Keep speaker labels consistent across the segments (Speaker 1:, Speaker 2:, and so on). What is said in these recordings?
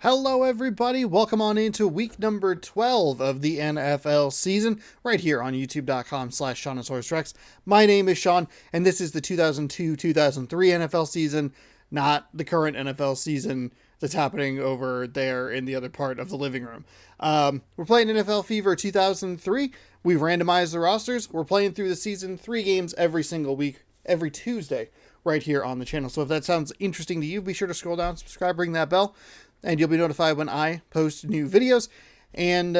Speaker 1: Hello everybody, welcome on into week number 12 of the NFL season, right here on youtube.com/SeanOsaurusRex. My name is Sean, and this is the 2002-2003 NFL season, not the current NFL season that's happening over there in the other part of the living room. We're playing NFL Fever 2003. We've randomized the rosters. We're playing through the season, 3 games every single week, every Tuesday, right here on the channel. So if that sounds interesting to you, be sure to scroll down, subscribe, ring that bell, and you'll be notified when I post new videos, and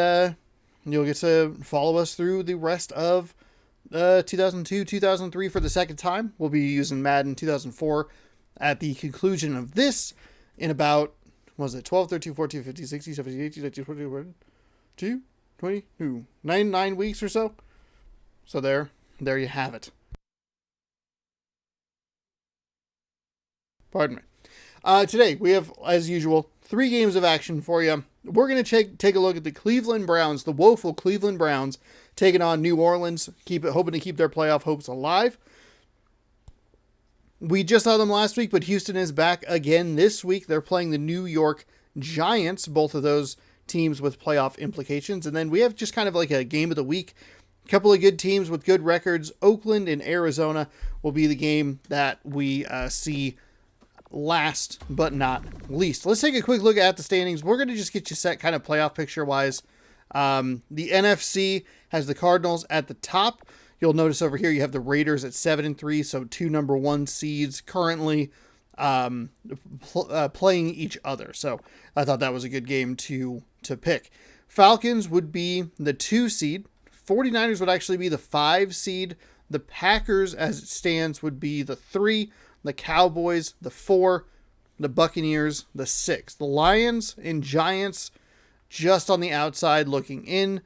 Speaker 1: you'll get to follow us through the rest of 2002-2003 for the second time. We'll be using Madden 2004 at the conclusion of this in about, what was it, 12, 13, 14, 15, 16, 17, 18, 19, 20, 22, 20, 9 weeks or so. So there you have it. Pardon me. Today, we have, as usual, 3 games of action for you. We're going to take a look at the Cleveland Browns, the woeful Cleveland Browns, taking on New Orleans, hoping to keep their playoff hopes alive. We just saw them last week, but Houston is back again this week. They're playing the New York Giants, both of those teams with playoff implications. And then we have just kind of like a game of the week. A couple of good teams with good records. Oakland and Arizona will be the game that we see last but not least. Let's take a quick look at the standings. We're going to just get you set kind of playoff picture wise. The NFC has the Cardinals at the top. You'll notice over here you have the Raiders at 7-3, so 2 number 1 seeds currently playing each other. So I thought that was a good game to pick. Falcons would be the 2 seed. 49ers would actually be the 5 seed. The Packers, as it stands, would be the 3. The Cowboys, the 4, the Buccaneers, the 6. The Lions and Giants just on the outside looking in.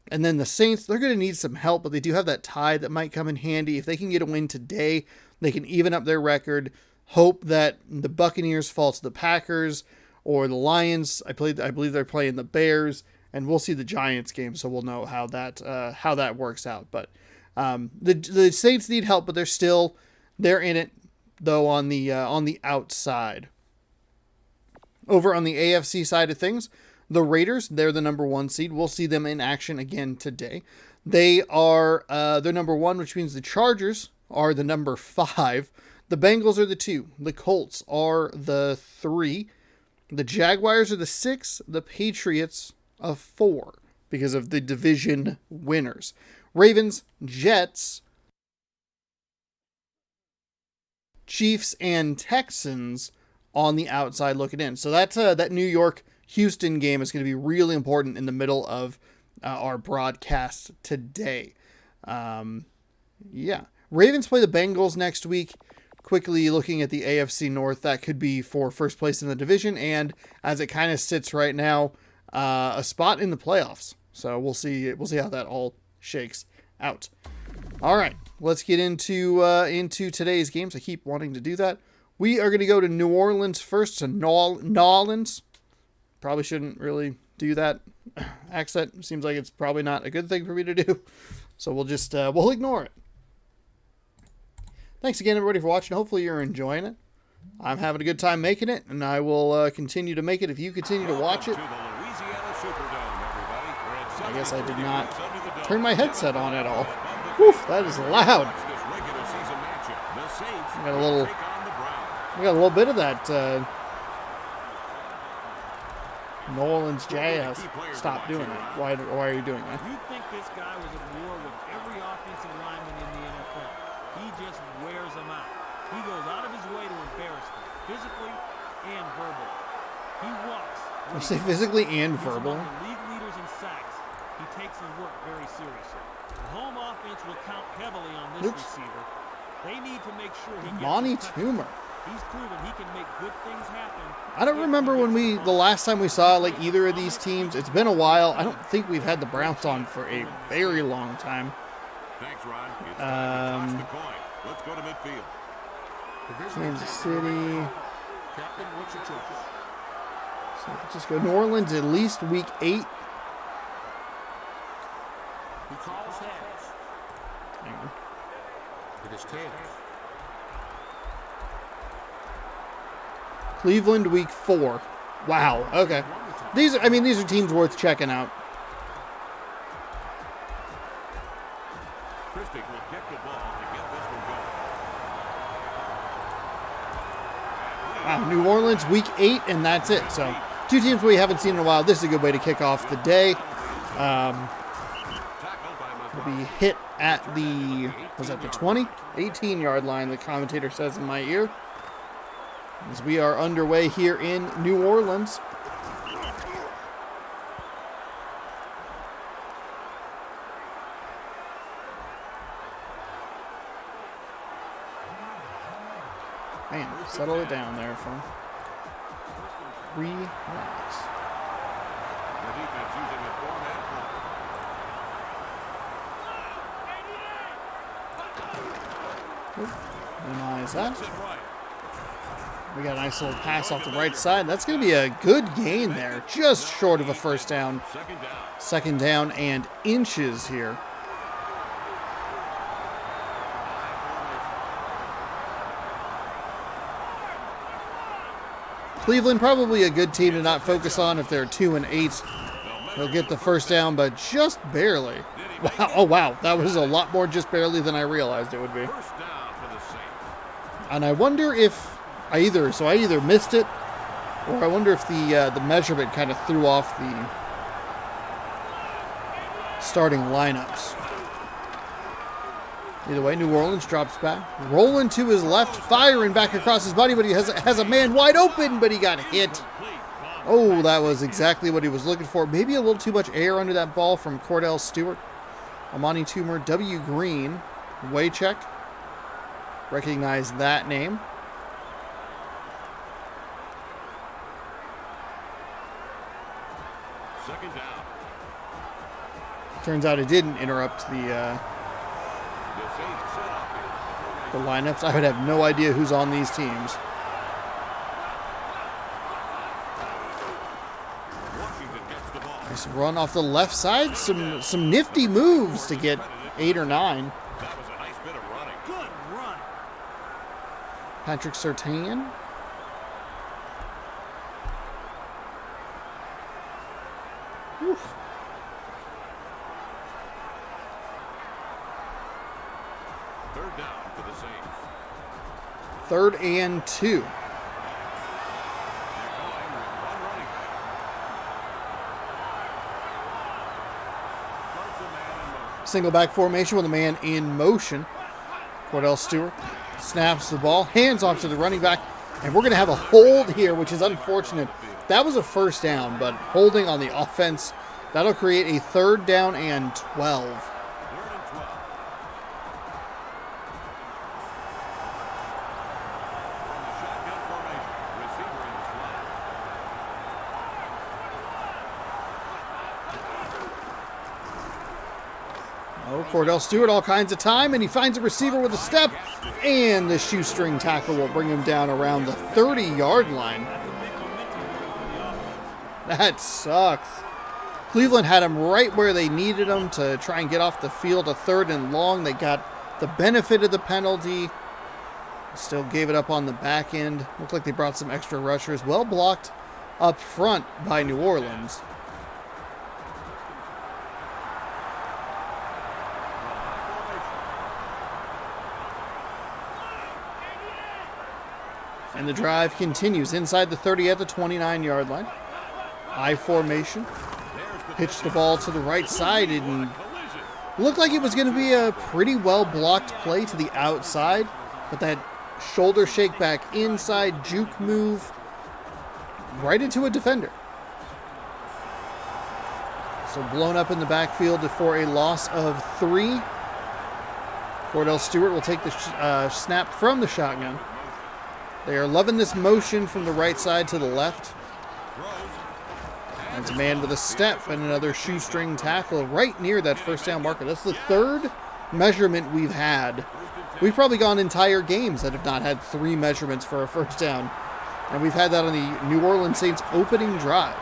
Speaker 1: And then the Saints, they're going to need some help, but they do have that tie that might come in handy. If they can get a win today, they can even up their record. Hope that the Buccaneers fall to the Packers or the Lions. I believe they're playing the Bears, and we'll see the Giants game, so we'll know how that works out. But the Saints need help, but they're in it, though, on the outside. Over on the AFC side of things, the Raiders, they're the number 1 seed. We'll see them in action again today. They're number 1, which means the Chargers are the number 5. The Bengals are the 2. The Colts are the 3. The Jaguars are the 6. The Patriots are 4 because of the division winners. Ravens, Jets, Chiefs, and Texans on the outside looking in. So that's that New York-Houston game is going to be really important in the middle of our broadcast today. Ravens play the Bengals next week. Quickly looking at the AFC North, that could be for first place in the division, and as it kind of sits right now, a spot in the playoffs. So we'll see how that all shakes out. All right, let's get into today's games. I keep wanting to do that. We are going to go to New Orleans first, to Nolans. Probably shouldn't really do that accent. Seems like it's probably not a good thing for me to do. So we'll ignore it. Thanks again, everybody, for watching. Hopefully you're enjoying it. I'm having a good time making it, and I will continue to make it if you continue to watch it. I guess I did not turn my headset on at all. Woof, that is loud. We got a little bit of that New Orleans jazz. Stop doing that. Why are you doing that?
Speaker 2: You think this guy was at war with every offensive lineman in the NFL. He just wears them out. He goes out of his way to embarrass them, physically and verbally. He walks.
Speaker 1: You say physically and verbal?
Speaker 2: He's one of the league leaders in sacks. He takes his work very seriously. The home offense will count heavily on this receiver. They need to make sure he gets
Speaker 1: Monty Toomer.
Speaker 2: He's proven he can make good things happen.
Speaker 1: I don't remember the last time we saw like either of these teams. It's been a while. I don't think we've had the Browns on for a very long time.
Speaker 3: Thanks, Ron. It's time to toss the coin. Let's go to midfield.
Speaker 1: Kansas City.
Speaker 3: Captain, what's your choice?
Speaker 1: San Francisco. New Orleans at least week 8.
Speaker 3: He calls heads.
Speaker 1: Hang on.
Speaker 3: It is tails.
Speaker 1: Cleveland week 4. Wow. Okay. These are teams worth checking out.
Speaker 3: Christie will kick the ball to get this one going.
Speaker 1: Wow. New Orleans, week 8, and that's it. So, two teams we haven't seen in a while. This is a good way to kick off the day. Will be hit at the, was that the 20? 18-yard line, the commentator says in my ear. As we are underway here in New Orleans. Man, settle it down there, fam. Relax.
Speaker 3: The defense using a 4-man front.
Speaker 1: Minimize that.
Speaker 3: Sit right.
Speaker 1: We got a nice little pass off the right side. That's going to be a good gain there. Just short of a first down.
Speaker 3: Second down.
Speaker 1: Second down and inches here. Cleveland, probably a good team to not focus on if they're 2-8. They'll get the first down, but just barely. Wow. Oh, wow. That was a lot more just barely than I realized it would be.
Speaker 3: First down for the Saints.
Speaker 1: And I wonder if I either missed it, or I wonder if the measurement kind of threw off the starting lineups. Either way, New Orleans drops back, rolling to his left, firing back across his body, but he has a man wide open, but he got hit. Oh, that was exactly what he was looking for. Maybe a little too much air under that ball from Cordell Stewart. Amani Toomer, W. Green, way check. Recognize that name.
Speaker 3: Second down.
Speaker 1: Turns out it didn't interrupt the
Speaker 3: The Saints set up.
Speaker 1: lineups. I would have no idea who's on these teams.
Speaker 3: Washington gets the ball.
Speaker 1: Nice run off the left side. Some nifty moves to get 8 or 9.
Speaker 3: That was a nice bit of running.
Speaker 2: Good run.
Speaker 1: Patrick Surtain. Whew.
Speaker 3: Third down for the Saints.
Speaker 1: 3rd and 2.
Speaker 3: They're going with one running back. Starts a man in motion.
Speaker 1: Single back formation with a man in motion. Cordell Stewart snaps the ball, hands off to the running back, and we're going to have a hold here, which is unfortunate. That was a first down, but holding on the offense, that'll create a 3rd down and 12.
Speaker 3: 3rd and 12. From the shotgun formation, receiver in the slot.
Speaker 1: Oh, Cordell Stewart, all kinds of time, and he finds a receiver with a step, and the shoestring tackle will bring him down around the 30-yard line. That sucks. Cleveland had him right where they needed him to try and get off the field, a 3rd and long. They got the benefit of the penalty. Still gave it up on the back end. Looked like they brought some extra rushers. Well blocked up front by New Orleans. And the drive continues inside the 30 at the 29-yard line. I formation. Pitched the ball to the right side and looked like it was going to be a pretty well blocked play to the outside, but that shoulder shake back inside juke move right into a defender. So blown up in the backfield for a loss of 3. Cordell Stewart will take the snap from the shotgun. They are loving this motion from the right side to the left. That's a man with a step and another shoestring tackle right near that first down marker. That's the 3rd measurement we've had. We've probably gone entire games that have not had 3 measurements for a first down. And we've had that on the New Orleans Saints opening drive.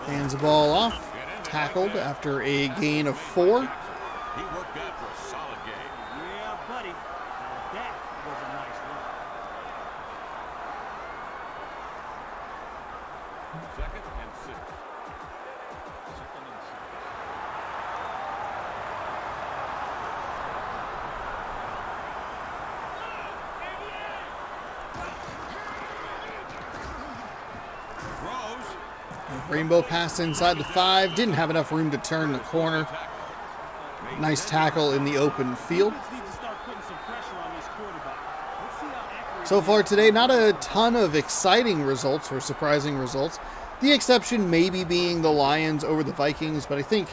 Speaker 1: Hands the ball off. Tackled after a gain of 4.
Speaker 3: He worked that for a solid game.
Speaker 2: Yeah, buddy.
Speaker 3: Second and 6.
Speaker 1: Rainbow pass inside the 5. Didn't have enough room to turn the corner. Nice tackle in the open field. So far today, not a ton of exciting results or surprising results. The exception maybe being the Lions over the Vikings, but I think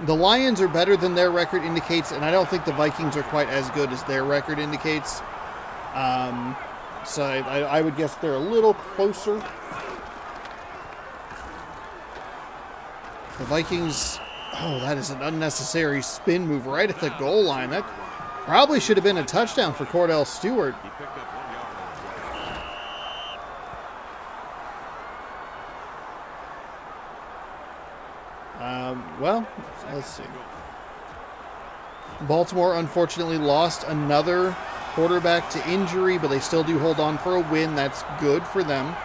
Speaker 1: the Lions are better than their record indicates, and I don't think the Vikings are quite as good as their record indicates. So I would guess they're a little closer. The Vikings, oh, that is an unnecessary spin move right at the goal line. That probably should have been a touchdown for Cordell Stewart.
Speaker 3: He picked up 1 yard.
Speaker 1: Well, let's see. Baltimore unfortunately lost another quarterback to injury, but they still do hold on for a win. That's good for them.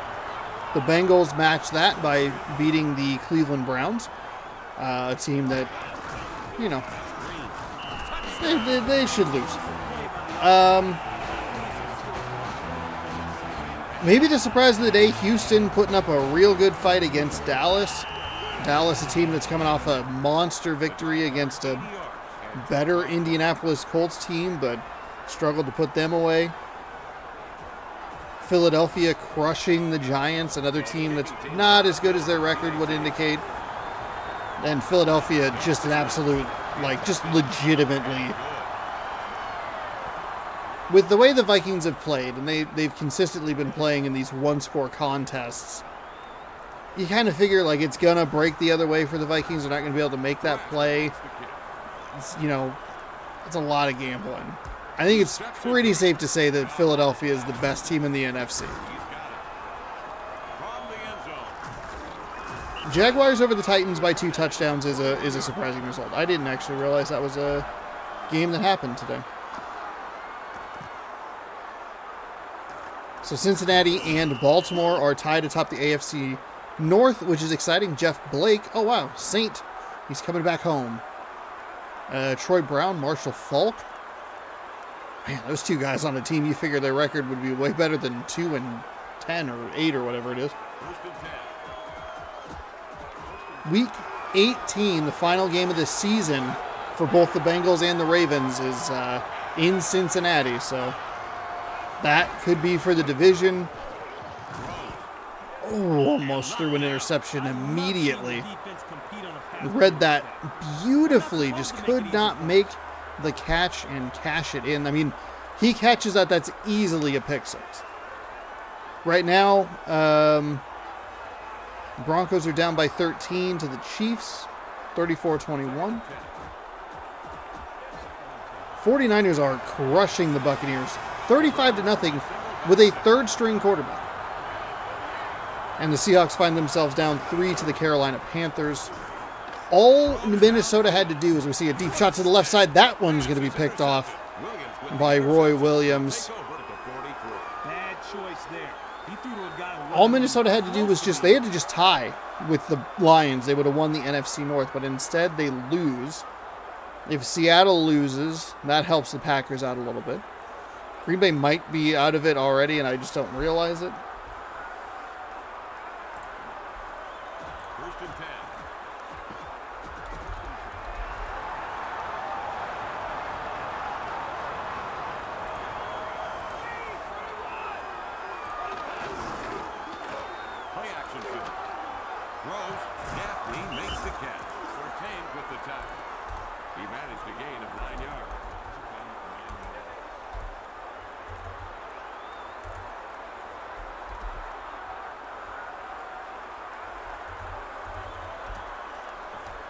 Speaker 1: The Bengals matched that by beating the Cleveland Browns, a team that, you know, they should lose. Maybe the surprise of the day, Houston putting up a real good fight against Dallas. Dallas, a team that's coming off a monster victory against a better Indianapolis Colts team, but struggled to put them away. Philadelphia crushing the Giants, another team that's not as good as their record would indicate. And Philadelphia just an absolute, like, just legitimately. With the way the Vikings have played, and they've consistently been playing in these one-score contests, you kind of figure, like, it's going to break the other way for the Vikings. They're not going to be able to make that play. It's, you know, it's a lot of gambling. I think it's pretty safe to say that Philadelphia is the best team in the NFC. Jaguars over the Titans by 2 touchdowns is a surprising result. I didn't actually realize that was a game that happened today. So Cincinnati and Baltimore are tied atop the AFC North, which is exciting. Jeff Blake, oh wow, Saint, he's coming back home. Troy Brown, Marshall Falk. Man, those 2 guys on a team, you figure their record would be way better than 2-10 or 8 or whatever it is. Week 18, the final game of the season for both the Bengals and the Ravens, is in Cincinnati. So that could be for the division. Oh, almost threw an interception immediately. Read that beautifully, just could not make the catch and cash it in. I mean, he catches that, that's easily a pick 6. Right now, Broncos are down by 13 to the Chiefs, 34-21. 49ers are crushing the Buccaneers, 35-0 with a 3rd-string quarterback. And the Seahawks find themselves down 3 to the Carolina Panthers. All Minnesota had to do is we see a deep shot to the left side. That one's going to be picked off by Roy Williams. All Minnesota had to do was they had to just tie with the Lions. They would have won the NFC North, but instead they lose. If Seattle loses, that helps the Packers out a little bit. Green Bay might be out of it already, and I just don't realize it.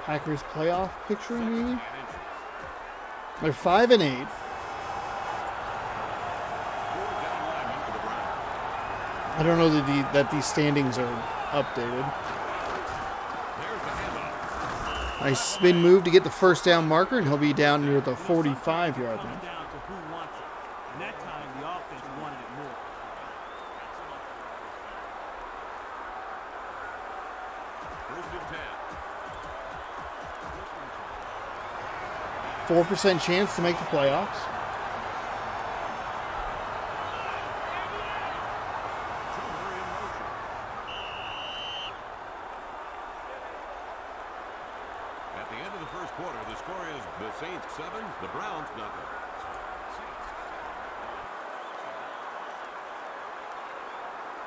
Speaker 1: Packers playoff picture, maybe? They're 5-8. I don't know that these standings are updated. Nice spin move to get the first down marker, and he'll be down near the 45-yard line.
Speaker 3: First and 10.
Speaker 1: 4% chance to make the playoffs.
Speaker 3: At the end of the first quarter, the score is the Saints 7, the Browns nothing.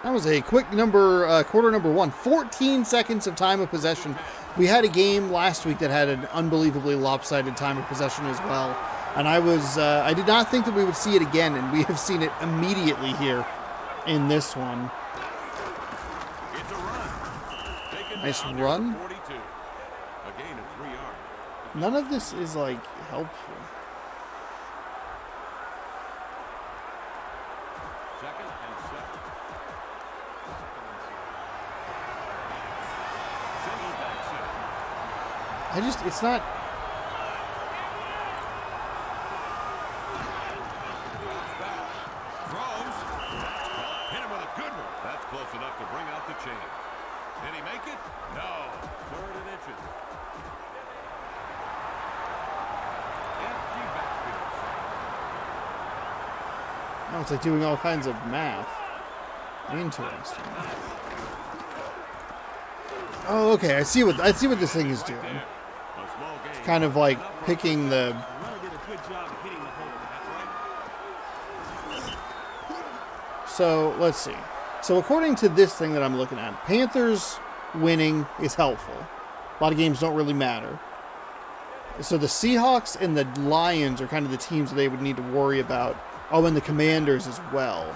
Speaker 1: That was a quick quarter number 1. 14 seconds of time of possession. We had a game last week that had an unbelievably lopsided time of possession as well. And I did not think that we would see it again, and we have seen it immediately here in this one.
Speaker 3: It's a run. Taken
Speaker 1: Nice
Speaker 3: down
Speaker 1: run.
Speaker 3: near 42. A gain of 3 yards.
Speaker 1: None of this is, like, helpful.
Speaker 3: Second and 7. Single back set.
Speaker 1: It's not...
Speaker 3: Drops back. Throws. Hit him with a good one. That's close enough to bring out the chains. Did he make it? No. Third and inches. Empty backfield.
Speaker 1: Oh, it's like doing all kinds of math. Interesting. Oh, okay. I see what this thing is doing.
Speaker 3: A small game.
Speaker 1: Kind of like picking the...
Speaker 2: The runner did a good job of hitting the hole. That's right.
Speaker 1: So, let's see. So, according to this thing that I'm looking at, Panthers winning is helpful. A lot of games don't really matter. So, the Seahawks and the Lions are kind of the teams that they would need to worry about. Oh, and the Commanders as well.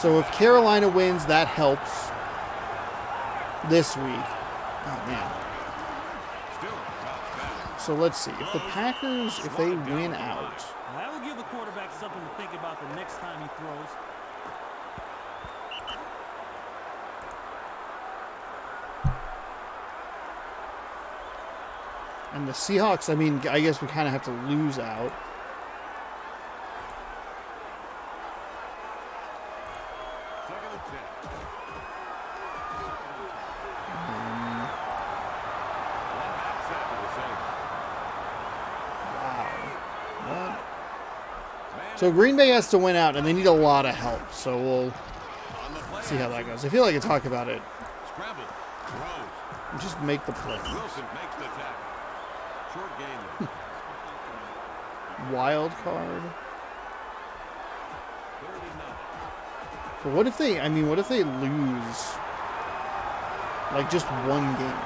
Speaker 1: So, if Carolina wins, that helps this week. Oh, man.
Speaker 3: Still drops back.
Speaker 1: So, let's see. If the Packers, if they win out...
Speaker 2: Now, that will give the quarterback something to think about the next time he throws.
Speaker 1: And the Seahawks, I mean, I guess we kind of have to lose out.
Speaker 3: Second and 10. One back set to the Saints.
Speaker 1: Wow. Well, so Green Bay has to win out, and they need a lot of help. So we'll
Speaker 3: On the play
Speaker 1: see how that goes. I feel like I talk about it.
Speaker 3: Scramble. Throws.
Speaker 1: Just make the play.
Speaker 3: Wilson makes the tackle. Short gain.
Speaker 1: Wild card.
Speaker 3: 39.
Speaker 1: But what if they, what if they lose, like, just one game?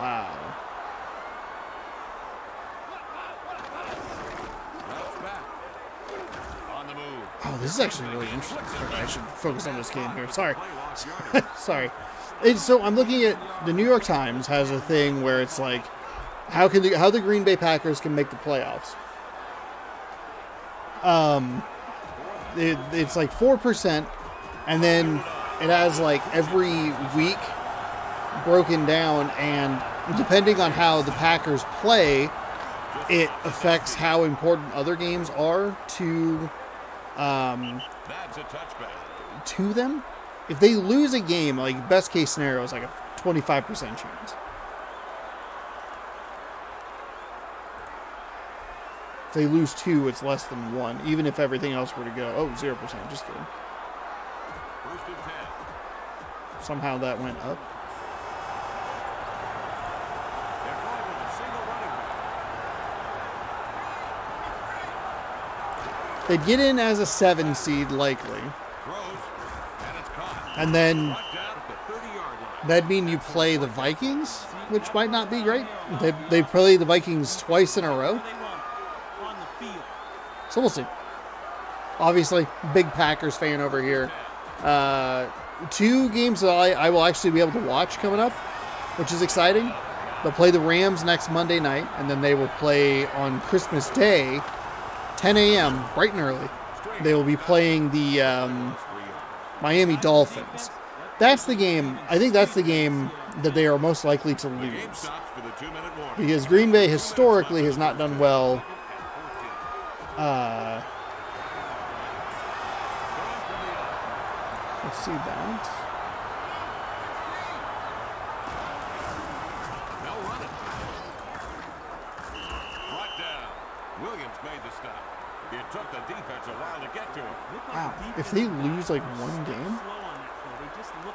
Speaker 1: Wow.
Speaker 3: Drops back. On the move.
Speaker 1: Oh, this is actually really interesting. Okay, I should focus on this game here. Sorry.
Speaker 3: Play lost yardage.
Speaker 1: Sorry. So I'm looking at the New York Times has a thing where it's like, how the Green Bay Packers can make the playoffs. It's like 4%, and then it has like every week broken down, and depending on how the Packers play, it affects how important other games are to
Speaker 3: That's a touchback.
Speaker 1: to them. If they lose a game, like best case scenario is like a 25% chance. If they lose 2, it's less than 1, even if everything else were to go. Oh, 0%. Just kidding.
Speaker 3: First and 10.
Speaker 1: Somehow that went up.
Speaker 3: They're going with a single running back.
Speaker 1: They'd get in as a 7 seed likely.
Speaker 3: Throws. And it's caught.
Speaker 1: And then
Speaker 3: Brought down at the 30-yard line.
Speaker 1: that'd mean you play the Vikings, which might not be great. They play the Vikings twice in a row.
Speaker 2: They run on the field.
Speaker 1: So we'll see. Obviously, big Packers fan over here. 2 games that I will actually be able to watch coming up, which is exciting. They'll play the Rams next Monday night, and then they will play on Christmas Day, 10 a.m., bright and early. They will be playing the Miami Dolphins. That's the game. I think that's the game that they are most likely to
Speaker 3: Game
Speaker 1: lose,
Speaker 3: stops for the 2-minute warning.
Speaker 1: because Green Bay historically has not done well Let's see that.
Speaker 3: No running. Brought down. Williams made the stop. It took the defense a while to get to him.
Speaker 1: Wow. If they lose like one game,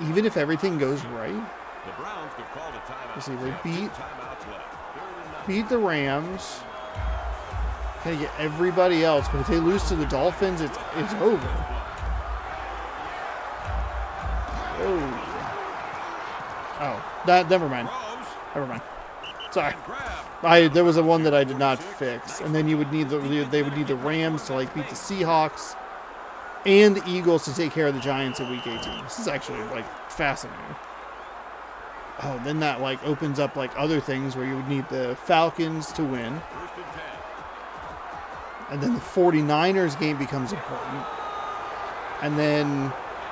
Speaker 1: even if everything goes right,
Speaker 3: The Browns could call the timeout.
Speaker 1: let's see, they
Speaker 3: have
Speaker 1: beat
Speaker 3: 2 timeouts left. 3rd and 9.
Speaker 1: the Rams. Gotta get everybody else, but if they lose to the Dolphins, it's over. Oh, that never mind. Never mind. Sorry. There was a one that I did not fix, and then they would need the Rams to like beat the Seahawks and the Eagles to take care of the Giants in Week 18. This is actually like fascinating. Oh, then that like opens up like other things where you would need the Falcons to win, and then the 49ers game becomes important, and then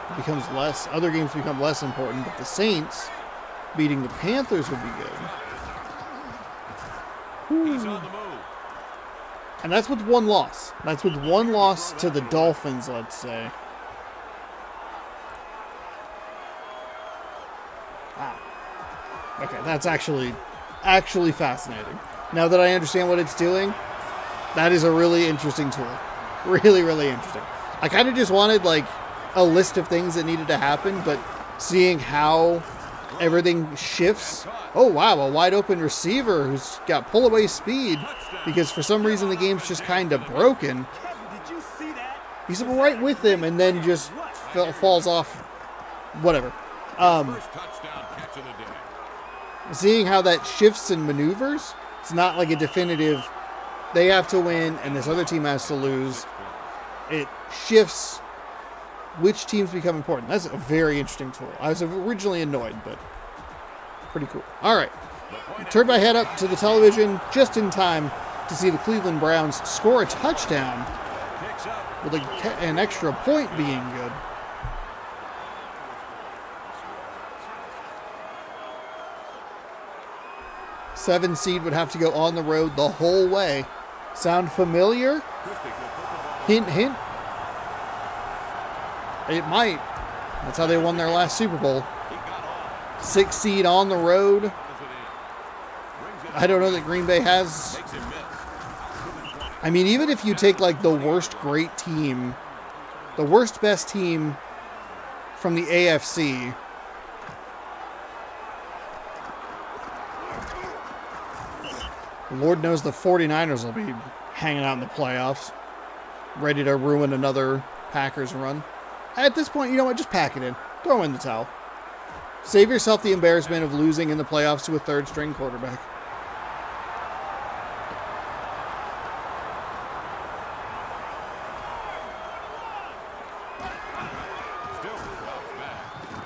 Speaker 1: it becomes less. Other games become less important, but the Saints beating the Panthers would be good.
Speaker 3: He's on the move.
Speaker 1: And that's with one loss. That's with one loss to the Dolphins, let's say. Wow. Okay, that's actually fascinating. Now that I understand what it's doing, that is a really interesting tool. Really, really interesting. I kind of just wanted like a list of things that needed to happen, but seeing how everything shifts. Oh, wow, a wide open receiver who's got pull away speed because for some reason the game's just kind of broken. He's right with him and then just falls off. Whatever.
Speaker 3: First touchdown catch of the day.
Speaker 1: Seeing how that shifts and maneuvers, it's not like a definitive they have to win and this other team has to lose. It shifts which teams become important. That's a very interesting tool. I was originally annoyed, but pretty cool. All right. Turn my head up to the television just in time to see the Cleveland Browns score a touchdown with an extra point being good. Seven seed would have to go on the road the whole way. Sound familiar? Hint, hint. It might. That's how they won their last Super Bowl. 6 seed on the road. I don't know that Green Bay has. I mean, even if you take like the worst great team, the worst best team from the AFC, Lord knows the 49ers will be hanging out in the playoffs, ready to ruin another Packers run. At this point, you know what? Just pack it in. Throw in the towel. Save yourself the embarrassment of losing in the playoffs to a third-string quarterback.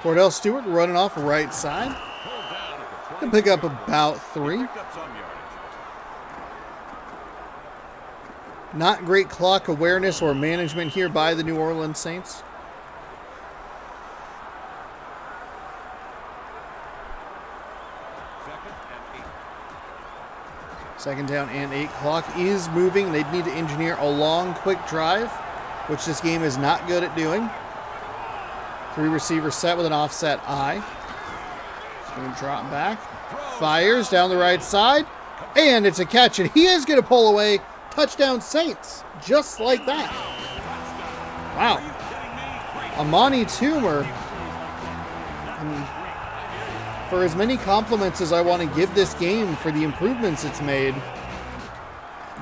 Speaker 1: Cordell Stewart running off right side. Can pick up about 3. Not great clock awareness or management here by the New Orleans Saints. Second down and 8. Clock is moving. They'd need to engineer a long, quick drive, which this game is not good at doing. 3 receivers set with an offset eye. Going to drop back. Fires down the right side. And it's a catch. And he is going to pull away. Touchdown Saints. Just like that. Wow. Amani Toomer. For as many compliments as I want to give this game for the improvements it's made,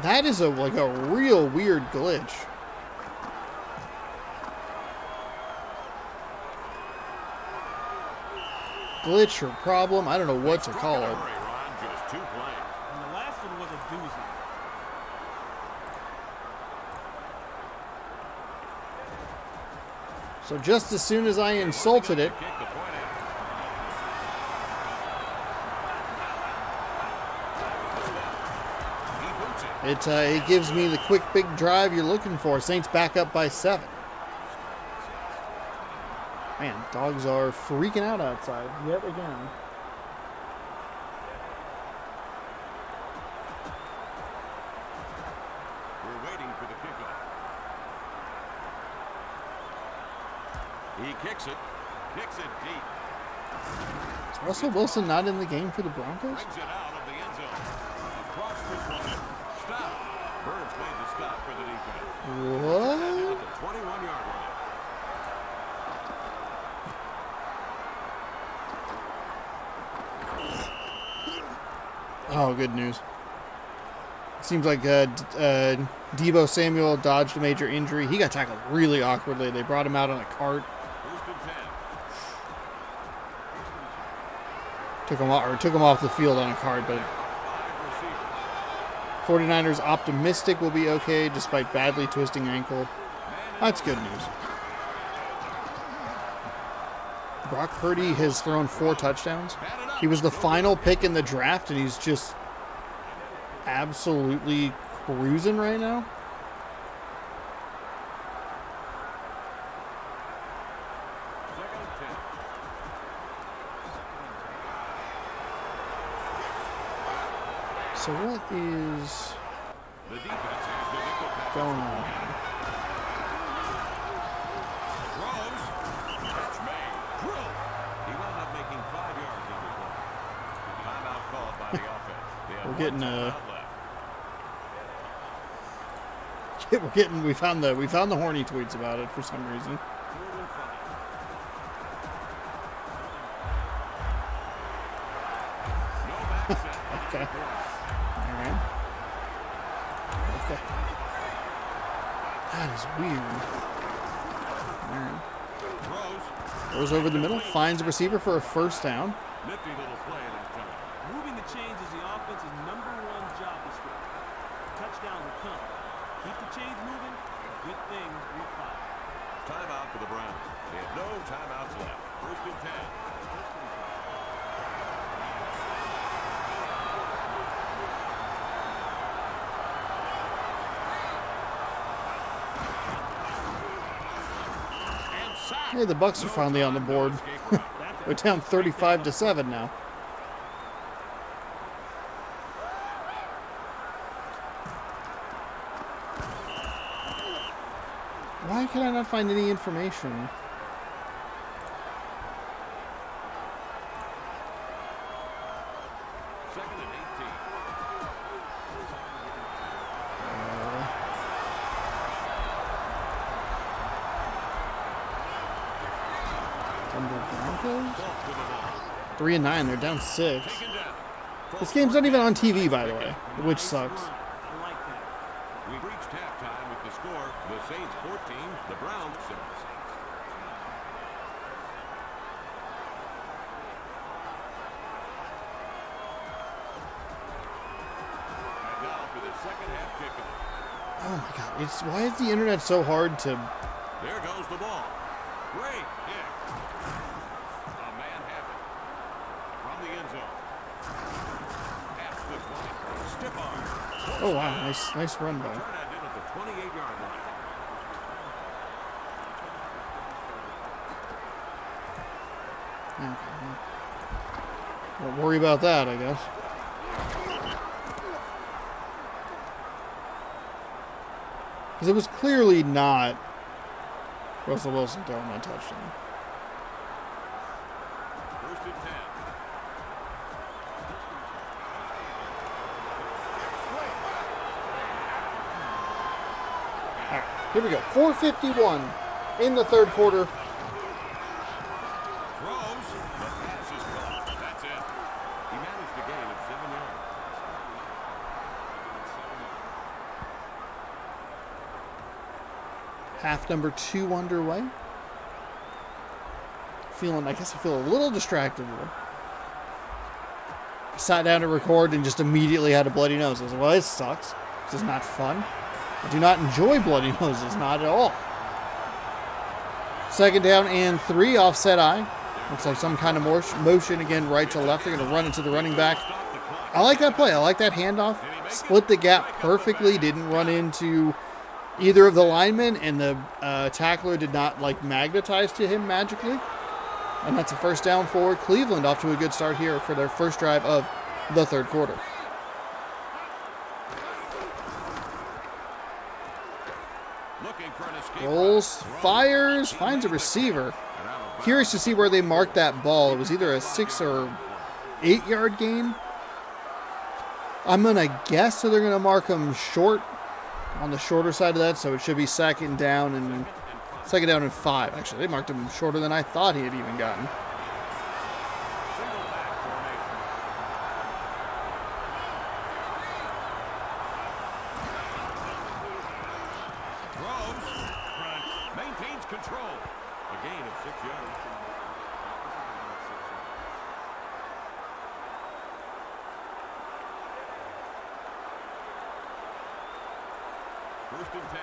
Speaker 1: that is a real weird glitch. Glitch or problem, I don't know what to call it.
Speaker 2: And the last one was a doozy.
Speaker 1: So just as soon as I insulted it, it gives me the quick big drive you're looking for. Saints back up by 7. Man, dogs are freaking out outside yet again.
Speaker 3: We're waiting for the kickoff. He kicks it deep.
Speaker 1: Is Russell Wilson not in the game for the Broncos?
Speaker 3: Brings it out of the end zone. Across the 20. Stop. Burns made the stop for the defense.
Speaker 1: What?
Speaker 3: At the 21-yard line.
Speaker 1: Oh, good news. Seems like Deebo Samuel dodged a major injury. He got tackled really awkwardly. They brought him out on a cart.
Speaker 3: First and 10.
Speaker 1: Took him off the field on a cart, but
Speaker 3: 5 receivers.
Speaker 1: 49ers optimistic will be okay despite badly twisting ankle. That's good news. Brock Purdy has thrown 4 touchdowns. He was the final pick in the draft, and he's just absolutely cruising right now.
Speaker 3: Second and 10.
Speaker 1: So what is
Speaker 3: The defense has the nickel package.
Speaker 1: going on?
Speaker 3: Throws. Catch made. Drill. He wound up making 5 yards on the play. Timeout called by the offense. They have
Speaker 1: We're
Speaker 3: one
Speaker 1: getting
Speaker 3: timeout left.
Speaker 1: we found the horny tweets about it for some reason.
Speaker 3: 4 and 5. No back set.
Speaker 1: Okay. All right. Okay. That is weird. All right.
Speaker 3: Throws.
Speaker 1: Goes over the middle, finds a receiver for a first down.
Speaker 3: Nifty little play that time.
Speaker 2: Moving the chains is the offense's #1 job description. Touchdown will come. Keep the chains moving, and good things will follow.
Speaker 3: Timeout for the Browns. They have no timeouts left. First and 10. And sack.
Speaker 1: Hey, the Bucks are finally on the board.
Speaker 3: Escape route.
Speaker 1: They're down 35-7 now. Why can I not find any information?
Speaker 3: Second and 18.
Speaker 1: Denver Broncos?
Speaker 3: Ball to the ball.
Speaker 1: 3-9. They're down 6.
Speaker 3: Taken down.
Speaker 1: This game's not even on TV, by the way, which
Speaker 2: Nice
Speaker 1: sucks.
Speaker 2: run. I like that.
Speaker 3: We reached halftime with the score. The Saints 14, the Browns 6. And now for the second half kickoff.
Speaker 1: Oh my god, why is the internet so hard to...
Speaker 3: There goes the ball. Great kick. A man has it. From the end zone. Past the 20. Stiff arm.
Speaker 1: Oh wow, nice run by.
Speaker 3: Turn that in at the 28-yard line.
Speaker 1: Okay. Don't worry about that, I guess. Because it was clearly not Russell Wilson throwing that touchdown.
Speaker 3: First and 10.
Speaker 1: All right, here we go. 4:51 in the third quarter.
Speaker 3: Throws. The pass is caught. That's it. He managed a gain of 7 yards.
Speaker 1: Half number 2 underway. I guess I feel a little distracted here. Sat down to record and just immediately had a bloody nose. I was like, well, this sucks. This is not fun. I do not enjoy bloody noses, not at all. Second down and 3, offset eye. Looks like some kind of motion again, right to left. They're going to run into the running back. I like that play. I like that handoff. Split the gap perfectly. Didn't run into either of the linemen, and the tackler did not magnetize to him magically. And that's a first down for Cleveland, off to a good start here for their first drive of the third quarter.
Speaker 3: Looking for an escape.
Speaker 1: Rolls, fires, finds a receiver. Curious to see where they marked that ball. It was either a 6 or 8 yard gain. I'm going to guess that they're going to mark them short on the shorter side of that, so it should be second down and 5. Actually, they marked him shorter than I thought he had even gotten.
Speaker 3: Maintains control. A gain of 6 yards. First and 10.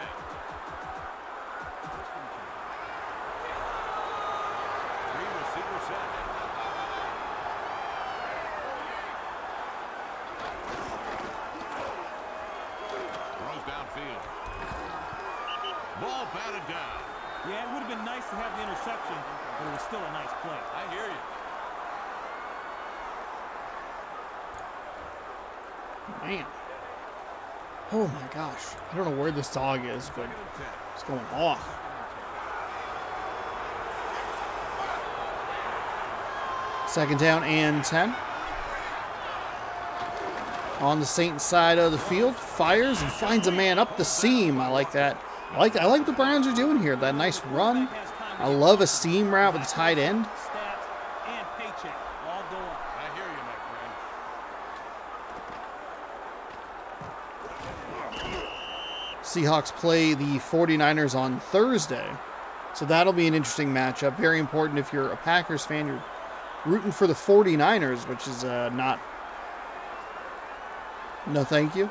Speaker 3: Three receiver set. Throws downfield. Ball batted down.
Speaker 2: Yeah, it would have been nice to have the interception, but it was still a nice play.
Speaker 3: I hear you.
Speaker 1: Man. Oh my gosh. I don't know where this dog is, but it's going off. Second down and 10. On the Saints side of the field, fires and finds a man up the seam. I like that. I like what the Browns are doing here. That nice run. I love a seam route with the tight end.
Speaker 2: Stats and paycheck all go up.
Speaker 3: I hear you, my friend.
Speaker 1: Seahawks play the 49ers on Thursday. So that'll be an interesting matchup. Very important if you're a Packers fan. You're rooting for the 49ers, which is not... No, thank you.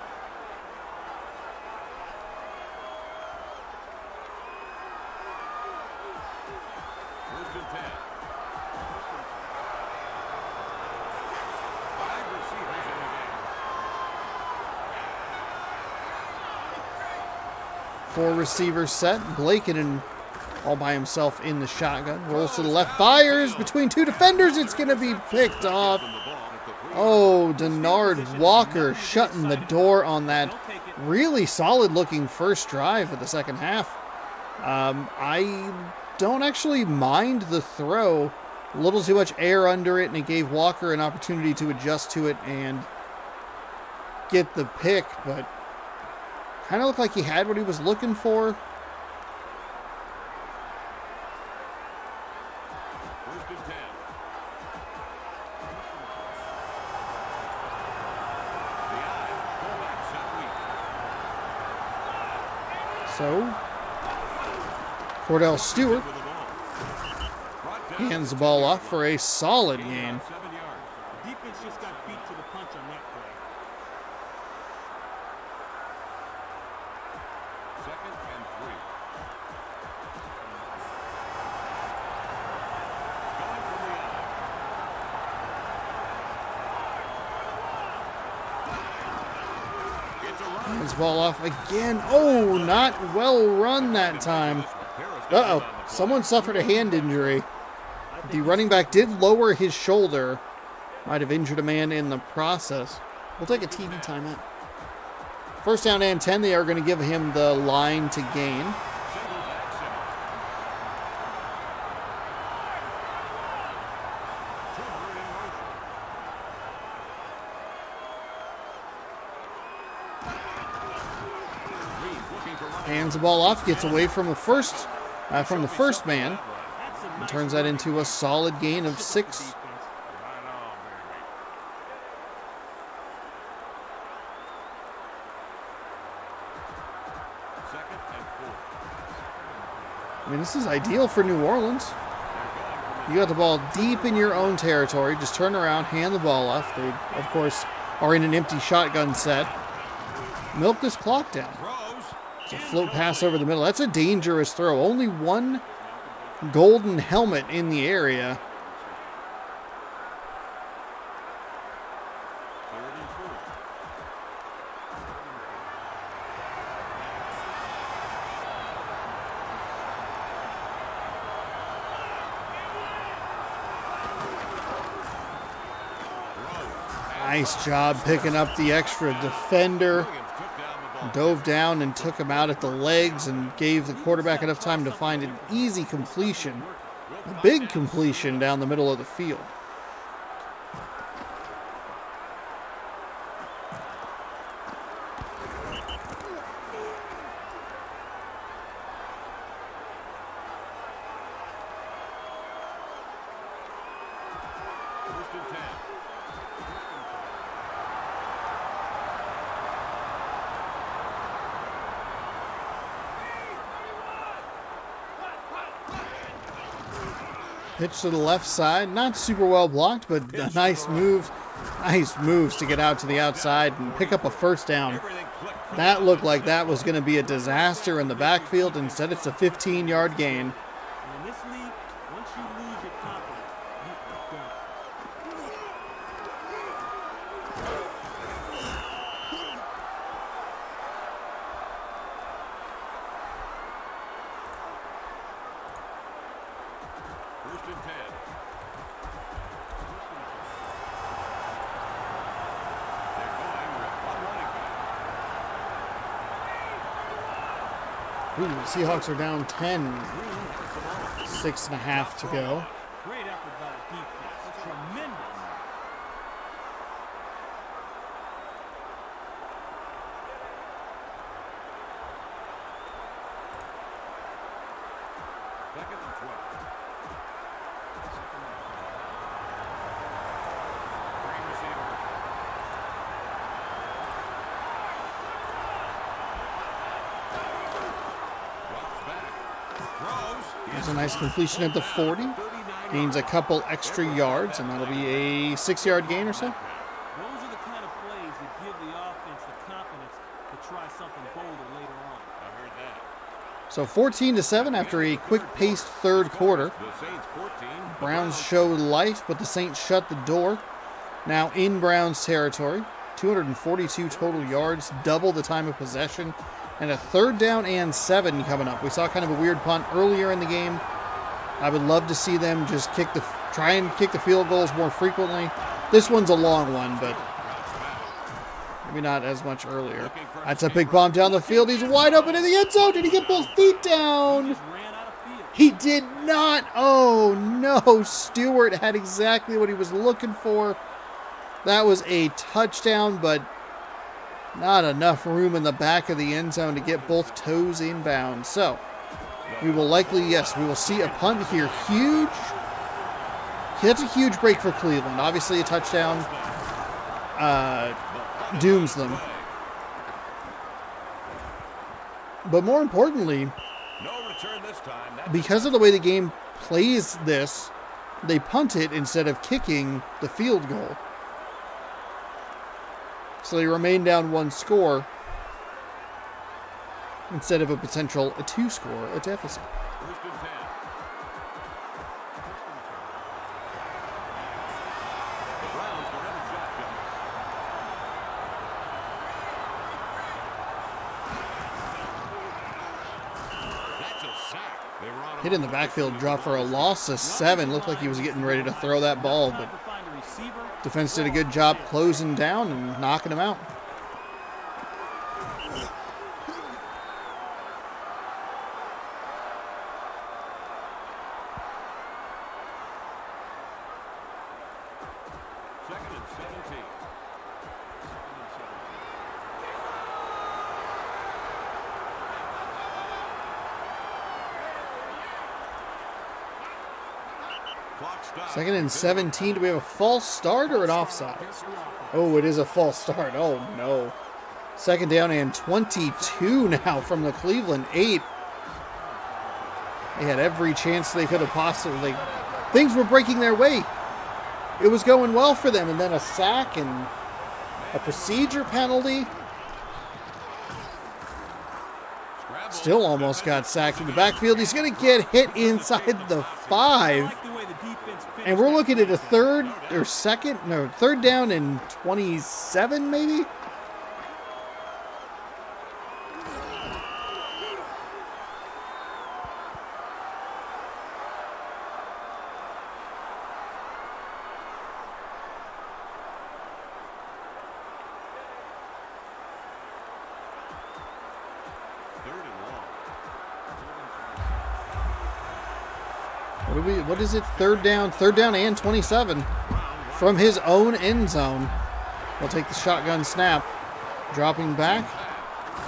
Speaker 3: First and 10. 5 receivers in the game.
Speaker 1: 4 receivers set. Blakenin all by himself in the shotgun. Rolls to the left. Fires between 2 defenders. It's going to be picked off. Oh, Denard Walker shutting the door on that really solid looking first drive of the second half. I don't actually mind the throw. A little too much air under it, and it gave Walker an opportunity to adjust to it and get the pick, but kind of looked like he had what he was looking for.
Speaker 3: First and 10. The eye, fullback set weak.
Speaker 1: So, Cordell Stewart
Speaker 3: With the ball. Brought down.
Speaker 1: hands the ball off for a solid gain.
Speaker 3: 7 yards.
Speaker 2: Defense just got beat to the punch on that play.
Speaker 3: Second and 3. Going from the eye. It's a run.
Speaker 1: Hands the ball off again. Oh, not well run that time. Uh-oh. Someone suffered a hand injury. The running back did lower his shoulder. Might have injured a man in the process. We'll take a TV timeout. First down and 10. They are going to give him the line to gain.
Speaker 3: Single back center. Trevor in motion. Reed looking for running.
Speaker 1: Hands the ball off. Gets away from the first man.
Speaker 2: That's a
Speaker 1: And
Speaker 2: nice
Speaker 1: turns that into a solid gain of 6.
Speaker 2: defense.
Speaker 3: Right on, baby. Second and 4.
Speaker 1: I mean, this is ideal for New Orleans. You got the ball deep in your own territory. Just turn around, hand the ball off. They, of course, are in an empty shotgun set. Milk this clock down.
Speaker 3: Throws.
Speaker 1: It's a float pass over the middle. That's a dangerous throw. Only one golden helmet in the area.
Speaker 3: Third and 4.
Speaker 1: Nice job picking up the extra defender.
Speaker 3: Williams took down the ball.
Speaker 1: Dove down and took him out at the legs and gave the quarterback enough time to find an easy completion A big completion down the middle of the field.
Speaker 3: First and 10.
Speaker 1: Pitch to the left side. Not super well blocked, but a nice move. Nice moves to get out to the outside and pick up a first down. That looked like that was going to be a disaster in the backfield. Instead, it's a 15-yard gain.
Speaker 2: In this league, once you lose your confidence, you are done.
Speaker 3: First and 10. They're going with one running back.
Speaker 1: Ooh, Seahawks are down 10. 6.5 to go.
Speaker 2: Great effort by the defense. Tremendous.
Speaker 3: Second and 12. Free receiver. Drops back. Throws.
Speaker 1: There's a nice completion at the 40. Gains a couple extra yards, and that'll be a 6-yard gain or so.
Speaker 2: Those are the kind of plays that give the offense the confidence to try something bolder later on.
Speaker 3: I heard that.
Speaker 1: So 14-7 after a quick-paced third quarter.
Speaker 3: The Saints 14.
Speaker 1: Browns showed life, but the Saints shut the door. Now in Browns territory. 242 total yards, double the time of possession, and a 3rd down and 7 coming up. We saw kind of a weird punt earlier in the game. I would love to see them just try and kick the field goals more frequently. This one's a long one, but maybe not as much earlier. That's a big bomb down the field. He's wide open in the end zone. Did he get both feet down?
Speaker 2: Just ran out of field.
Speaker 1: He did not. Oh, no. Stewart had exactly what he was looking for. That was a touchdown, but not enough room in the back of the end zone to get both toes inbound. So we will likely, yes, we will see a punt here. Huge. That's a huge break for Cleveland. Obviously, a touchdown dooms them. But more importantly,
Speaker 3: No return this time.
Speaker 1: because of the way the game plays this, they punt it instead of kicking the field goal. So they remain down 1 score instead of a potential 2-score deficit.
Speaker 3: First and 10. The Browns are in a shotgun. That's a sack. They were on
Speaker 1: Hit in the backfield, drop for a loss of 7. Looked like he was getting ready to throw that ball, but
Speaker 2: To find a receiver.
Speaker 1: defense did a good job closing down and knocking him out.
Speaker 3: Second and 17. Clock stops.
Speaker 1: 2nd and 17. Do we have a false start or an offside? Oh, it is a false start. Oh, no. 2nd down and 22 now from the Cleveland 8. They had every chance they could have possibly. Things were breaking their way. It was going well for them, and then a sack and a procedure penalty. Still almost got sacked in the backfield. He's going to get hit inside the 5. And we're looking at a 3rd down and 27 maybe? What is it? Third down and 27 from his own end zone. We'll take the shotgun snap. Dropping back.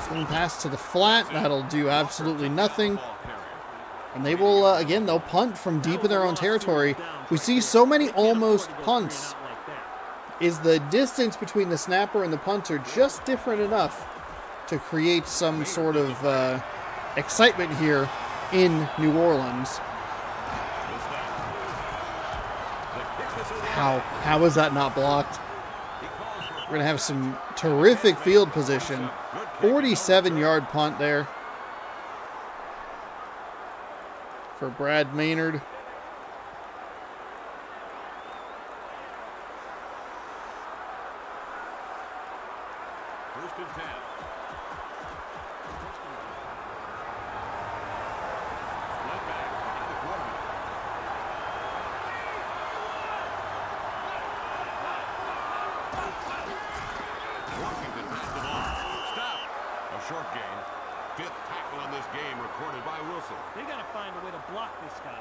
Speaker 1: Swing pass to the flat. That'll do absolutely nothing. And they will, again, they'll punt from deep in their own territory. We see so many almost punts. Is the distance between the snapper and the punter just different enough to create some sort of excitement here in New Orleans? How is that not blocked? We're going to have some terrific field position. 47-yard punt there for Brad Maynard.
Speaker 3: First and 10. Split back behind the quarterback. Washington has the ball. Stop. A short gain. Fifth tackle on this game recorded by Wilson.
Speaker 2: They got to find a way to block this guy.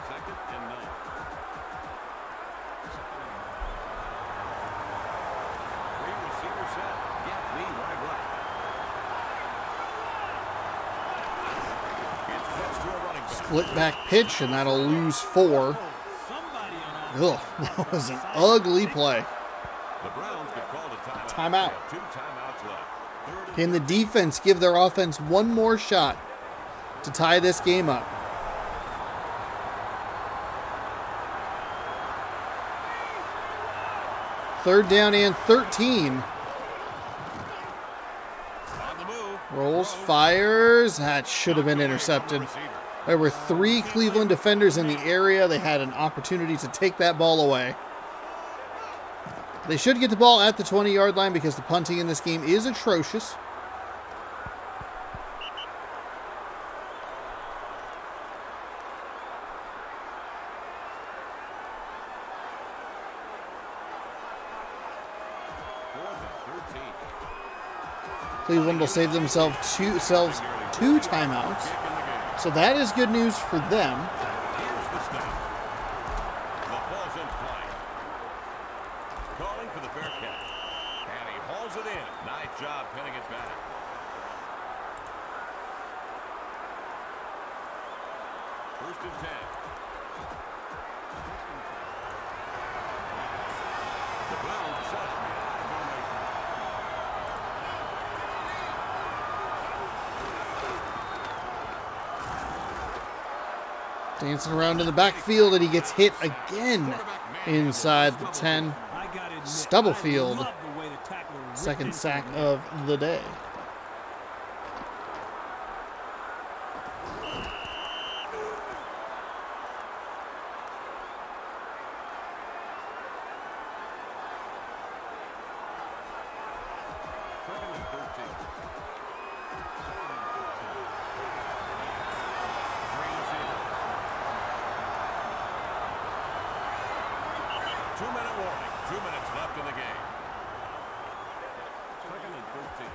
Speaker 3: Second and 9. Three receiver set. Get me right. It's pitched to a running back.
Speaker 1: Split back pitch, and that'll lose 4.
Speaker 2: Somebody on
Speaker 1: Ugh, that was an ugly play.
Speaker 3: The Browns get called a timeout.
Speaker 1: Timeout.
Speaker 3: They have 2 timeouts left. Third and
Speaker 1: Can the defense give their offense one more shot to tie this game up? Third down and 13.
Speaker 3: on the move.
Speaker 1: Rolls, fires. That should have been intercepted.
Speaker 3: Receiver.
Speaker 1: There were 3 Cleveland defenders in the area. They had an opportunity to take that ball away. They should get the ball at the 20-yard line because the punting in this game is atrocious. Cleveland will save themselves two timeouts. So that is good news for them.
Speaker 3: Here's the snap. The ball's in flight. Calling for the fair catch. And he hauls it in. Nice job pinning it back. First and 10. The Browns set up in high formation.
Speaker 1: Dancing around in the backfield, and he gets hit again inside the 10.
Speaker 2: I gotta admit,
Speaker 1: Stubblefield,
Speaker 2: I love the way the tackler ripped
Speaker 1: second
Speaker 2: into
Speaker 1: sack
Speaker 2: him.
Speaker 1: of the day.
Speaker 3: Second and 13. Three receivers. 2-minute warning. 2 minutes left in the game. Second and 13.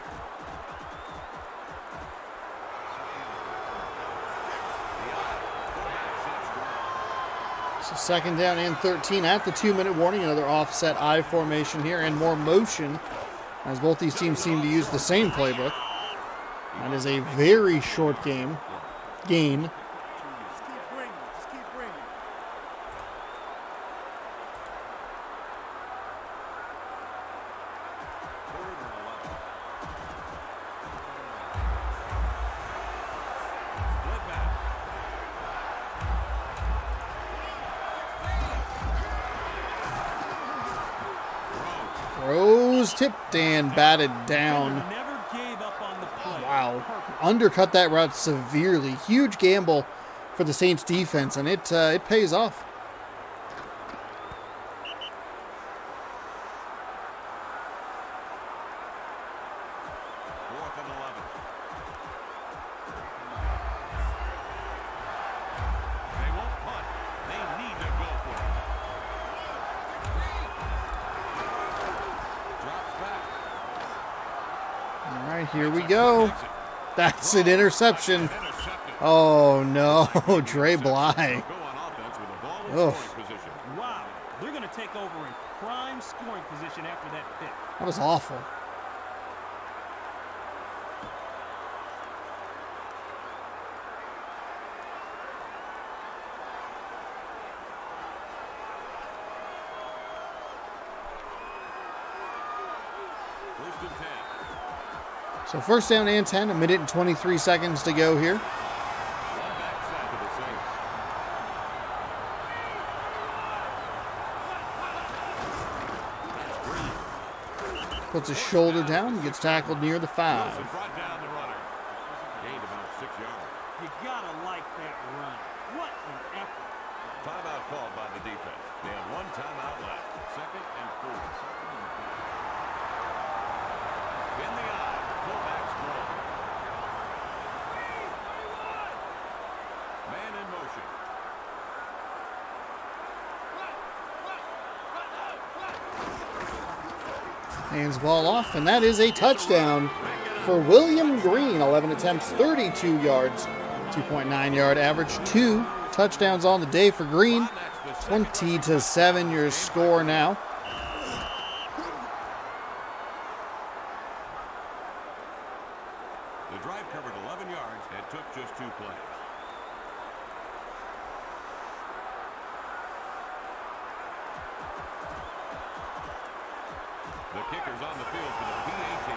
Speaker 3: The eye. Quarterback sets drive.
Speaker 1: So second down and 13 at the 2-minute warning. Another offset I formation here and more motion as both these teams seem to use the same playbook. That is a very short gain.
Speaker 2: Just keep bringing it. Just keep bringing it.
Speaker 3: Third and 11. Split back.
Speaker 1: Throws tipped and batted down.
Speaker 2: Never gave up on the play.
Speaker 1: Wow. Undercut that route severely. Huge gamble for the Saints defense, and it pays off.
Speaker 3: Fourth and 11. They won't punt. They need to go for it. Drops back.
Speaker 1: All right, Here we go. That's an interception.
Speaker 3: Intercepted.
Speaker 1: Oh, no. Dre Bly.
Speaker 3: Go on offense with the ball in
Speaker 1: Oof.
Speaker 3: scoring position.
Speaker 2: Wow, they're going to take over in prime scoring position after that pick.
Speaker 1: That was awful.
Speaker 3: First and 10.
Speaker 1: So first down and 10, 1:23 to go here.
Speaker 3: One back sack of the Saints.
Speaker 1: Puts his shoulder down, gets tackled near the 5.
Speaker 3: Wilson brought down the runner. Gained about 6 yards.
Speaker 2: You got to like that run. What an effort.
Speaker 3: Timeout called by the defense. They have one timeout left. Second and 4. In the eye, fullback strong. Man in motion.
Speaker 1: Hands ball off, and that is a touchdown for William Green. 11 attempts, 32 yards, 2.9 yard average. 2 touchdowns on the day for Green. 20-7 your score now.
Speaker 3: The drive covered 11 yards and took just 2 plays. The kicker's on the field for the PAT.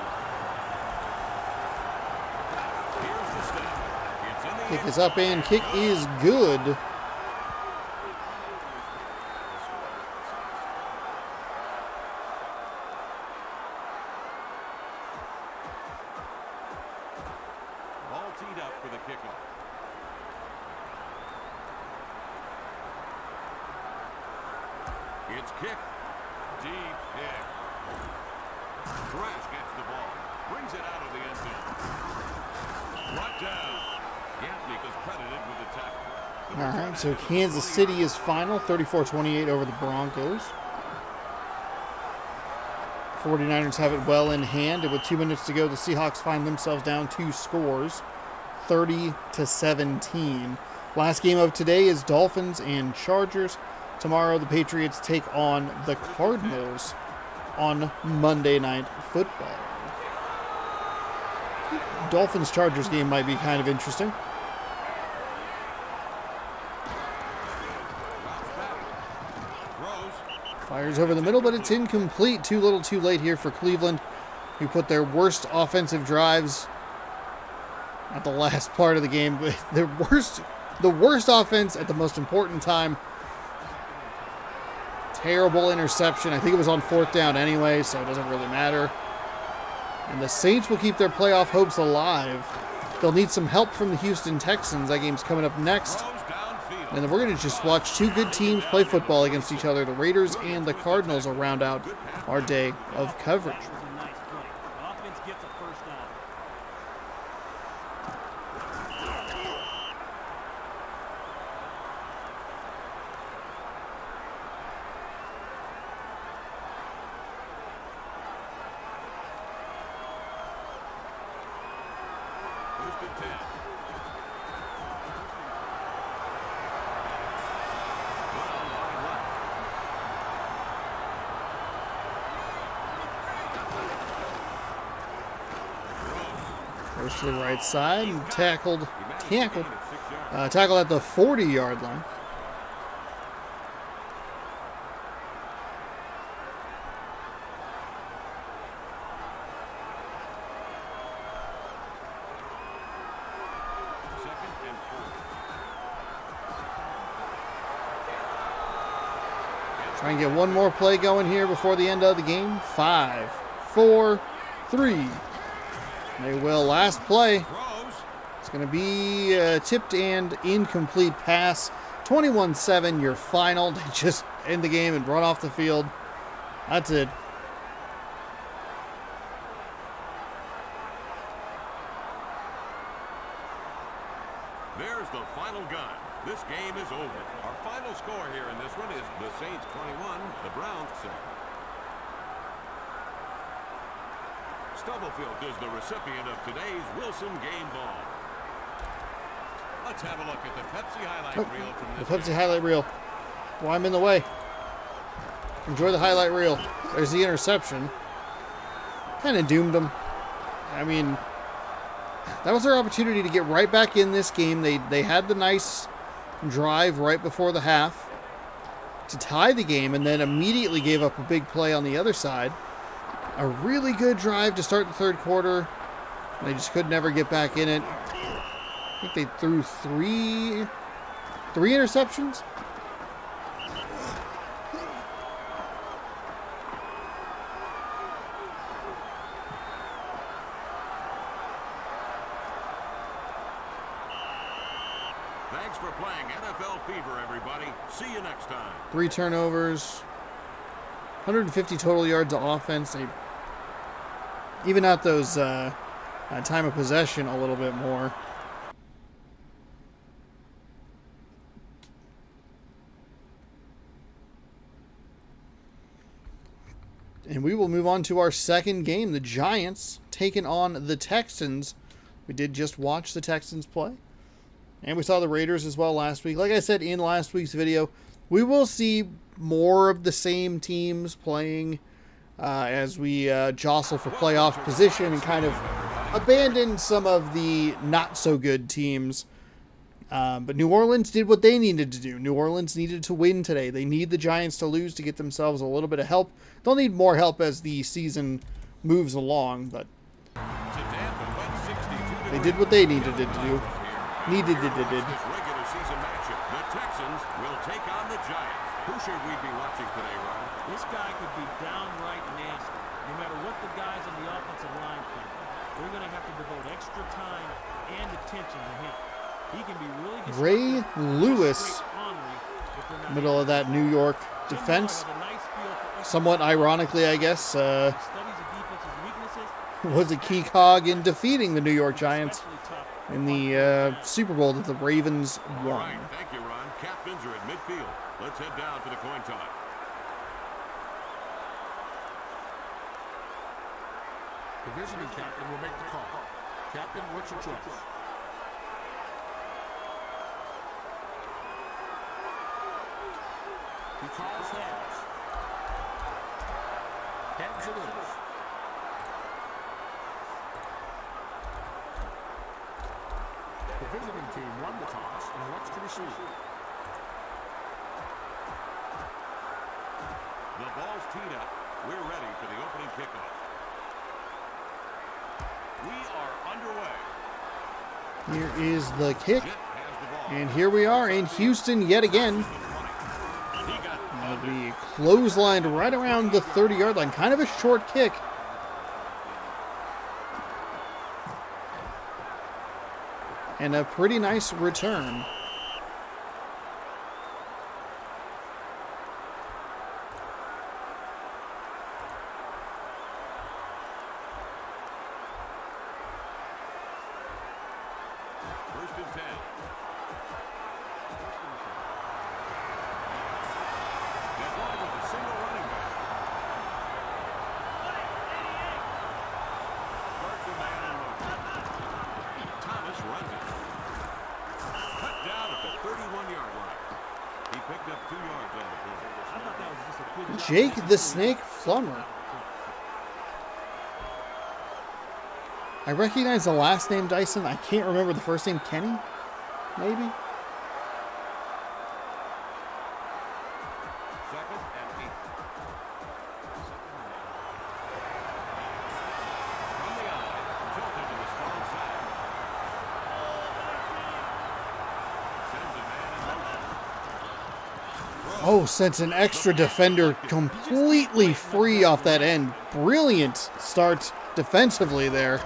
Speaker 3: Here's the snap. It's in the
Speaker 1: Kick
Speaker 3: air.
Speaker 1: is up and kick is good.
Speaker 3: Ball teed up for the kickoff. It's kicked. Deep kick. Thrash gets the ball. Brings it out of the end zone. Brought down. Gaffney is credited with the tackle.
Speaker 1: All right, so Kansas City is final, 34-28 over the Broncos. 49ers have it well in hand, and with 2 minutes to go, the Seahawks find themselves down 2 scores, 30-17. Last game of today is Dolphins and Chargers. Tomorrow, the Patriots take on the Cardinals on Monday Night Football. Dolphins-Chargers game might be kind of interesting.
Speaker 3: Throws.
Speaker 1: Fires over the middle, but it's incomplete. Too little too late here for Cleveland, who put their worst offensive drives at the last part of the game. The worst offense at the most important time. Terrible interception. I think it was on 4th down anyway, so it doesn't really matter. And the Saints will keep their playoff hopes alive. They'll need some help from the Houston Texans. That game's coming up next.
Speaker 3: Throws downfield.
Speaker 1: And then we're going to just watch 2 good teams play football against each other. The Raiders and the Cardinals will round out our day of coverage.
Speaker 2: That was a nice play. The offense gets a first down.
Speaker 3: First and 10. Brown wide left.
Speaker 1: Goes to the right side and tackled
Speaker 3: He managed to gain it 6 yards.
Speaker 1: tackled at the 40-yard line.
Speaker 3: Second and 4.
Speaker 1: Try and get one more play going here before the end of the game. 5, 4, 3. They will. Last play.
Speaker 3: Throws.
Speaker 1: It's going to be a tipped and incomplete pass. 21-7, your final. They just end the game and run off the field. That's it.
Speaker 3: There's the final gun. This game is over. Our final score here in this one is the Saints 21, the Browns 7. Stubblefield is the recipient of today's Wilson game ball. Let's have a look at the Pepsi highlight reel from
Speaker 1: The
Speaker 3: this
Speaker 1: Pepsi highlight reel. Why I'm in the way. Enjoy the highlight reel. There's the interception. Kind of doomed them. I mean, that was their opportunity to get right back in this game. They had the nice drive right before the half to tie the game, and then immediately gave up a big play on the other side. A really good drive to start the third quarter. They just could never get back in it. I think they threw three interceptions.
Speaker 3: Thanks for playing NFL Fever, everybody. See you next time.
Speaker 1: 3 turnovers. 150 total yards of offense. They even out those time of possession a little bit more. And we will move on to our second game. The Giants taking on the Texans. We did just watch the Texans play. And we saw the Raiders as well last week. Like I said in last week's video, we will see more of the same teams playing as we jostle for playoff position and kind of abandon some of the not-so-good teams. But New Orleans did what they needed to do. New Orleans needed to win today. They need the Giants to lose to get themselves a little bit of help. They'll need more help as the season moves along, but they did what they needed to do.
Speaker 3: Regular season matchup. The Texans will take on the Giants. Who should we be watching today, Ron?
Speaker 2: This guy could be downright nasty. No matter what the guys on the offensive line think, they're going to have to devote extra time and attention to him. He can be really
Speaker 1: Ray Lewis, middle of that New York defense. Somewhat ironically, I guess, was a key cog in defeating the New York Giants in the Super Bowl that the Ravens won.
Speaker 3: All right, thank you, Ron. Captains are at midfield. Let's head down to the coin toss.
Speaker 4: The visiting captain will make the call. Captain, what's your choice? He calls heads. Heads it is. The visiting team won the toss and elects to receive.
Speaker 3: The ball's teed up. We're ready for the opening kickoff. We are underway.
Speaker 1: Here is the kick. And here we are in Houston yet again. That'll be clotheslined right around the 30-yard line. Kind of a short kick. And a pretty nice return.
Speaker 3: First and 10. They're going with a single running back. Starts a man in motion. Thomas runs it. Cut down at the 31-yard line. He picked up 2 yards on the play.
Speaker 2: I thought that was just a good job.
Speaker 1: Jake the Snake Plummer. I recognize the last name Dyson. I can't remember the first name. Kenny? Maybe?
Speaker 3: Second and 8. From the eye, tilted to the strong side. Sends a man in motion.
Speaker 1: Oh, sent an extra defender completely free off that end. Brilliant start defensively there.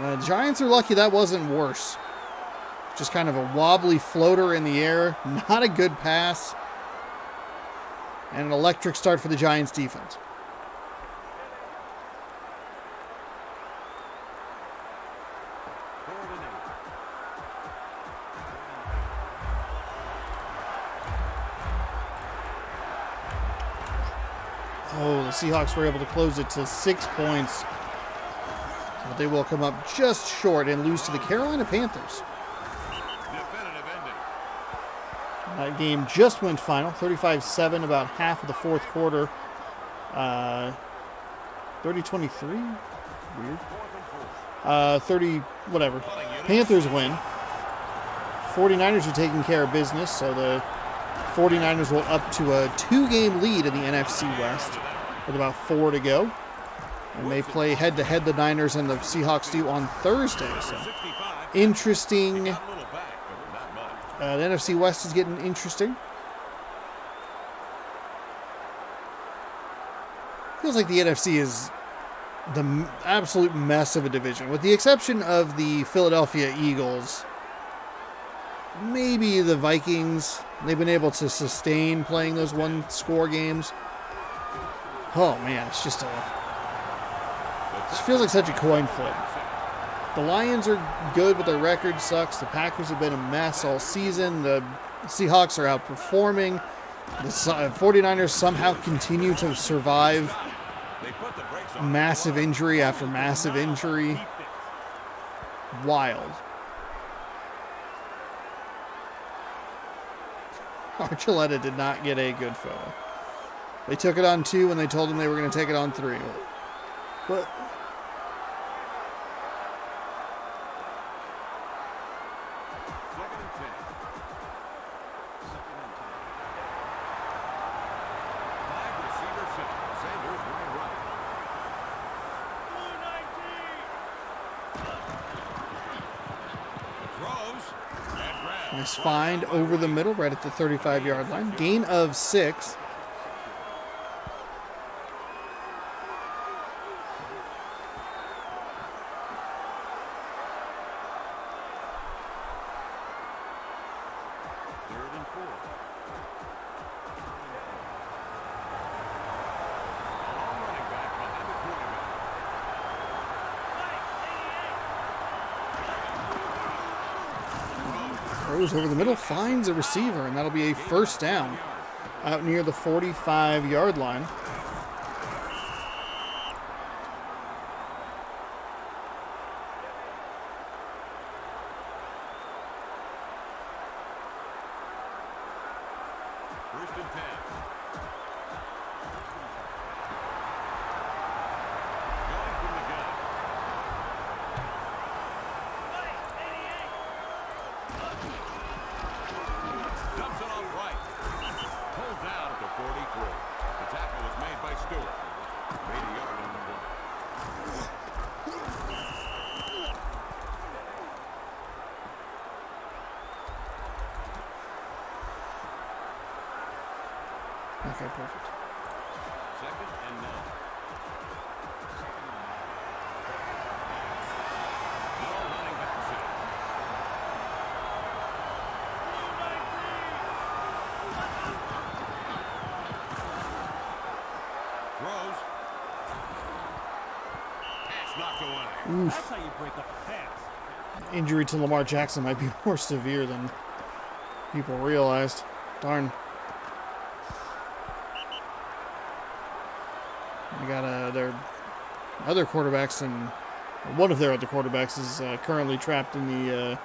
Speaker 1: The Giants are lucky that wasn't worse. Just kind of a wobbly floater in the air. Not a good pass. And an electric start for the Giants defense.
Speaker 3: Third and 8.
Speaker 1: Oh, the Seahawks were able to close it to 6 points. But they will come up just short and lose to the Carolina Panthers.
Speaker 3: Definitive ending.
Speaker 1: That game just went final, 35-7, about half of the fourth quarter. 30-23? Weird. 30, whatever. Panthers win. 49ers are taking care of business, so the 49ers will up to a 2-game lead in the NFC West with about 4 to go. And they play head-to-head, the Niners and the Seahawks do, on Thursday. So interesting. The NFC West is getting interesting. Feels like the NFC is the absolute mess of a division, with the exception of the Philadelphia Eagles. Maybe the Vikings. They've been able to sustain playing those one-score games. Oh, man, it's just it feels like such a coin flip. The Lions are good, but their record sucks. The Packers have been a mess all season. The Seahawks are outperforming. The 49ers somehow continue to survive massive injury after massive injury. Wild. Archuleta did not get a good photo. They took it on 2 when they told him they were going to take it on 3. But nice find over the middle, right at the 35-yard line. Gain of 6. Throws over the middle, finds a receiver, and that'll be a first down out near the 45-yard line.
Speaker 3: First and 10. Going from the gun. Dumps it off right. Pulled down at the 43. The tackle was made by Stewart. Made a yard on the play.
Speaker 1: Okay, perfect.
Speaker 3: Second and 9. No running back set. Throws. Pass knocked away.
Speaker 2: That's how you break up a pass.
Speaker 1: Injury to Lamar Jackson might be more severe than people realized. Darn. They got their other quarterbacks, and one of their other quarterbacks is currently trapped in the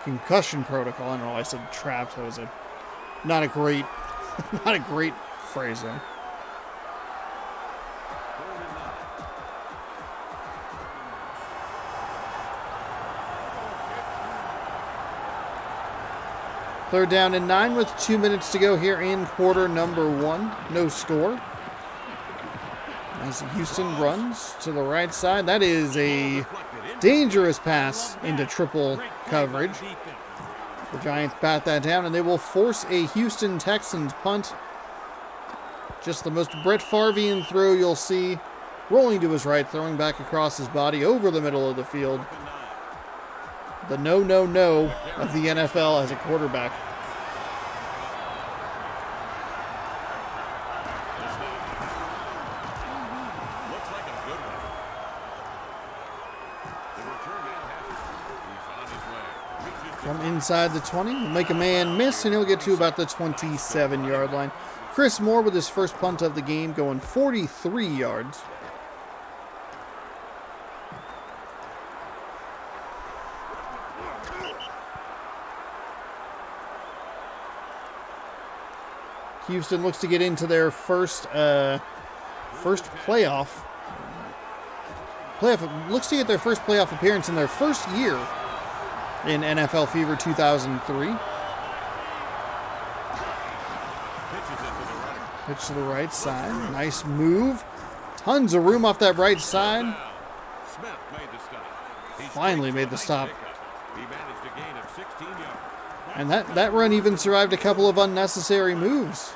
Speaker 1: concussion protocol. I don't know. I said trapped. That was not a great phrase there. Third down and 9 with 2 minutes to go here in quarter number 1. No score. As Houston runs to the right side. That is a dangerous pass into triple coverage. The Giants bat that down, and they will force a Houston Texans punt. Just the most Brett Favrean throw you'll see. Rolling to his right, throwing back across his body over the middle of the field. The no of the NFL as a quarterback.
Speaker 3: Looks like a good one. The return man has it. He's on his way. Reaches
Speaker 1: From inside the 20, he'll make a man miss, and he'll get to about the 27-yard line. Chris Moore with his first punt of the game, going 43 yards. Houston looks to get into their first playoff. Looks to get their first playoff appearance in their first year in NFL Fever 2003. Pitch to the right side. Nice move. Tons of room off that right side. Finally made the stop. And that run even survived a couple of unnecessary moves.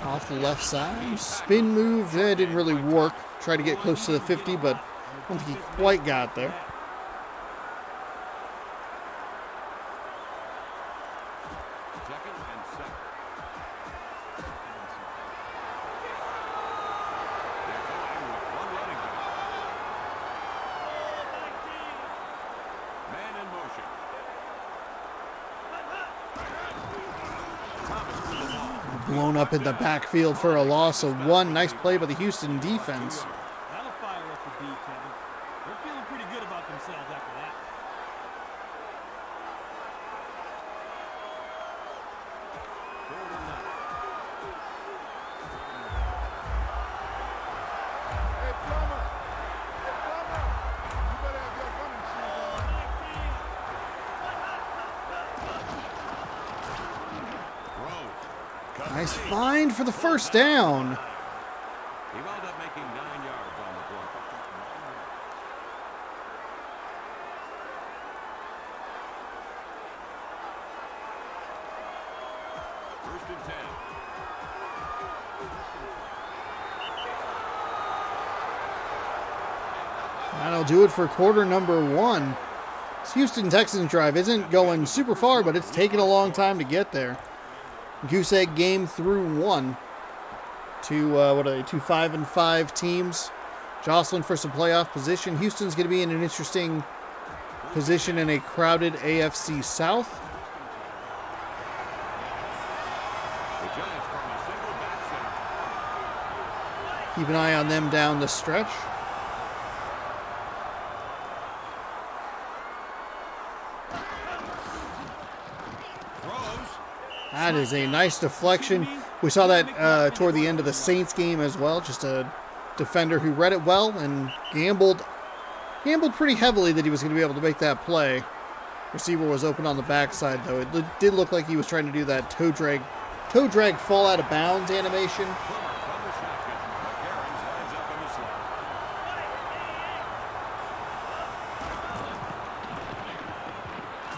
Speaker 1: Off the left side, spin move, that didn't really work. Tried to get close to the 50, but I don't think he quite got there.
Speaker 3: Second and 7. They're going with one running back. Man in motion.
Speaker 1: Blown up in the backfield for a loss of 1. Nice play by the Houston defense.
Speaker 2: That'll fire up the D, Kevin. They're feeling pretty good about themselves after that.
Speaker 4: Hey, Plummer. Hey, Plummer. You better have your running shoes on.
Speaker 1: Nice find for the first down.
Speaker 3: He wound up making 9 yards on the play. First and 10.
Speaker 1: That'll do it for quarter number 1. This Houston Texans drive isn't going super far, but it's taken a long time to get there. Goose egg game through 1. Two 5-5 teams jostling for some playoff position. Houston's going to be in an interesting position in a crowded AFC South.
Speaker 3: The Giants from a single back center.
Speaker 1: Keep an eye on them down the stretch. That is a nice deflection. We saw that toward the end of the Saints game as well. Just a defender who read it well and gambled pretty heavily that he was going to be able to make that play. Receiver was open on the backside, though. It did look like he was trying to do that toe drag fall out of bounds animation.
Speaker 3: From the shotgun, McCarron's lines up in the slot.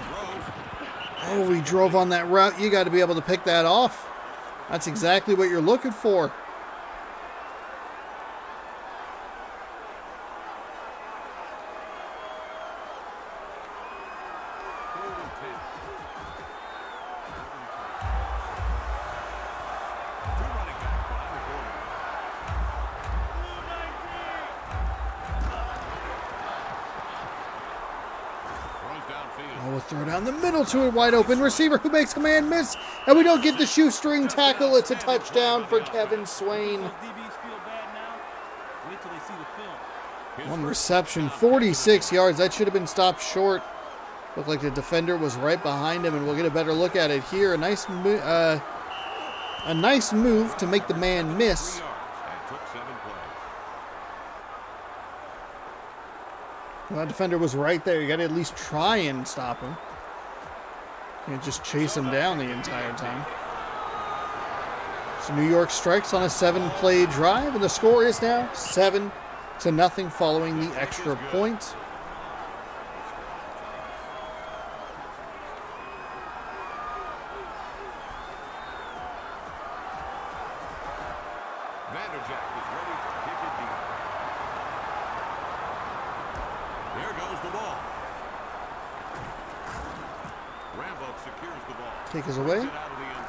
Speaker 3: Throws.
Speaker 1: Oh, he drove on that route. You got to be able to pick that off. That's exactly what you're looking for. Oh, we'll throw down the middle to a wide open receiver who makes a man miss, and we don't get the shoestring tackle. It's a touchdown for Kevin Swain.
Speaker 2: Those DBs feel bad now. Wait till they see the film.
Speaker 1: One reception, 46 yards. That should have been stopped short. Looked like the defender was right behind him, and we'll get a better look at it here. A nice move to make the man miss.
Speaker 3: And took 7 plays.
Speaker 1: Well, that defender was right there. You got to at least try and stop him. You can't just chase him down the entire time. So New York strikes on a 7-play drive, and the score is now 7-0 following the extra point.
Speaker 3: Vanderjack is ready to kick it deep. They're goes the ball. Rambo secures the ball.
Speaker 1: Kick is away.
Speaker 3: It out of the end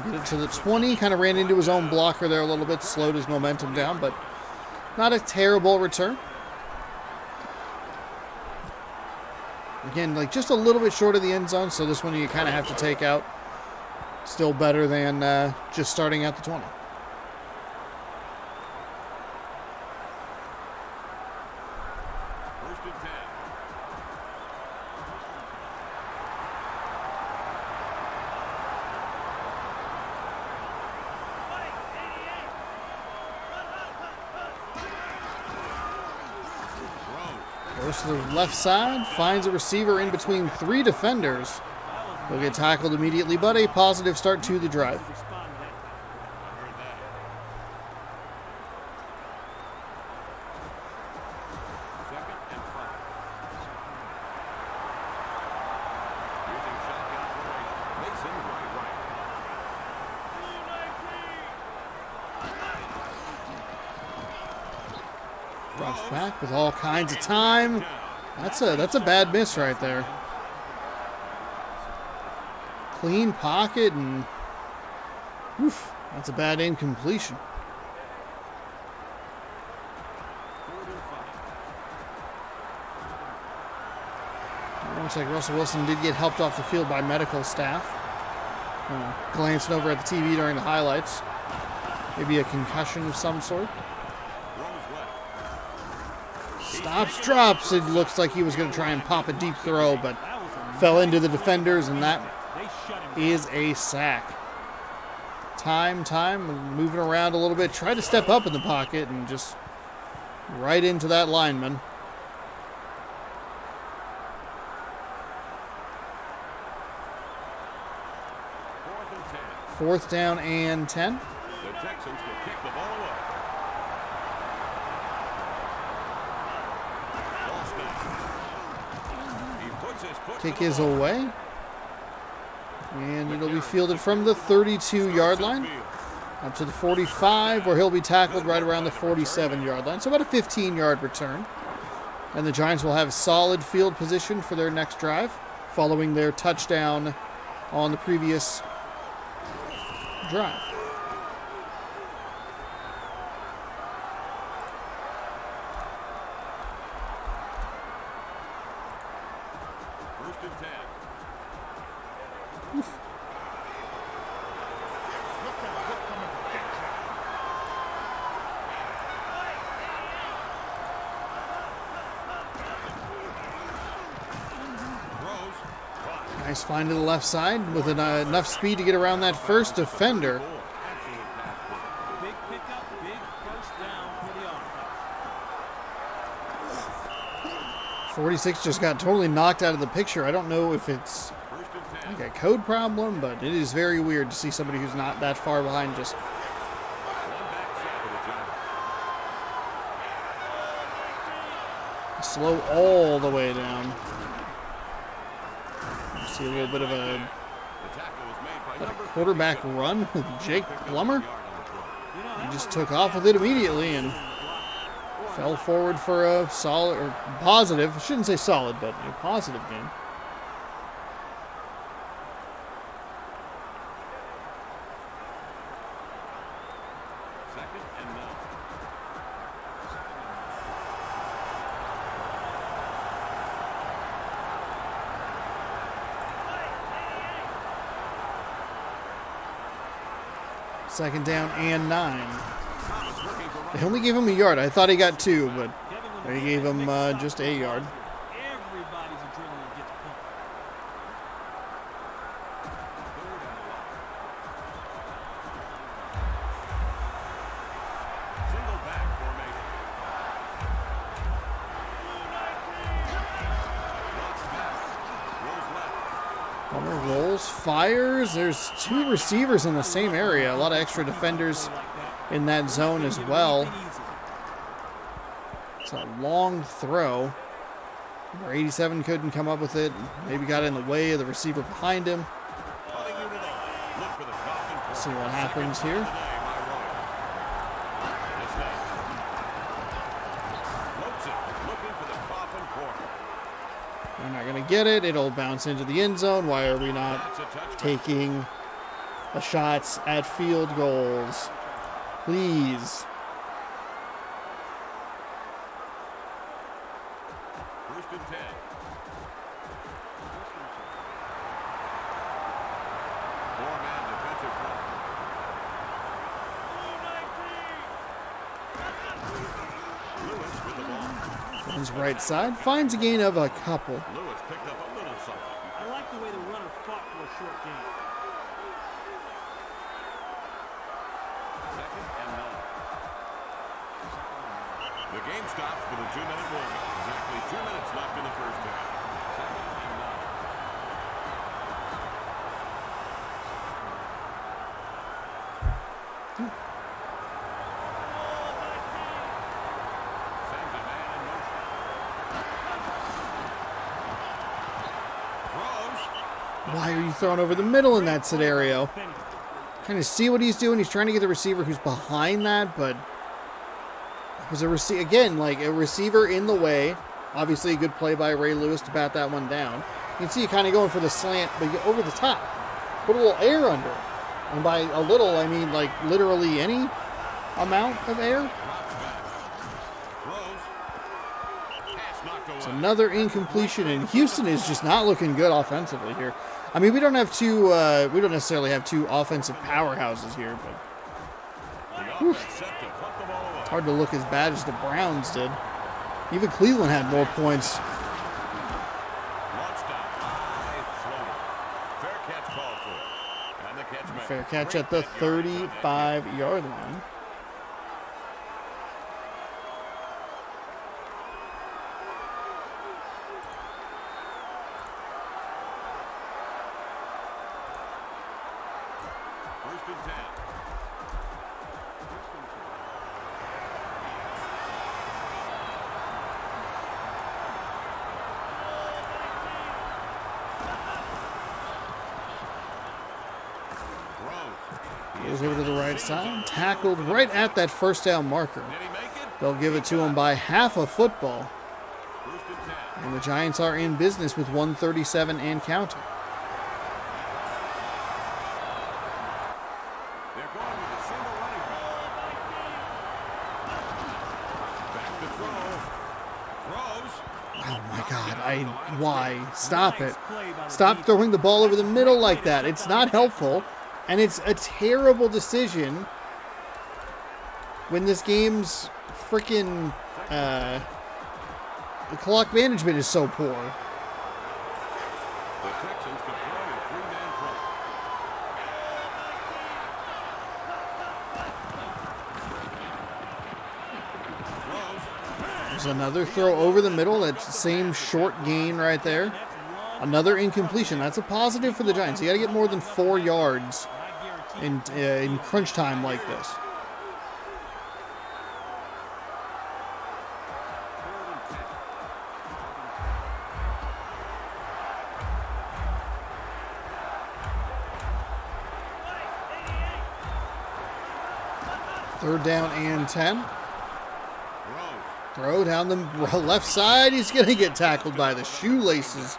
Speaker 3: zone.
Speaker 1: Get it to the 20. Kind of ran into his own blocker there a little bit. Slowed his momentum down, but not a terrible return. Again, like just a little bit short of the end zone, so this one you kind of have to take out. Still better than just starting at the 20.
Speaker 3: First and 10.
Speaker 1: Goes to the left side, finds a receiver in between 3 defenders. He'll get tackled immediately, but a positive start to the drive.
Speaker 3: I heard that. Second and 5. Using shotgun formation. Mason right.
Speaker 1: Drops back with all kinds of time. That's a bad miss right there. Clean pocket and oof, that's a bad incompletion. Looks like Russell Wilson did get helped off the field by medical staff. Glancing over at the TV during the highlights. Maybe a concussion of some sort. Stops, drops. It looks like he was going to try and pop a deep throw, but fell into the defenders, and that is a sack. Time, moving around a little bit. Tried to step up in the pocket and just right into that lineman. Fourth down and 10.
Speaker 3: The Texans will kick the ball away.
Speaker 1: Kick is away. And it'll be fielded from the 32-yard line up to the 45, where he'll be tackled right around the 47-yard line. So about a 15-yard return. And the Giants will have solid field position for their next drive, following their touchdown on the previous drive.
Speaker 3: First and 10.
Speaker 1: Nice find to the left side with enough speed to get around that first defender.
Speaker 2: Big pickup, big first down for the offense.
Speaker 1: 46 just got totally knocked out of the picture. I don't know if it's like a code problem, but it is very weird to see somebody who's not that far behind just slow all the way down. See a little bit of a quarterback run with Jake Plummer. He just took off with it immediately and fell forward for a solid or positive. I shouldn't say solid, but a positive game.
Speaker 3: Second and 9.
Speaker 1: Second down and 9. They only gave him a yard. I thought he got 2, but they gave him just a yard.
Speaker 2: Everybody's adrenaline gets pumped.
Speaker 3: Single back formation.
Speaker 1: Plummer rolls, fires. There's 2 receivers in the same area. A lot of extra defenders in that zone as well. It's a long throw where 87 couldn't come up with it. Maybe got in the way of the receiver behind him. See what happens here. get it. It'll bounce into the end zone. Why are we not
Speaker 3: That's a touchback.
Speaker 1: taking shots at field goals? Please.
Speaker 3: First and 10. Four-man defensive front. Lewis with the ball.
Speaker 1: Runs right side. Finds a gain of a couple.
Speaker 3: Lewis picked up a little something.
Speaker 2: I like the way the runner fought for a short gain.
Speaker 3: Second and 9. The game stops with a 2-minute warning. Exactly 2 minutes left in the first half. Second and 9. Sends a man in motion. Throws.
Speaker 1: Why are you throwing over the middle in that scenario?
Speaker 2: Finish.
Speaker 1: Kind of see what he's doing. He's trying to get the receiver who's behind that, but it was a receiver in the way. Obviously, a good play by Ray Lewis to bat that one down. You can see it kind of going for the slant, but you over the top. Put a little air under it. And by a little, I mean like literally any amount of air.
Speaker 3: Drops back. Throws. Pass knocked away.
Speaker 1: It's another incompletion, and Houston is just not looking good offensively here. I mean, we don't necessarily have two offensive powerhouses here, but
Speaker 3: The offense set to put the ball away.
Speaker 1: it's hard to look as bad as the Browns did. Even Cleveland had more points.
Speaker 3: Launched out high, floater. Fair catch called for. And the catch made.
Speaker 1: Fair catch
Speaker 3: Great
Speaker 1: at the
Speaker 3: net yardage on that
Speaker 1: 35-yard line.
Speaker 3: First and 10. Throws.
Speaker 1: Goes over to the right side. Tackled right at that first down marker.
Speaker 3: Did he make it?
Speaker 1: They'll give it to him by half a football.
Speaker 3: First and 10.
Speaker 1: And the Giants are in business with 137 and counting.
Speaker 3: They're going with a single running back. Back to throw. Throws.
Speaker 1: Oh my God, why? Stop it. Stop throwing the ball over the middle like that. It's not helpful. And it's a terrible decision when this game's freaking the clock management is so poor.
Speaker 3: The Texans deploy a three-man front. Throws.
Speaker 1: There's another throw over the middle. That's the same short gain right there. Another incompletion. That's a positive for the Giants. You got to get more than 4 yards in crunch time like this. Third down and 10.
Speaker 3: Throws.
Speaker 1: Throw down the left side. He's going to get tackled by the shoelaces.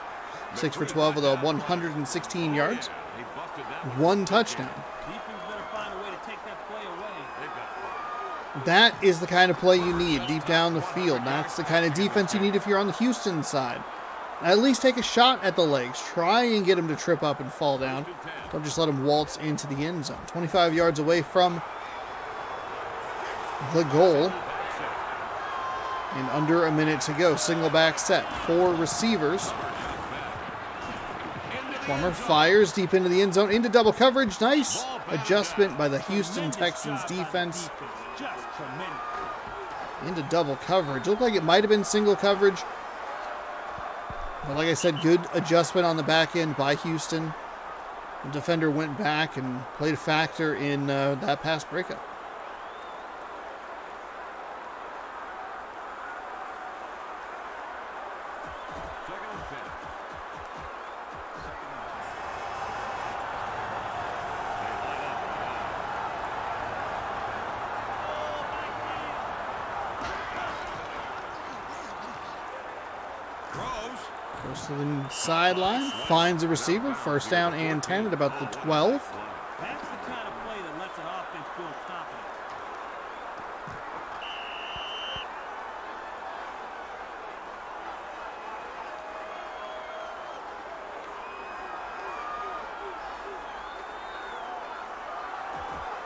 Speaker 1: 6 for 12 with 116 yards.
Speaker 3: He busted that.
Speaker 1: 1 touchdown.
Speaker 2: Defense better find a way to take that play away.
Speaker 3: They've got
Speaker 1: That is the kind of play you need deep down the field. That's the kind of defense you need if you're on the Houston side. At least take a shot at the legs. Try and get him to trip up and fall down. Don't just let him waltz into the end zone. 25 yards away from the goal. And under a minute to go. Single back set. 4 receivers. Plummer fires deep into the end zone. Into double coverage. Nice adjustment by the Houston Texans defense.
Speaker 2: Just tremendous.
Speaker 1: Into double coverage. Looked like it might have been single coverage. But like I said, good adjustment on the back end by Houston. The defender went back and played a factor in that pass breakup.
Speaker 3: second and 10. They line up. Throws.
Speaker 1: Goes to the sideline, finds a receiver, first down and 10 at about the 12.
Speaker 2: That's the kind of play that lets an offense feel confident.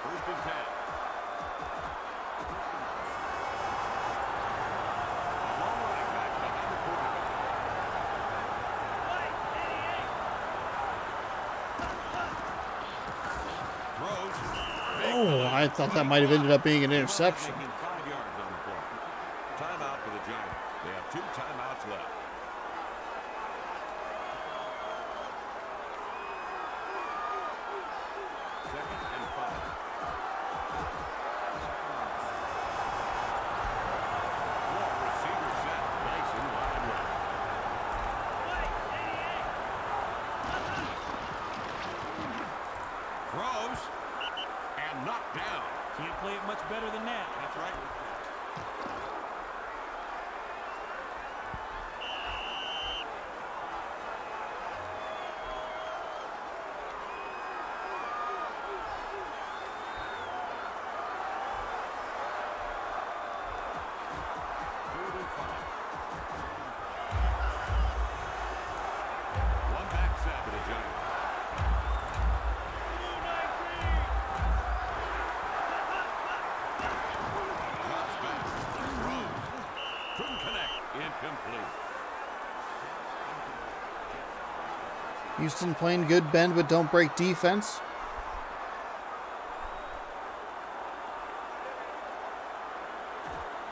Speaker 3: First and 10. Long running back behind the quarterback. Throws.
Speaker 1: Oh, I thought that might have ended up being an interception.
Speaker 3: Making 5 yards on the play. Timeout for the Giants. They have 2 timeouts left. Second and 5. Receiver set. Nice and wide left. Throws. And knocked down.
Speaker 2: Can't play it much better than that.
Speaker 3: That's right. Third and 5. One back set for the Giants. Drops back. Throws. Couldn't connect. Incomplete.
Speaker 1: Houston playing good bend but don't break defense.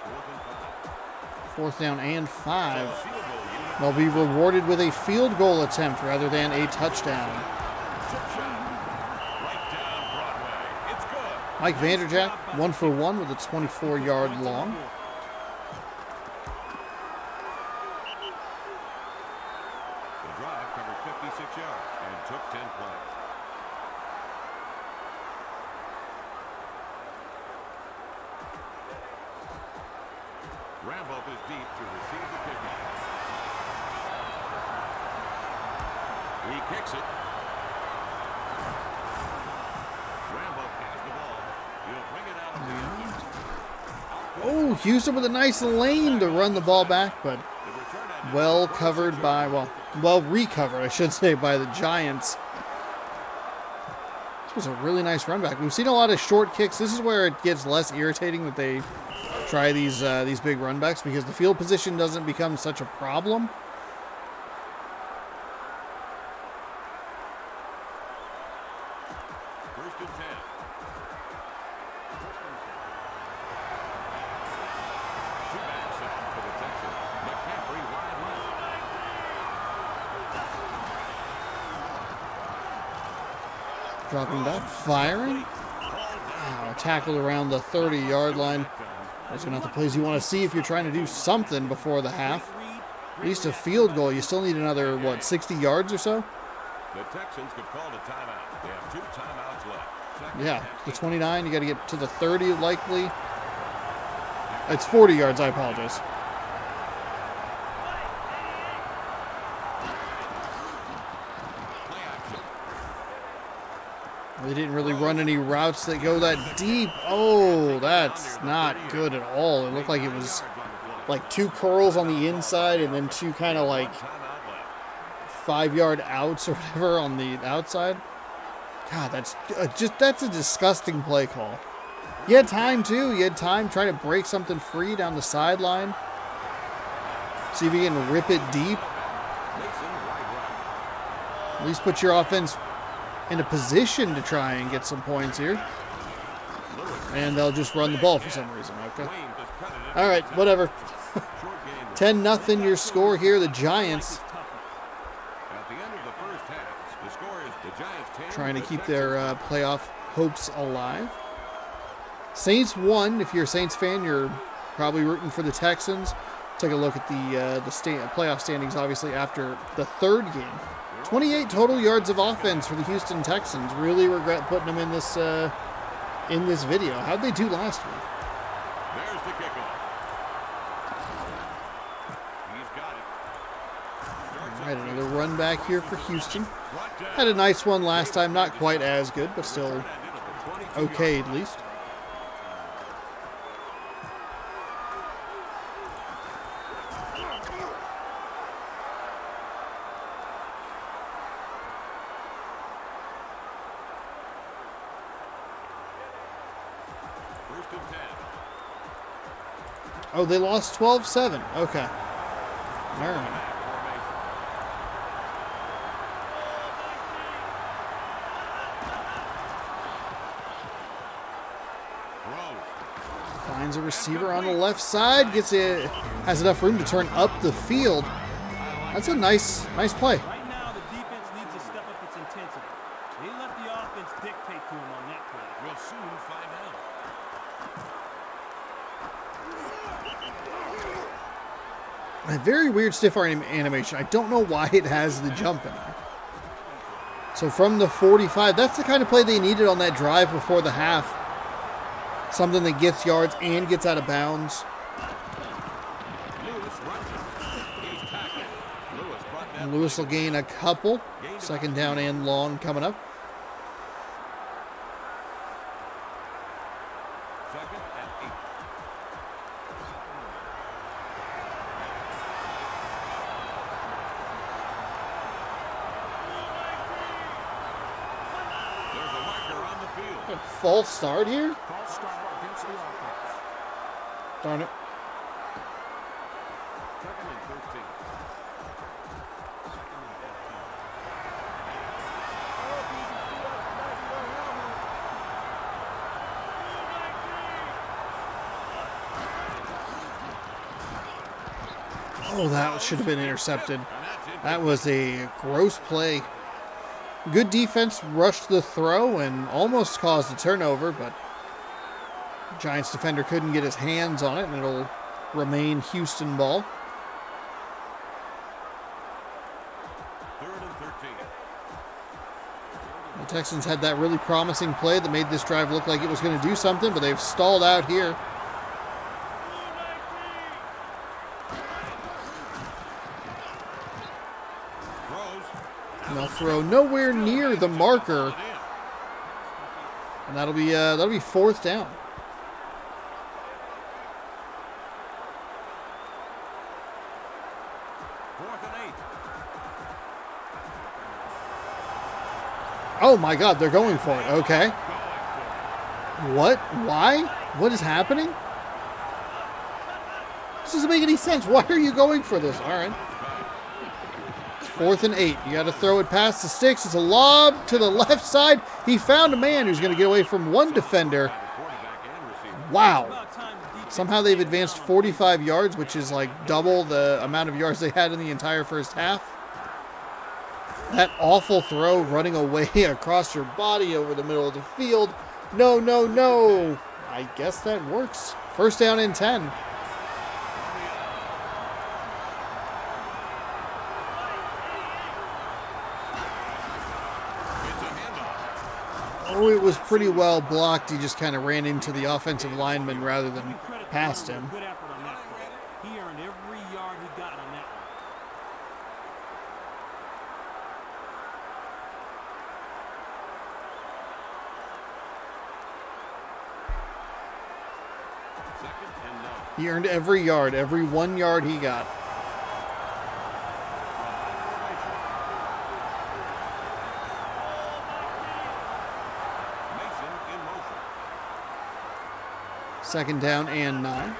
Speaker 3: Fourth and 5.
Speaker 1: 4th down and 5.
Speaker 3: Field goal unit.
Speaker 1: They'll be rewarded with a field goal attempt rather than a touchdown.
Speaker 3: Chip shot. Right down Broadway. It's good.
Speaker 1: Mike Vanderjagt, 1 for 1 with a 24-yard long.
Speaker 3: The drive covered 56 yards and took 10 plays. Rambo is deep to receive the kickoff. He kicks it. Rambo has the ball. He'll bring it out.
Speaker 1: Oh, Houston with a nice lane to run the ball back, but well covered by, well recovered, I should say, by the Giants. This was a really nice run back. We've seen a lot of short kicks. This is where it gets less irritating that they try these big run backs, because the field position doesn't become such a problem.
Speaker 3: First and 10. Two backs set for the Texans. McCaffrey wide left.
Speaker 1: Dropping back, firing. Wow, tackled around the 30-yard line. Those are not the plays you want to see if you're trying to do something before the half. At least a field goal. You still need another, 60 yards or so?
Speaker 3: The Texans could call a timeout. They have 2 timeouts left. Second
Speaker 1: Yeah,
Speaker 3: and
Speaker 1: the 29. You got to get to the 30 likely. It's 40 yards. I apologize.
Speaker 3: play action.
Speaker 1: They didn't really run any routes that go that deep. Oh, that's not good at all. It looked like it was like 2 curls on the inside and then 2 kind of like
Speaker 3: Timeout left.
Speaker 1: 5-yard outs or whatever on the outside. God, that's a disgusting play call. You had time too. You had time trying to break something free down the sideline. See if you can rip it deep.
Speaker 3: Mason right.
Speaker 1: At least put your offense in a position to try and get some points here. And they'll just run the ball for some reason. Okay.
Speaker 3: Wayne just cut it in.
Speaker 1: All right, whatever.
Speaker 3: Short game.
Speaker 1: 10-0 your score here. The Giants
Speaker 3: At the end of the first half, the score is the Giants 10.
Speaker 1: trying to
Speaker 3: the
Speaker 1: keep
Speaker 3: Texans
Speaker 1: their playoff hopes alive. Saints won. If you're a Saints fan, you're probably rooting for the Texans. Take a look at the playoff standings, obviously, after the third game. 28 total yards of offense for the Houston Texans. Really regret putting them in this video. How'd they do last week?
Speaker 3: There's the kickoff. He's got it.
Speaker 1: All right, run back here for Houston. Had a nice one last time. Not quite as good, but still okay at least. Oh, they lost 12-7. Okay. All right. Finds a receiver on the left side. Gets it. Has enough room to turn up the field. That's a nice play.
Speaker 2: Right now, the defense needs to step up its intensity. They let the offense dictate to them on that play.
Speaker 3: We'll soon find out.
Speaker 1: A very weird stiff arm animation. I don't know why it has the jump in there. So from the 45, that's the kind of play they needed on that drive before the half. Something that gets yards and gets out of bounds. And Lewis will gain a couple. Second down and long coming up.
Speaker 3: Second and 8. There's a marker on the field.
Speaker 1: A false start here?
Speaker 4: False start against the offense.
Speaker 1: Darn it.
Speaker 3: Second and 13.
Speaker 1: Oh, that should have been intercepted. That was a gross play. Good defense rushed the throw and almost caused a turnover, but Giants defender couldn't get his hands on it, and it'll remain Houston ball.
Speaker 3: Third and 13.
Speaker 1: The Texans had that really promising play that made this drive look like it was going to do something, but they've stalled out here. And they'll throw nowhere near the marker, and that'll be fourth down.
Speaker 3: Fourth and 8.
Speaker 1: Oh my God, they're going for it. Okay. What? Why? What is happening? This doesn't make any sense. Why are you going for this? All right. Fourth and 8. You got to throw it past the sticks. It's a lob to the left side. He found a man who's going to get away from one defender. Wow. Somehow they've advanced 45 yards, which is like double the amount of yards they had in the entire first half. That awful throw running away across your body over the middle of the field. No, no, no. I guess that works. First down and 10. Oh, it was pretty well blocked. He just kind of ran into the offensive lineman rather than past him.
Speaker 2: Good effort on that play. He earned every yard he got on that one.
Speaker 3: Second and 9.
Speaker 1: He earned every yard, every 1 yard he got. Second down and 9.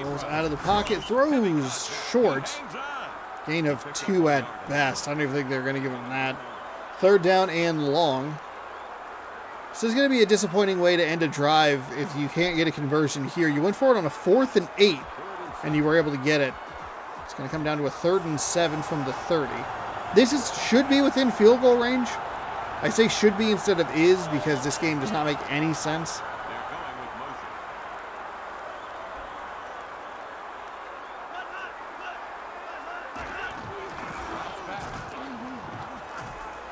Speaker 1: Rolls out of the pocket, throws short. Gain of 2 at best. I don't even think they're going to give him that. Third down and long. This is going to be a disappointing way to end a drive if you can't get a conversion here. You went for it on a 4th and 8, and you were able to get it. It's going to come down to a 3rd and 7 from the 30. This should be within field goal range. I say should be instead of is because this game does not make any sense.
Speaker 3: They're going with motion.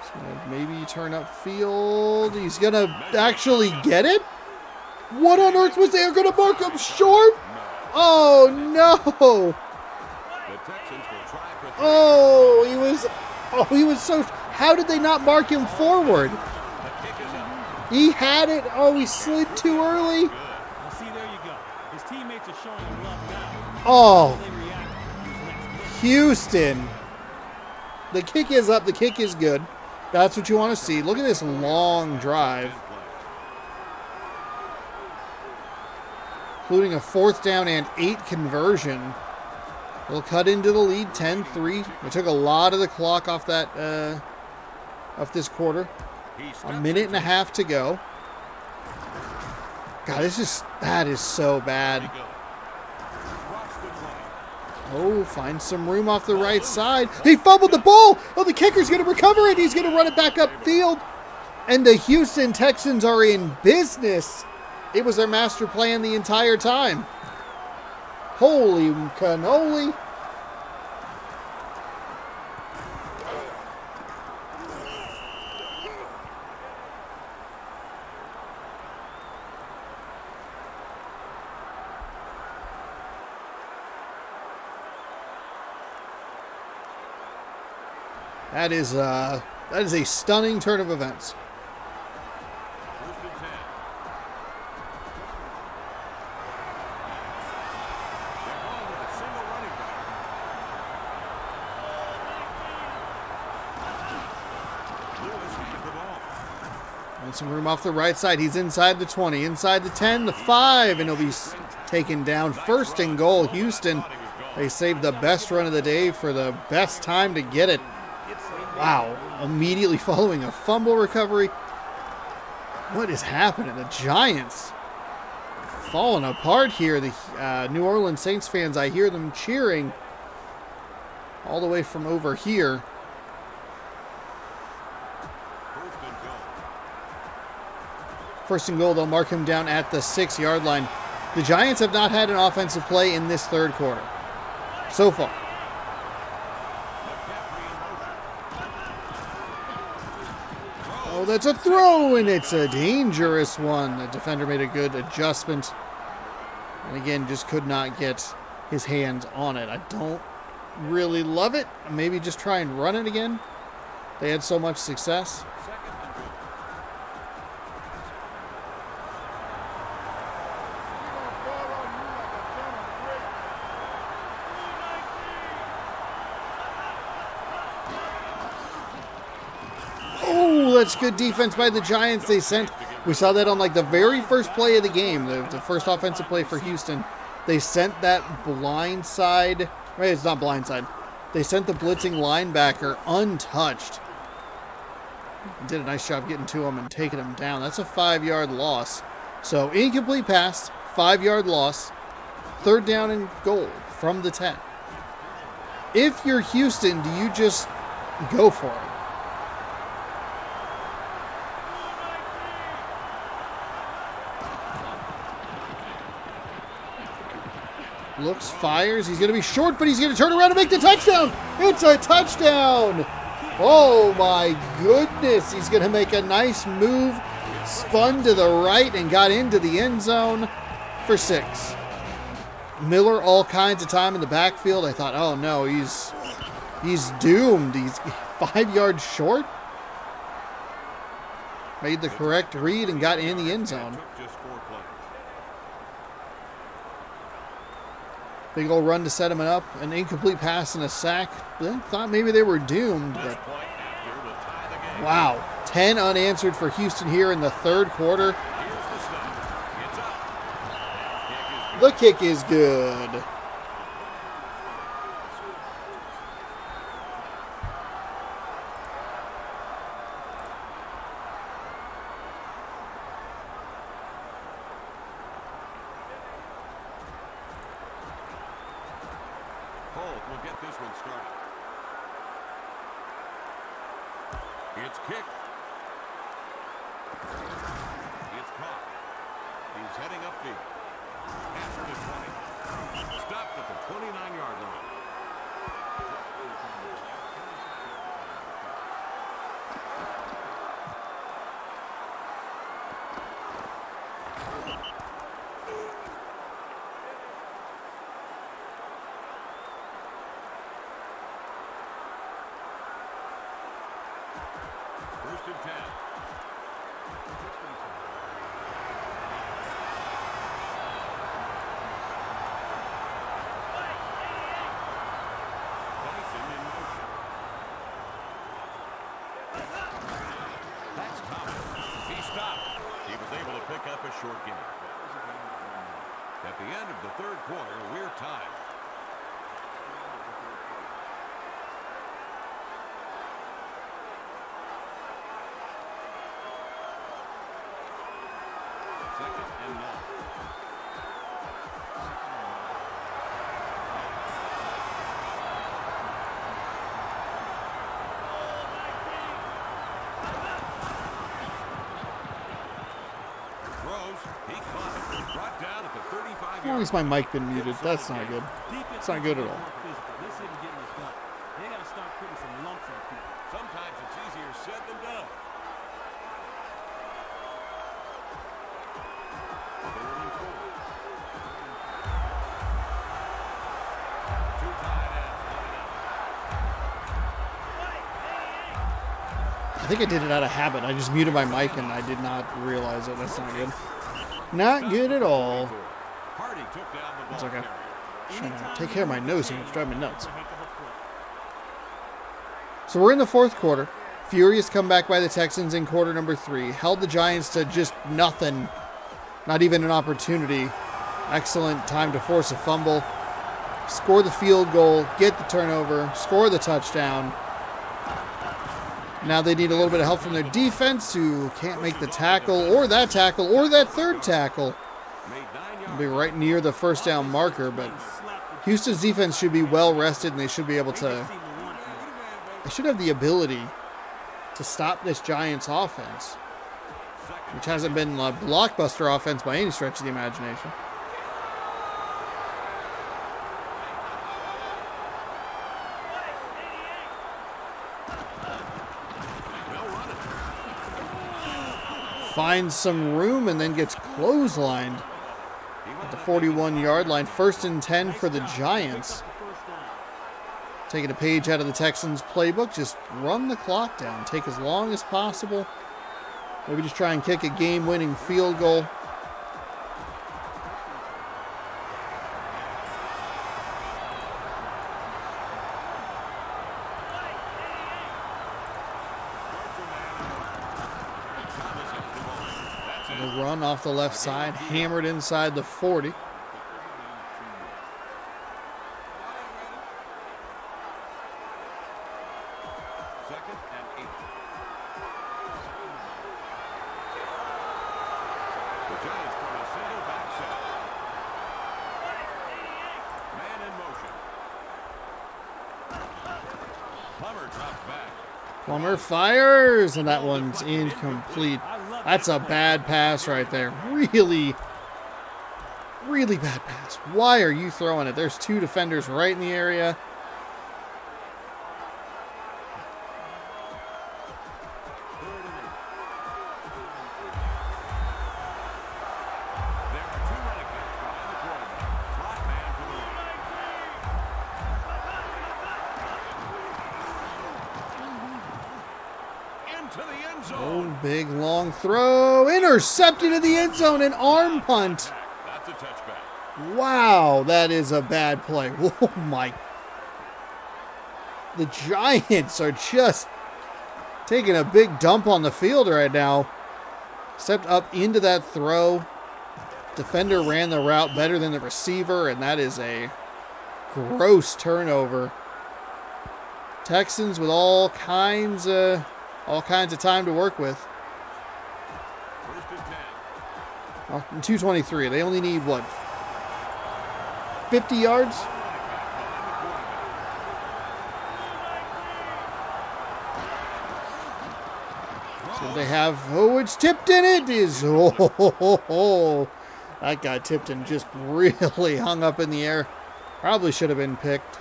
Speaker 1: So maybe turn up field. He's going to actually get it? What on earth was they going to mark him short? Oh, no. Oh, he was so, how did they not mark him forward? He had it. Oh, he slid too early.
Speaker 2: Well, see, there you go. His teammates are showing him love now.
Speaker 1: Oh,
Speaker 2: They react to his next play.
Speaker 1: Houston. The kick is up. The kick is good. That's what you want to see. Look at this long drive, including a 4th down and 8 conversion. We'll cut into the lead 10-3. We took a lot of the clock off that off this quarter. A minute and a half to go. God, that is so bad. Oh, find some room off the right side. He fumbled the ball. Oh, the kicker's going to recover it. He's going to run it back upfield. And the Houston Texans are in business. It was their master plan the entire time. Holy cannoli. That is a stunning turn of events. And some room off the right side. He's inside the 20, inside the 10, the 5, and he'll be taken down. 1st and goal, Houston. They saved the best run of the day for the best time to get it. Wow, immediately following a fumble recovery. What is happening? The Giants falling apart here. The New Orleans Saints fans, I hear them cheering all the way from over here. First and goal, they'll mark him down at the 6-yard line. The Giants have not had an offensive play in this 3rd quarter so far. Oh, that's a throw, and it's a dangerous one. The defender made a good adjustment. And again, just could not get his hands on it. I don't really love it. Maybe just try and run it again. They had so much success. That's good defense by the Giants. We saw that on like the very first play of the game, the first offensive play for Houston. They sent that blindside, right? It's not blindside. They sent the blitzing linebacker untouched. Did a nice job getting to him and taking him down. That's a 5-yard loss. So incomplete pass, 5-yard loss, 3rd down and goal from the 10. If you're Houston, do you just go for it? Looks, fires. He's going to be short, but he's going to turn around and make the touchdown. It's a touchdown. Oh, my goodness. He's going to make a nice move. Spun to the right and got into the end zone for 6. Miller all kinds of time in the backfield. I thought, oh, no, he's doomed. He's 5 yards short. Made the correct read and got in the end zone. Big old run to set him up. An incomplete pass and a sack. I thought maybe they were doomed. But wow. 10 unanswered for Houston here in the 3rd quarter. The kick is good.
Speaker 3: Will get this one started. It's kicked. It's caught. He's heading upfield. Past the 20. Stopped at the 29-yard line. First and 10. Dyson in motion. That's Thomas. He stopped. He was able to pick up a short gain. At the end of the third quarter, we're tied. Second and 9. Throws. He caught it. Brought down at the 35-yard
Speaker 1: Why has my mic been muted? That's not good. It's not good at all.
Speaker 2: This isn't getting us done. They got to start putting some lumps on people.
Speaker 3: Sometimes it's easier said than done. Third and 4. Two tight ends lining up.
Speaker 1: I think I did it out of habit. I just muted my mic and I did not realize it. That's not good. Not good at all.
Speaker 3: Hardy took down the ball
Speaker 1: It's okay.
Speaker 3: carrier.
Speaker 1: Trying to take care of my nose here. It's driving me nuts. So we're in the fourth quarter. Furious comeback by the Texans in quarter number 3. Held the Giants to just nothing. Not even an opportunity. Excellent time to force a fumble. Score the field goal. Get the turnover. Score the touchdown. Now they need a little bit of help from their defense, who can't make the tackle or that third tackle. They'll be right near the first down marker, but Houston's defense should be well rested and they should be able to, they should have the ability to stop this Giants offense, which hasn't been a blockbuster offense by any stretch of the imagination. Finds some room and then gets clotheslined at the 41-yard line. First and 10 for the Giants. Taking a page out of the Texans playbook. Just run the clock down. Take as long as possible. Maybe just try and kick a game-winning field goal. The run off the left side, hammered inside the 40.
Speaker 3: Second and 8. The Giants put a single back set. Man in motion. Plummer drops back.
Speaker 1: Plummer fires, and that one's incomplete. That's a bad pass right there. Really, really bad pass. Why are you throwing it? There's two defenders right in the area.
Speaker 3: There are two running backs behind the quarterback. Slot man to the right. Into the end zone.
Speaker 1: Oh, big long throw. Intercepted in the end zone. An arm punt.
Speaker 3: That's a touchback.
Speaker 1: Wow, that is a bad play. Oh, my. The Giants are just taking a big dump on the field right now. Stepped up into that throw. Defender ran the route better than the receiver, and that is a gross turnover. Texans with all kinds of time to work with.
Speaker 3: First and 10.
Speaker 1: 223. They only need, what, 50 yards? So they have, oh, it's tipped in. It is, that guy tipped and just really hung up in the air. Probably should have been picked.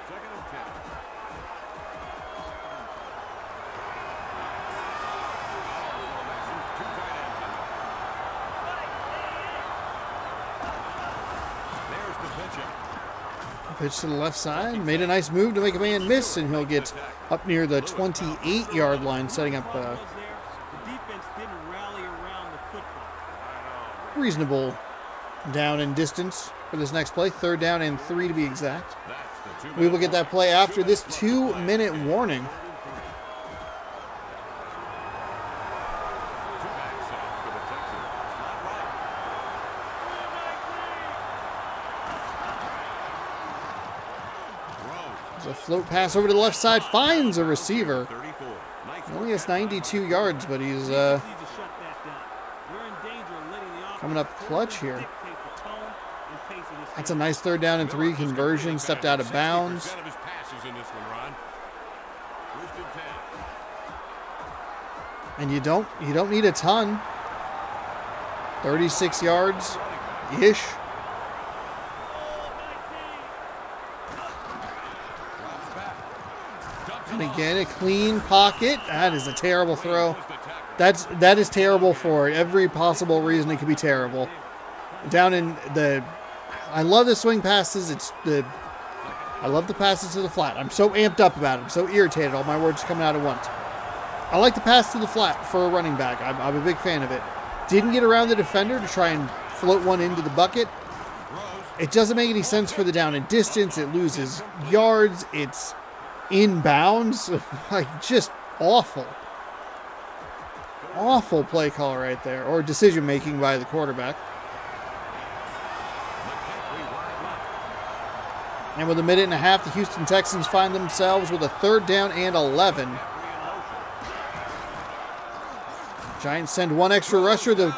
Speaker 3: Second and 10. Two tight ends in there.
Speaker 1: pitch to the left side. Made a nice move to make a man miss, and he'll get up near the 28-yard line, setting up
Speaker 2: The defense didn't rally around the football.
Speaker 1: reasonable down and distance for this next play. 3rd down and 3 to be exact. We will get that play after this 2-minute warning. A float pass over to the left side, finds a receiver. He only has 92 yards, but he's coming up clutch here. That's a nice 3rd down and 3 conversion. Stepped out of bounds. And you don't need a ton. 36 yards ish. And again, a clean pocket. That is a terrible throw. That is terrible for every possible reason it could be terrible. Down in the, I love the swing passes. I love the passes to the flat. I'm so amped up about it. I'm so irritated. All my words are coming out at once. I like the pass to the flat for a running back. I'm a big fan of it. Didn't get around the defender to try and float one into the bucket. It doesn't make any sense for the down and distance. It loses yards. It's inbounds. Like, just awful. Awful play call right there. Or decision making by the quarterback. And with 1.5 minutes, the Houston Texans find themselves with a 3rd down and 11. Giants send one extra rusher. The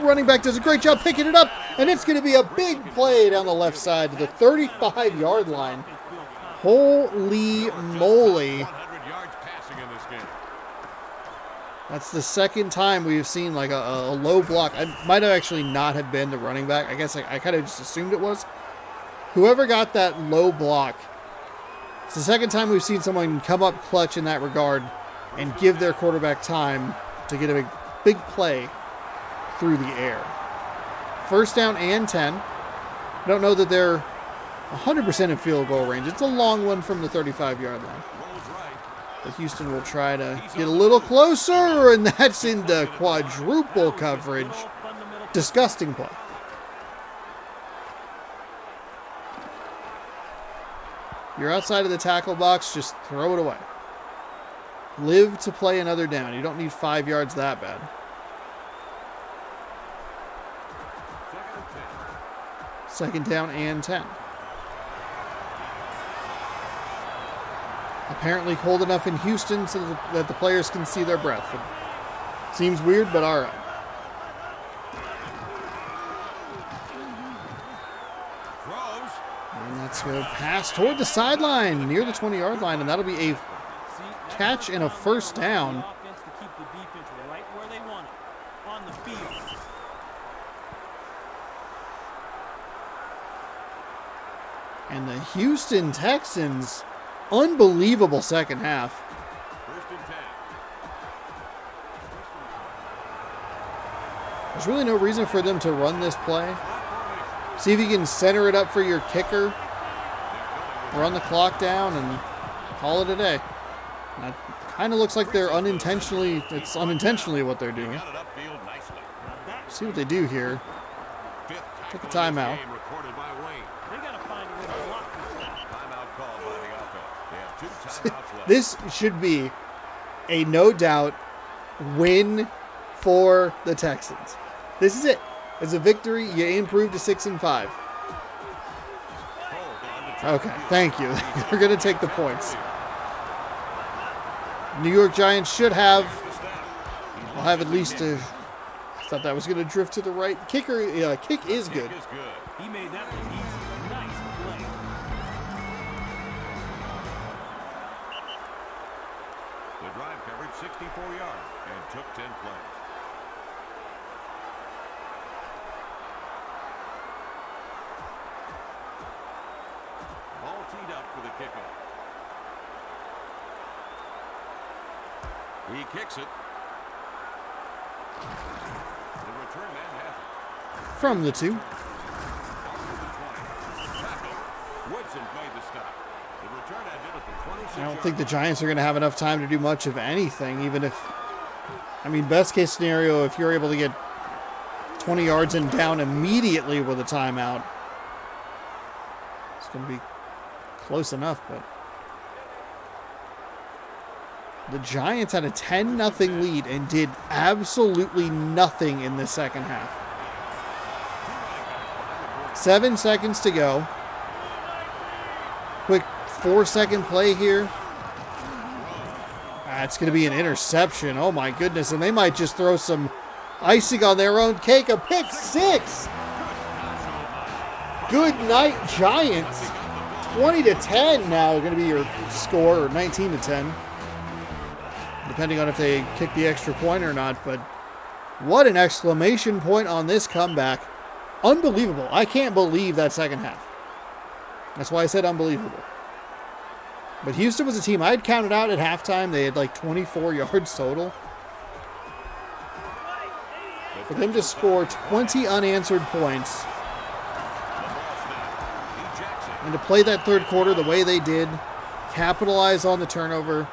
Speaker 1: running back does a great job picking it up. And it's going to be a big play down the left side to the 35-yard line. Holy moly. That's the second time we've seen like a low block. I might have actually not have been the running back. I guess I kind of just assumed it was. Whoever got that low block, it's the second time we've seen someone come up clutch in that regard and give their quarterback time to get a big play through the air. 1st down and 10. I don't know that they're 100% in field goal range. It's a long one from the 35-yard line. But Houston will try to get a little closer, and that's into quadruple coverage. Disgusting play. You're outside of the tackle box, just throw it away. Live to play another down. You don't need 5 yards that bad. Second down and 10. Apparently cold enough in Houston so that the players can see their breath. It seems weird, but all right. And that's going to pass toward the sideline near the 20-yard line, and that'll be a catch and a 1st down. And the Houston Texans, unbelievable second half. There's really no reason for them to run this play. See if you can center it up for your kicker. Run the clock down and call it a day. That kind of looks like they're unintentionally, it's unintentionally what they're doing. See what they do here. Take a timeout. This should be a no doubt win for the Texans. This is it. It's a victory. You improve to 6-5. Okay, thank you. They're going to take the points. New York Giants should have. Will have at least a. I thought that was going to drift to the right. Kick is good.
Speaker 2: He made that one easy. Nice play.
Speaker 3: The drive covered 64 yards and took 10 plays. All teed up for the kickoff. He kicks it. The return man has it.
Speaker 1: From the 2.
Speaker 3: Woodson Gibson made the stop. The return ended at the 26.
Speaker 1: I don't think the Giants are going to have enough time to do much of anything, even if, I mean, best case scenario, if you're able to get 20 yards and down immediately with a timeout, it's going to be close enough, but the Giants had a 10-0 lead and did absolutely nothing in the second half. 7 seconds to go. Quick 4-second play here. It's going to be an interception. Oh my goodness. And they might just throw some icing on their own cake. A pick six. Good night, Giants. 20-10 now going to be your score, or 19-10. Depending on if they kick the extra point or not. But what an exclamation point on this comeback. Unbelievable. I can't believe that second half. That's why I said unbelievable. But Houston was a team I had counted out at halftime. They had like 24 yards total. For them to score 20 unanswered points and to play that third quarter the way they did, capitalize on the turnover.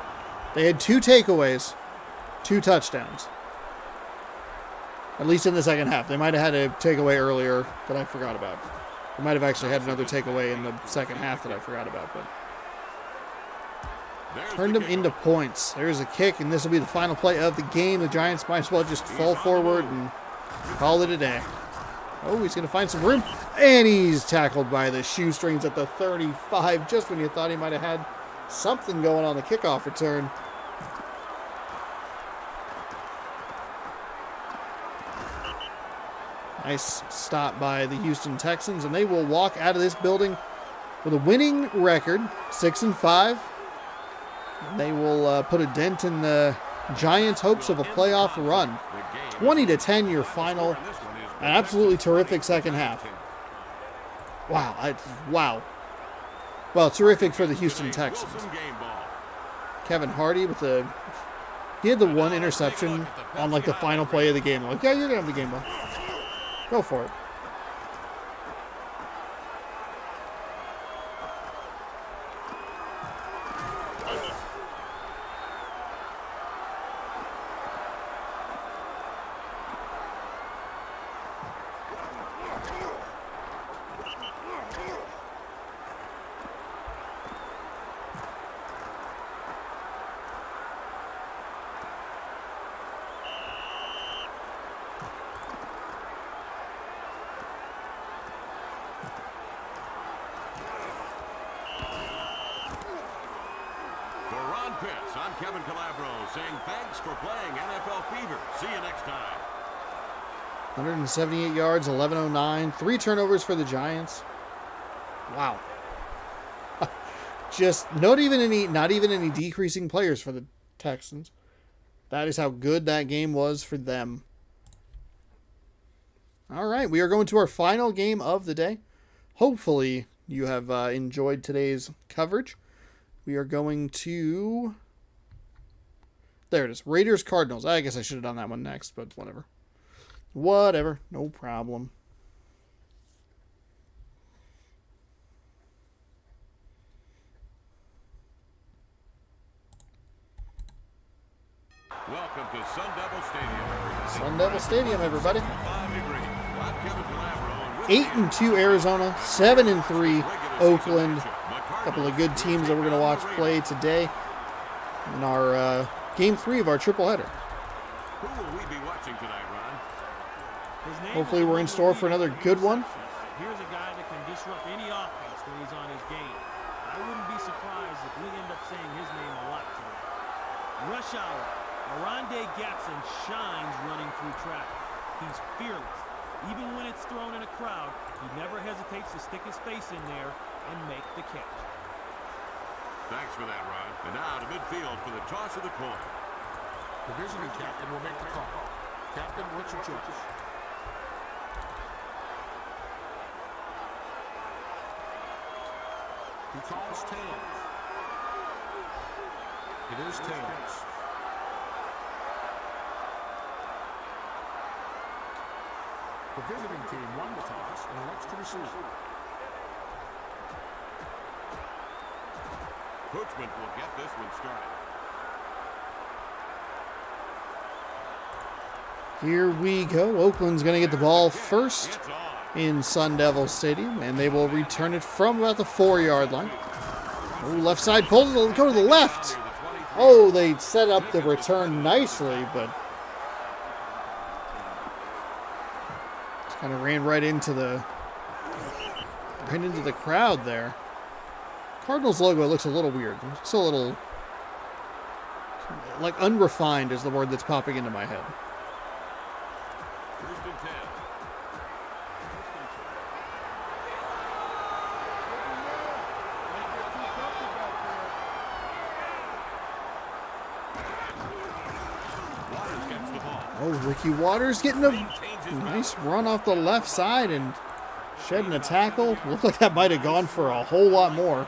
Speaker 1: They had 2 takeaways, 2 touchdowns. At least in the second half. They might have had a takeaway earlier that I forgot about. They might have actually had another takeaway in the second half that I forgot about, but turned them into points. There's a kick, and this will be the final play of the game. The Giants might as well just fall forward and call it a day. Oh, he's going to find some room, and he's tackled by the shoestrings at the 35, just when you thought he might have had something going on the kickoff return. Nice stop by the Houston Texans, and they will walk out of this building with a winning record, 6-5. They will put a dent in the Giants' hopes of a playoff run. 20-10 your final. An absolutely terrific second half. Wow. Wow. Well, terrific for the Houston Texans. Kevin Hardy with he had the one interception on like the final play of the game. Like, yeah, you're going to have the game ball. Go for it.
Speaker 3: I'm Kevin Calabro saying thanks for playing NFL Fever. See you next time.
Speaker 1: 178 yards, 11:09, 3 turnovers for the Giants. Wow. Just not even any decreasing players for the Texans. That is how good that game was for them. All right, we are going to our final game of the day. Hopefully you have enjoyed today's coverage. We are going to... There it is. Raiders-Cardinals. I guess I should have done that one next, but whatever. Whatever. No problem.
Speaker 3: Welcome to Sun Devil Stadium.
Speaker 1: Sun Devil Stadium, everybody. 8-2 Arizona, 7-3 Oakland. A couple of good teams that we're going to watch play today in our Game 3 of our tripleheader.
Speaker 3: Who will we be watching tonight, Ron?
Speaker 1: Hopefully we're in store for another good one.
Speaker 2: Here's a guy that can disrupt any offense when he's on his game. I wouldn't be surprised if we end up saying his name a lot today. Rush hour. Arande Gatson shines running through traffic. He's fearless. Even when it's thrown in a crowd, he never hesitates to stick his face in there and make the catch.
Speaker 3: Thanks for that, Ron. And now to midfield for the toss of the coin.
Speaker 4: The visiting captain will make the call. Captain, what's your choice? He calls tails. It is tails. The visiting team won the toss and elects to receive.
Speaker 3: Coachman will get this one started.
Speaker 1: Here we go. Oakland's going to get the ball first in Sun Devil Stadium, and they will return it from about the 4-yard line. Oh, left side pull, go to the left. Oh, they set up the return nicely, but just kind of ran right into the crowd there. Cardinals logo looks a little weird. It's a little, like, unrefined is the word that's popping into my head.
Speaker 3: First and 10. Waters gets the ball.
Speaker 1: Oh, Ricky Waters getting a nice run off the left side and shedding a tackle. Looked like that might have gone for a whole lot more.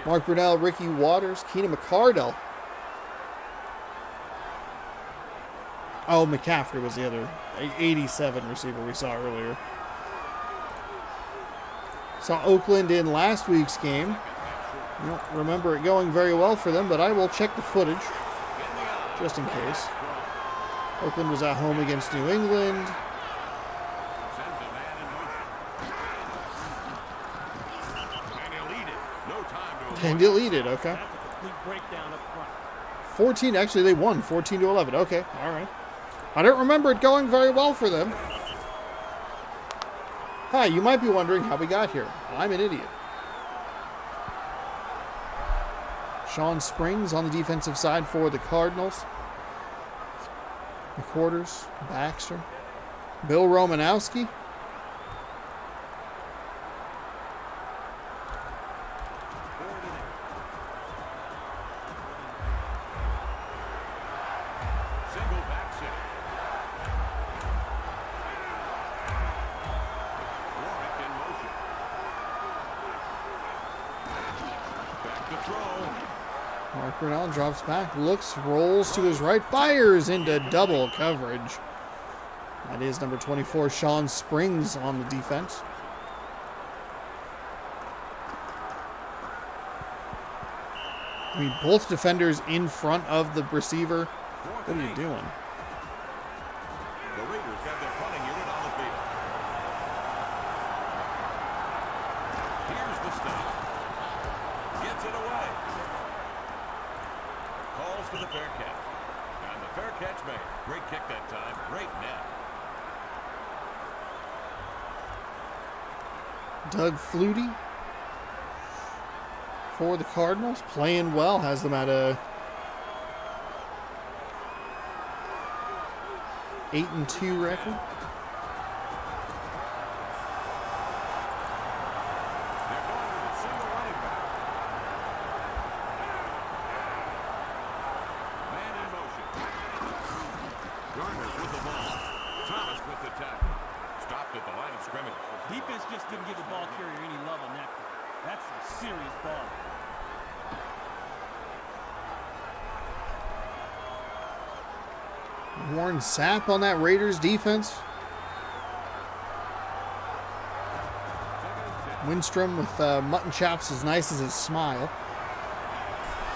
Speaker 1: Mark Brunell, Ricky Waters, Keenan McCardell. Oh, McCaffrey was the other 87 receiver we saw earlier. Saw Oakland in last week's game. I don't remember it going very well for them, but I will check the footage just in case. Oakland was at home against New England. And deleted, okay.
Speaker 2: That's a complete breakdown up front.
Speaker 1: 14, actually they won 14-11. Okay, all right. I don't remember it going very well for them. Hi, you might be wondering how we got here. I'm an idiot. Sean Springs on the defensive side for the Cardinals. McQuarters, Baxter, Bill Romanowski.
Speaker 3: Single back set. Warwick in motion. Back to throw.
Speaker 1: Mark Brunell drops back, looks, rolls to his right, fires into double coverage. That is number 24, Sean Springs on the defense. I mean, both defenders in front of the receiver. What are you doing?
Speaker 3: The Raiders got their punting unit on the field. Here's the stop. Gets it away. Calls for the fair catch. And the fair catch made. Great kick that time. Great net.
Speaker 1: Doug Flutie for the Cardinals, playing well, has them at a 8-2 record.
Speaker 3: They're going with a single running back. Man in motion. Garner's with the ball. Thomas with the tackle. Stopped at the line of scrimmage.
Speaker 2: Defense just didn't give the ball carrier any love on that play. That's some serious ball.
Speaker 1: Warren Sapp on that Raiders defense. Windstrom with mutton chops as nice as his smile.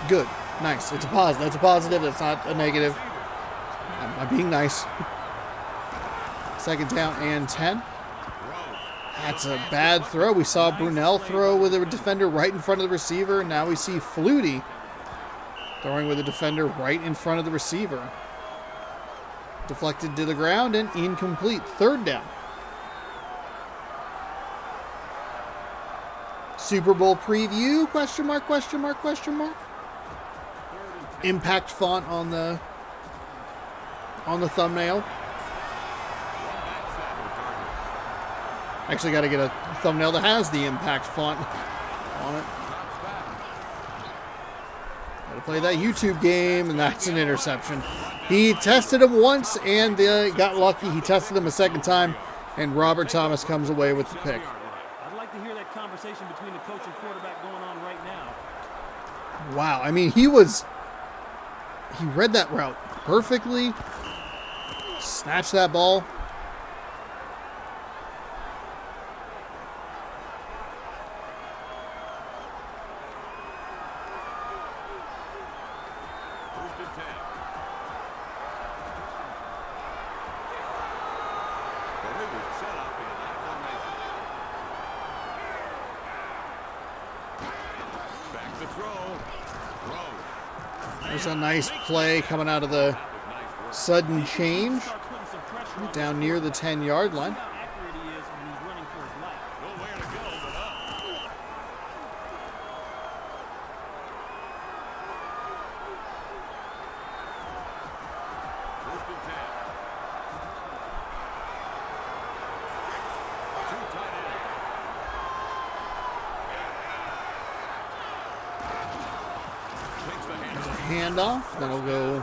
Speaker 1: Good. Nice. It's a positive. That's a positive. That's not a negative. I'm being nice. Second down and 10. That's a bad throw. We saw Brunell throw with a defender right in front of the receiver. Now we see Flutie throwing with a defender right in front of the receiver. Deflected to the ground and incomplete. Third down. Super Bowl preview? Question mark, question mark, question mark. Impact font on the thumbnail. Actually got to get a thumbnail that has the impact font on it. Got to play that YouTube game, and that's an interception. He tested him once and got lucky. He tested him a second time, and Robert Thomas comes away with the pick.
Speaker 2: I'd like to hear that conversation between the coach and quarterback going on right now.
Speaker 1: Wow. I mean, he read that route perfectly. Snatched that ball. There's a nice play coming out of the sudden change. Down near the 10-yard line. Handoff. That'll go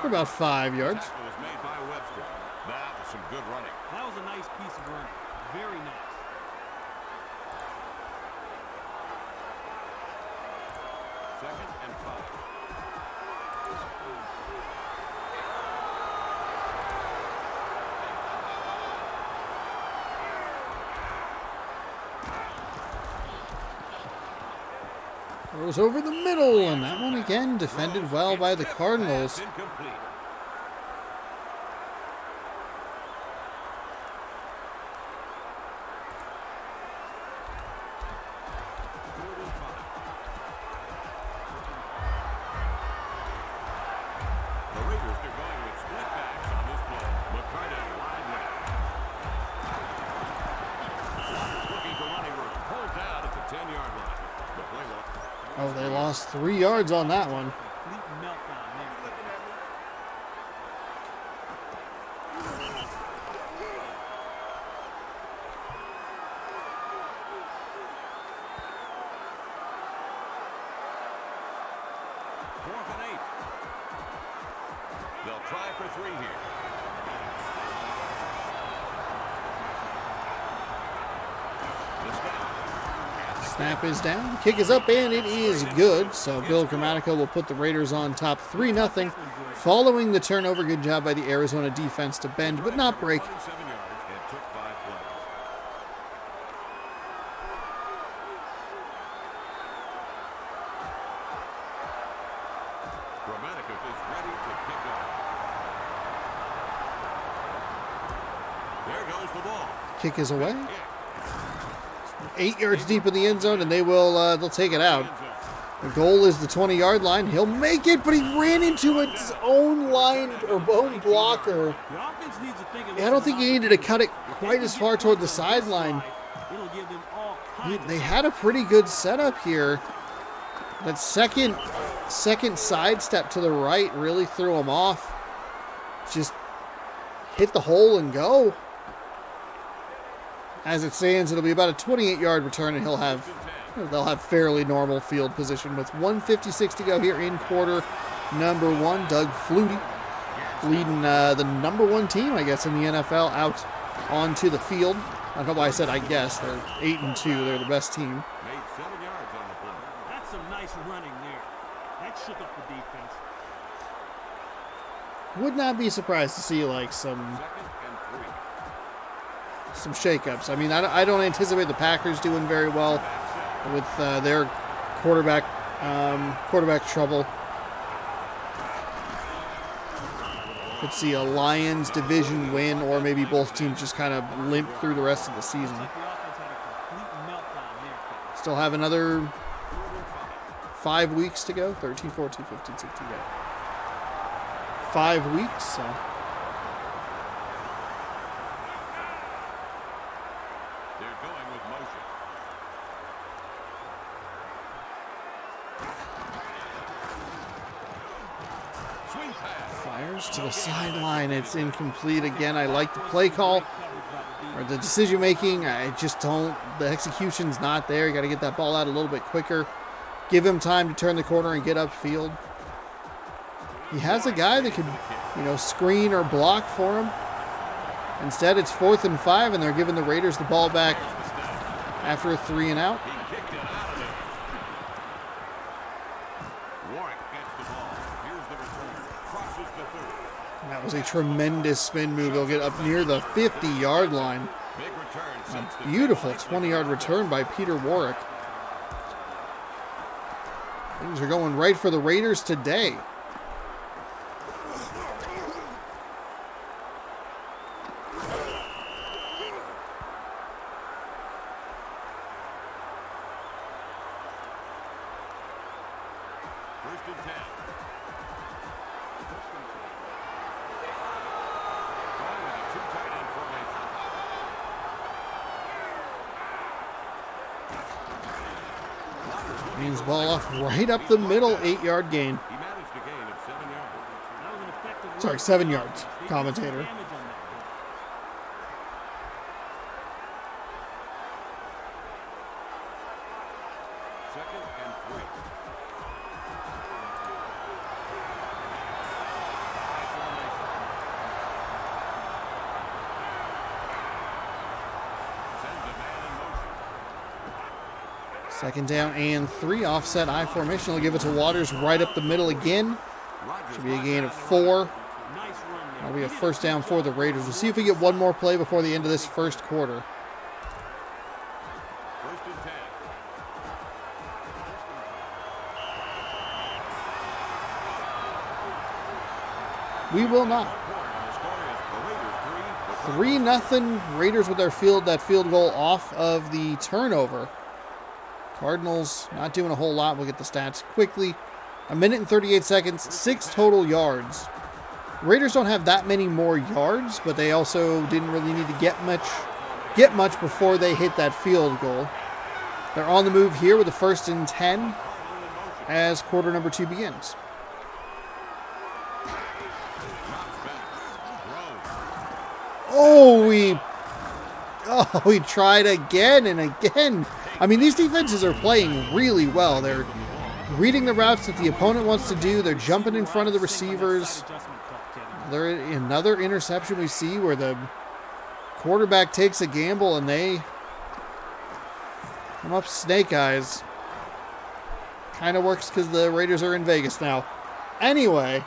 Speaker 1: for about 5 yards.
Speaker 3: That was some good running.
Speaker 2: That was a nice piece of running. Very nice.
Speaker 3: Second and 5.
Speaker 1: Throws over the middle, and that one again defended well by the Cardinals.
Speaker 3: Incomplete. The Raiders are going with split backs on this play. McCartan wide left. Looking for running room. Pulled down at the 10-yard line. The play will.
Speaker 1: Oh, they lost 3 yards on that one.
Speaker 2: Complete meltdown there.
Speaker 3: Fourth and 8. They'll try for 3 here. The snap.
Speaker 1: Snap is down. Kick is up, and it is good. So Bill Grammatica will put the Raiders on top 3-0. Following the turnover, good job by the Arizona defense to bend but not break.
Speaker 3: 27 yards. It took 5 plays. Grammatica is ready to kick off. There goes the ball.
Speaker 1: Kick is away.
Speaker 3: Kick.
Speaker 1: 8 yards deep in the end zone, and they'll take it out. The goal is the 20-yard line. He'll make it, but he ran into his own line or own blocker.
Speaker 2: The offense needs to think of
Speaker 1: I don't think he needed to cut it quite as far toward the sideline.
Speaker 2: It'll give them all kinds
Speaker 1: They had a pretty good setup here. That second sidestep to the right really threw him off. Just hit the hole and go. As it stands, it'll be about a 28-yard return, and they'll have fairly normal field position with 1:56 to go here in quarter number 1. Doug Flutie leading the number 1 team, I guess, in the NFL out onto the field. I don't know why I said I guess. They're 8-2. They're the best team.
Speaker 3: Made 7 yards on the play.
Speaker 2: That's some nice running there. That shook up the defense.
Speaker 1: Would not be surprised to see like some
Speaker 3: Second and 3.
Speaker 1: shakeups. I mean, I don't anticipate the Packers doing very well with their quarterback trouble. Could see a Lions division win, or maybe both teams just kind of limp through the rest of the season.
Speaker 2: Like the offense had a complete meltdown there.
Speaker 1: Still have another 5 weeks to go. 13, 14, 15, 16, yeah. 5 weeks, so.
Speaker 3: They're going with motion. Swing pass.
Speaker 1: Fires to the sideline. It's incomplete again. I like the play call or the decision making. I just don't. The execution's not there. You got to get that ball out a little bit quicker. Give him time to turn the corner and get upfield. He has a guy that could, screen or block for him. Instead, it's 4th and 5, and they're giving the Raiders the ball back after a 3 and out.
Speaker 3: He kicked it out of there. Warwick gets the ball. Here's the return. Crosses the 30.
Speaker 1: That was a tremendous spin move. He'll get up near the 50-yard line.
Speaker 3: Big return.
Speaker 1: A beautiful 20-yard return by Peter Warwick. Things are going right for the Raiders today.
Speaker 3: First and 10.
Speaker 1: Gains the ball off right up the middle, 8-yard gain.
Speaker 3: He managed a gain of 7 yards.
Speaker 2: That was an effective
Speaker 1: Sorry,
Speaker 2: run.
Speaker 1: 7 yards,
Speaker 2: They did some
Speaker 1: commentator.
Speaker 2: damage on that play.
Speaker 3: Second and 3. Sends a man in motion.
Speaker 1: Second down and 3. Offset I formation. They'll give it to Waters right up the middle again.
Speaker 3: Rodgers
Speaker 1: Should be a
Speaker 3: brought
Speaker 1: gain
Speaker 3: down
Speaker 1: of
Speaker 3: the
Speaker 1: 4.
Speaker 2: Nice run there.
Speaker 1: That'll be a first down for the Raiders. We'll see if we get one more play before the end of this first quarter.
Speaker 3: First and 10.
Speaker 1: We will not.
Speaker 3: Point, and the score is the Raiders 3.
Speaker 1: 3-0 Raiders with their field goal off of the turnover. Cardinals not doing a whole lot. We'll get the stats quickly. 1 minute and 38 seconds, 6 total yards. Raiders don't have that many more yards, but they also didn't really need to get much before they hit that field goal. They're on the move here with the 1st and 10 as quarter number 2 begins. We tried again and again. I mean, these defenses are playing really well. They're reading the routes that the opponent wants to do. They're jumping in front of the receivers. Another interception we see where the quarterback takes a gamble and they come up snake eyes. Kind of works because the Raiders are in Vegas now. Anyway.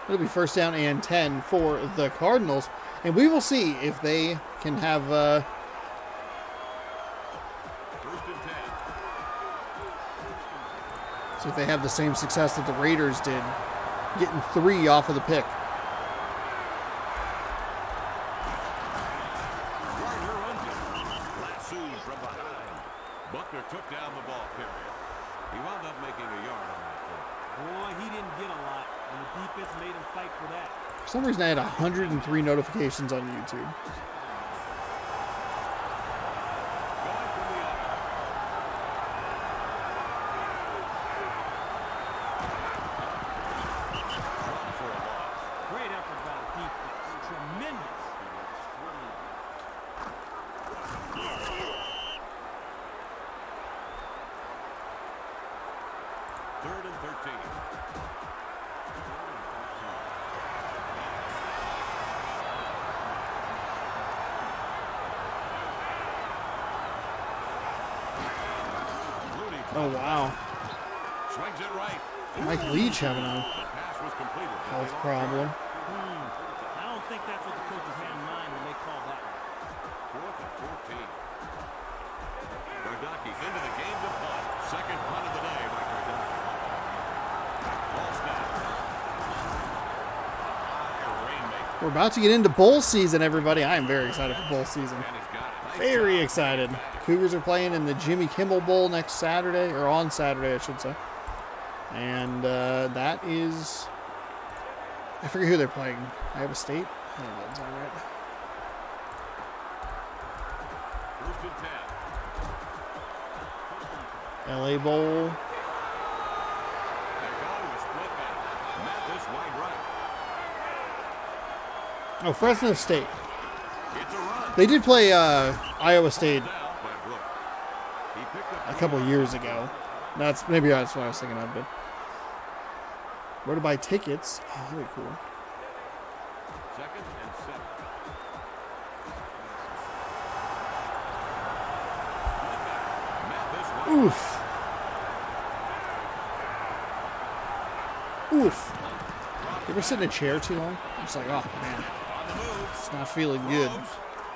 Speaker 1: It'll be first down and 10 for the Cardinals. And we will see if they can have...
Speaker 3: First and 10.
Speaker 1: see if they have the same success that the Raiders did, getting 3 off of the pick.
Speaker 3: Gardner runs it. Lassoed from behind. Buckner took down the ball carrier. He wound up making a yard on that play.
Speaker 2: Boy, he didn't get a lot, and the defense made him fight for that.
Speaker 1: For some reason, I had 103 notifications on YouTube.
Speaker 3: Going from the other. Run for a loss.
Speaker 2: Great effort by the defense. Tremendous.
Speaker 3: Third and 13.
Speaker 1: Oh, wow.
Speaker 3: Swings it right.
Speaker 1: Mike Leach having a
Speaker 3: The pass was completed.
Speaker 1: health problem.
Speaker 2: I don't think that's what the coaches had in mind when they called that one.
Speaker 3: Fourth and 14. Gardaki into the game to punt. Second punt of the day by Gardaki. Ball snap. Rainmaker.
Speaker 1: We're about to get into bowl season, everybody. I am very excited for bowl season.
Speaker 3: And he's got it. Nice
Speaker 1: Very
Speaker 3: job.
Speaker 1: excited. Cougars are playing in the Jimmy Kimmel Bowl next Saturday, or on Saturday, I should say. And that is... I forget who they're playing. Iowa State? I think that's all right.
Speaker 3: First and 10.
Speaker 1: LA Bowl.
Speaker 3: They're going to split back. Mathis wide right.
Speaker 1: Oh, Fresno State.
Speaker 3: It's a run.
Speaker 1: They did play Iowa State
Speaker 3: Down by Brooks. He picked up
Speaker 1: a couple years ago. Maybe that's what I was thinking of. But where to buy tickets? Oh, that'd be cool.
Speaker 3: second and 7. Mathis wide
Speaker 1: Oof. Oof. You ever sit in a chair too long? It's like, oh man,
Speaker 3: on the move.
Speaker 1: it's not feeling good.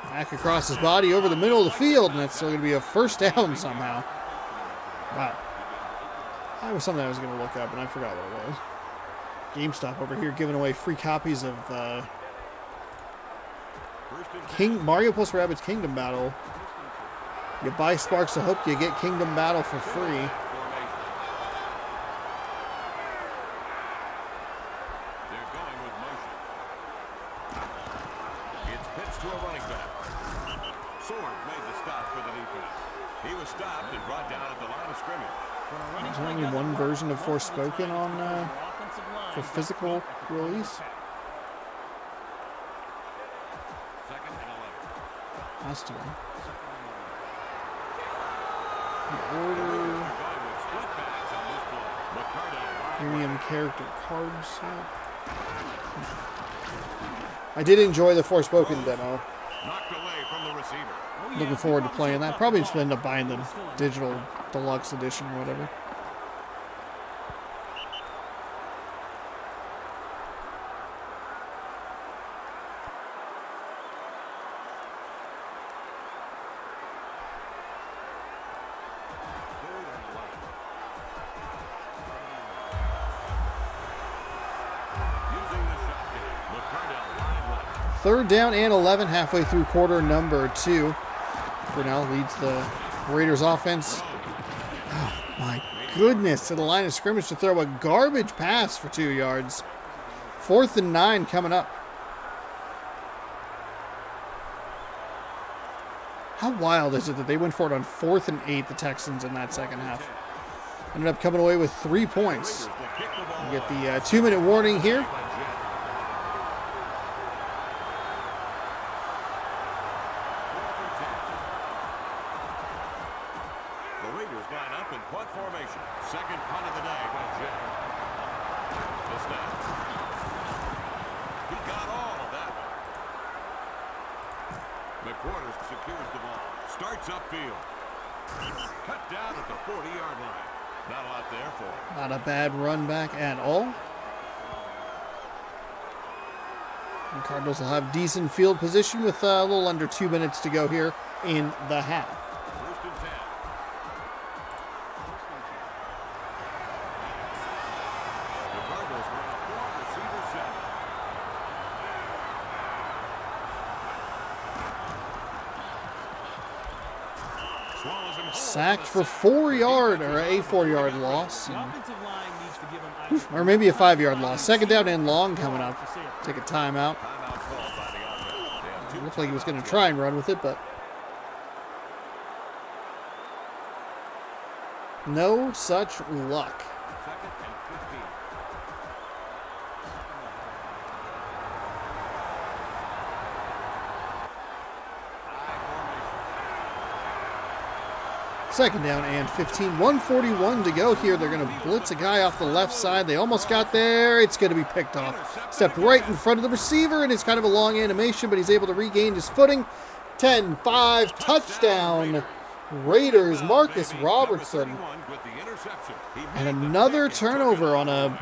Speaker 1: Back across his body over the middle of the field, and it's still going to be a first down somehow. Wow. That was something I was going to look up, and I forgot what it was. GameStop over here giving away free copies of
Speaker 3: First and 10.
Speaker 1: Mario plus Rabbids Kingdom Battle. You buy Sparks of Hope, you get Kingdom Battle for free.
Speaker 3: Formation. made the stop for the defense. He was stopped and brought down at the line of scrimmage.
Speaker 1: There's only one version of Forspoken on for physical release.
Speaker 3: Second and 11.
Speaker 1: Has to be. The order. Premium character cards. I did enjoy the Forspoken demo.
Speaker 3: Knocked away from the receiver.
Speaker 1: Looking forward to playing that. Probably just end up buying the digital deluxe edition or whatever. Third down and 11, halfway through quarter number 2. Brunel leads the Raiders offense. Oh, my goodness, to the line of scrimmage to throw a garbage pass for 2 yards. 4th and 9 coming up. How wild is it that they went for it on 4th and 8, the Texans, in that second half? Ended up coming away with 3 points. You get the 2-minute warning here.
Speaker 3: Second punt of the day by Jack. The snap. He got all of that one. McQuarters secures the ball. Starts upfield. Cut down at the 40-yard line. Not a lot there for him.
Speaker 1: Not a bad run back at all. And Cardinals will have decent field position with a little under 2 minutes to go here in the half.
Speaker 3: First and 10.
Speaker 1: Sacked for 4-yard or a 4-yard loss. Or maybe a 5-yard loss. Second down and long coming up. Take a timeout. Looked like he was going to try and run with it, but no such luck. Second down and 15. 1:41 to go here. They're going to blitz a guy off the left side. They almost got there. It's going to be picked off. Stepped right in front of the receiver, and it's kind of a long animation, but he's able to regain his footing. 10-5, touchdown. Raiders, Marcus Robertson. And another turnover on a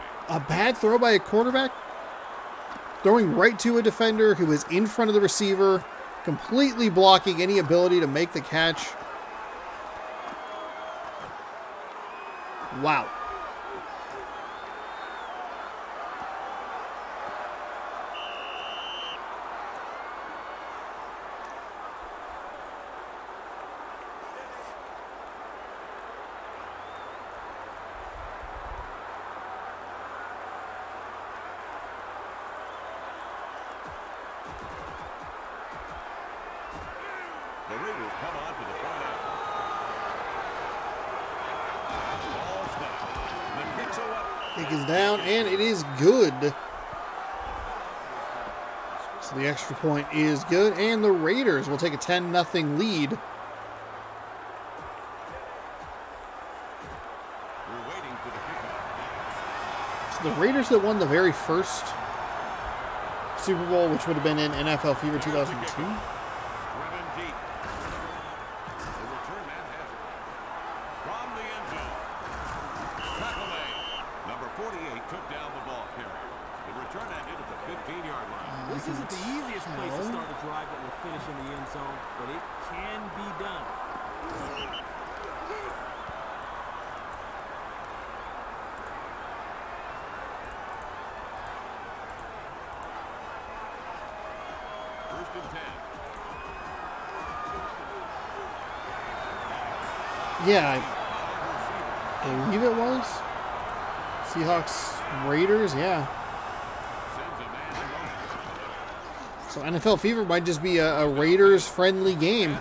Speaker 1: bad throw by a quarterback. Throwing right to a defender who was in front of the receiver, completely blocking any ability to make the catch. Wow.
Speaker 3: The Raiders come on to the front end.
Speaker 1: Kick is down, and it is good. So the extra point is good, and the Raiders will take a 10-0 lead. So the Raiders that won the very first Super Bowl, which would have been in NFL Fever 2002.
Speaker 2: This isn't the easiest place to start a drive that will finish in the end zone, but it can be done.
Speaker 3: First and 10.
Speaker 1: Yeah, I believe it was. Seahawks, Raiders, yeah. So NFL Fever might just be a Raiders-friendly game.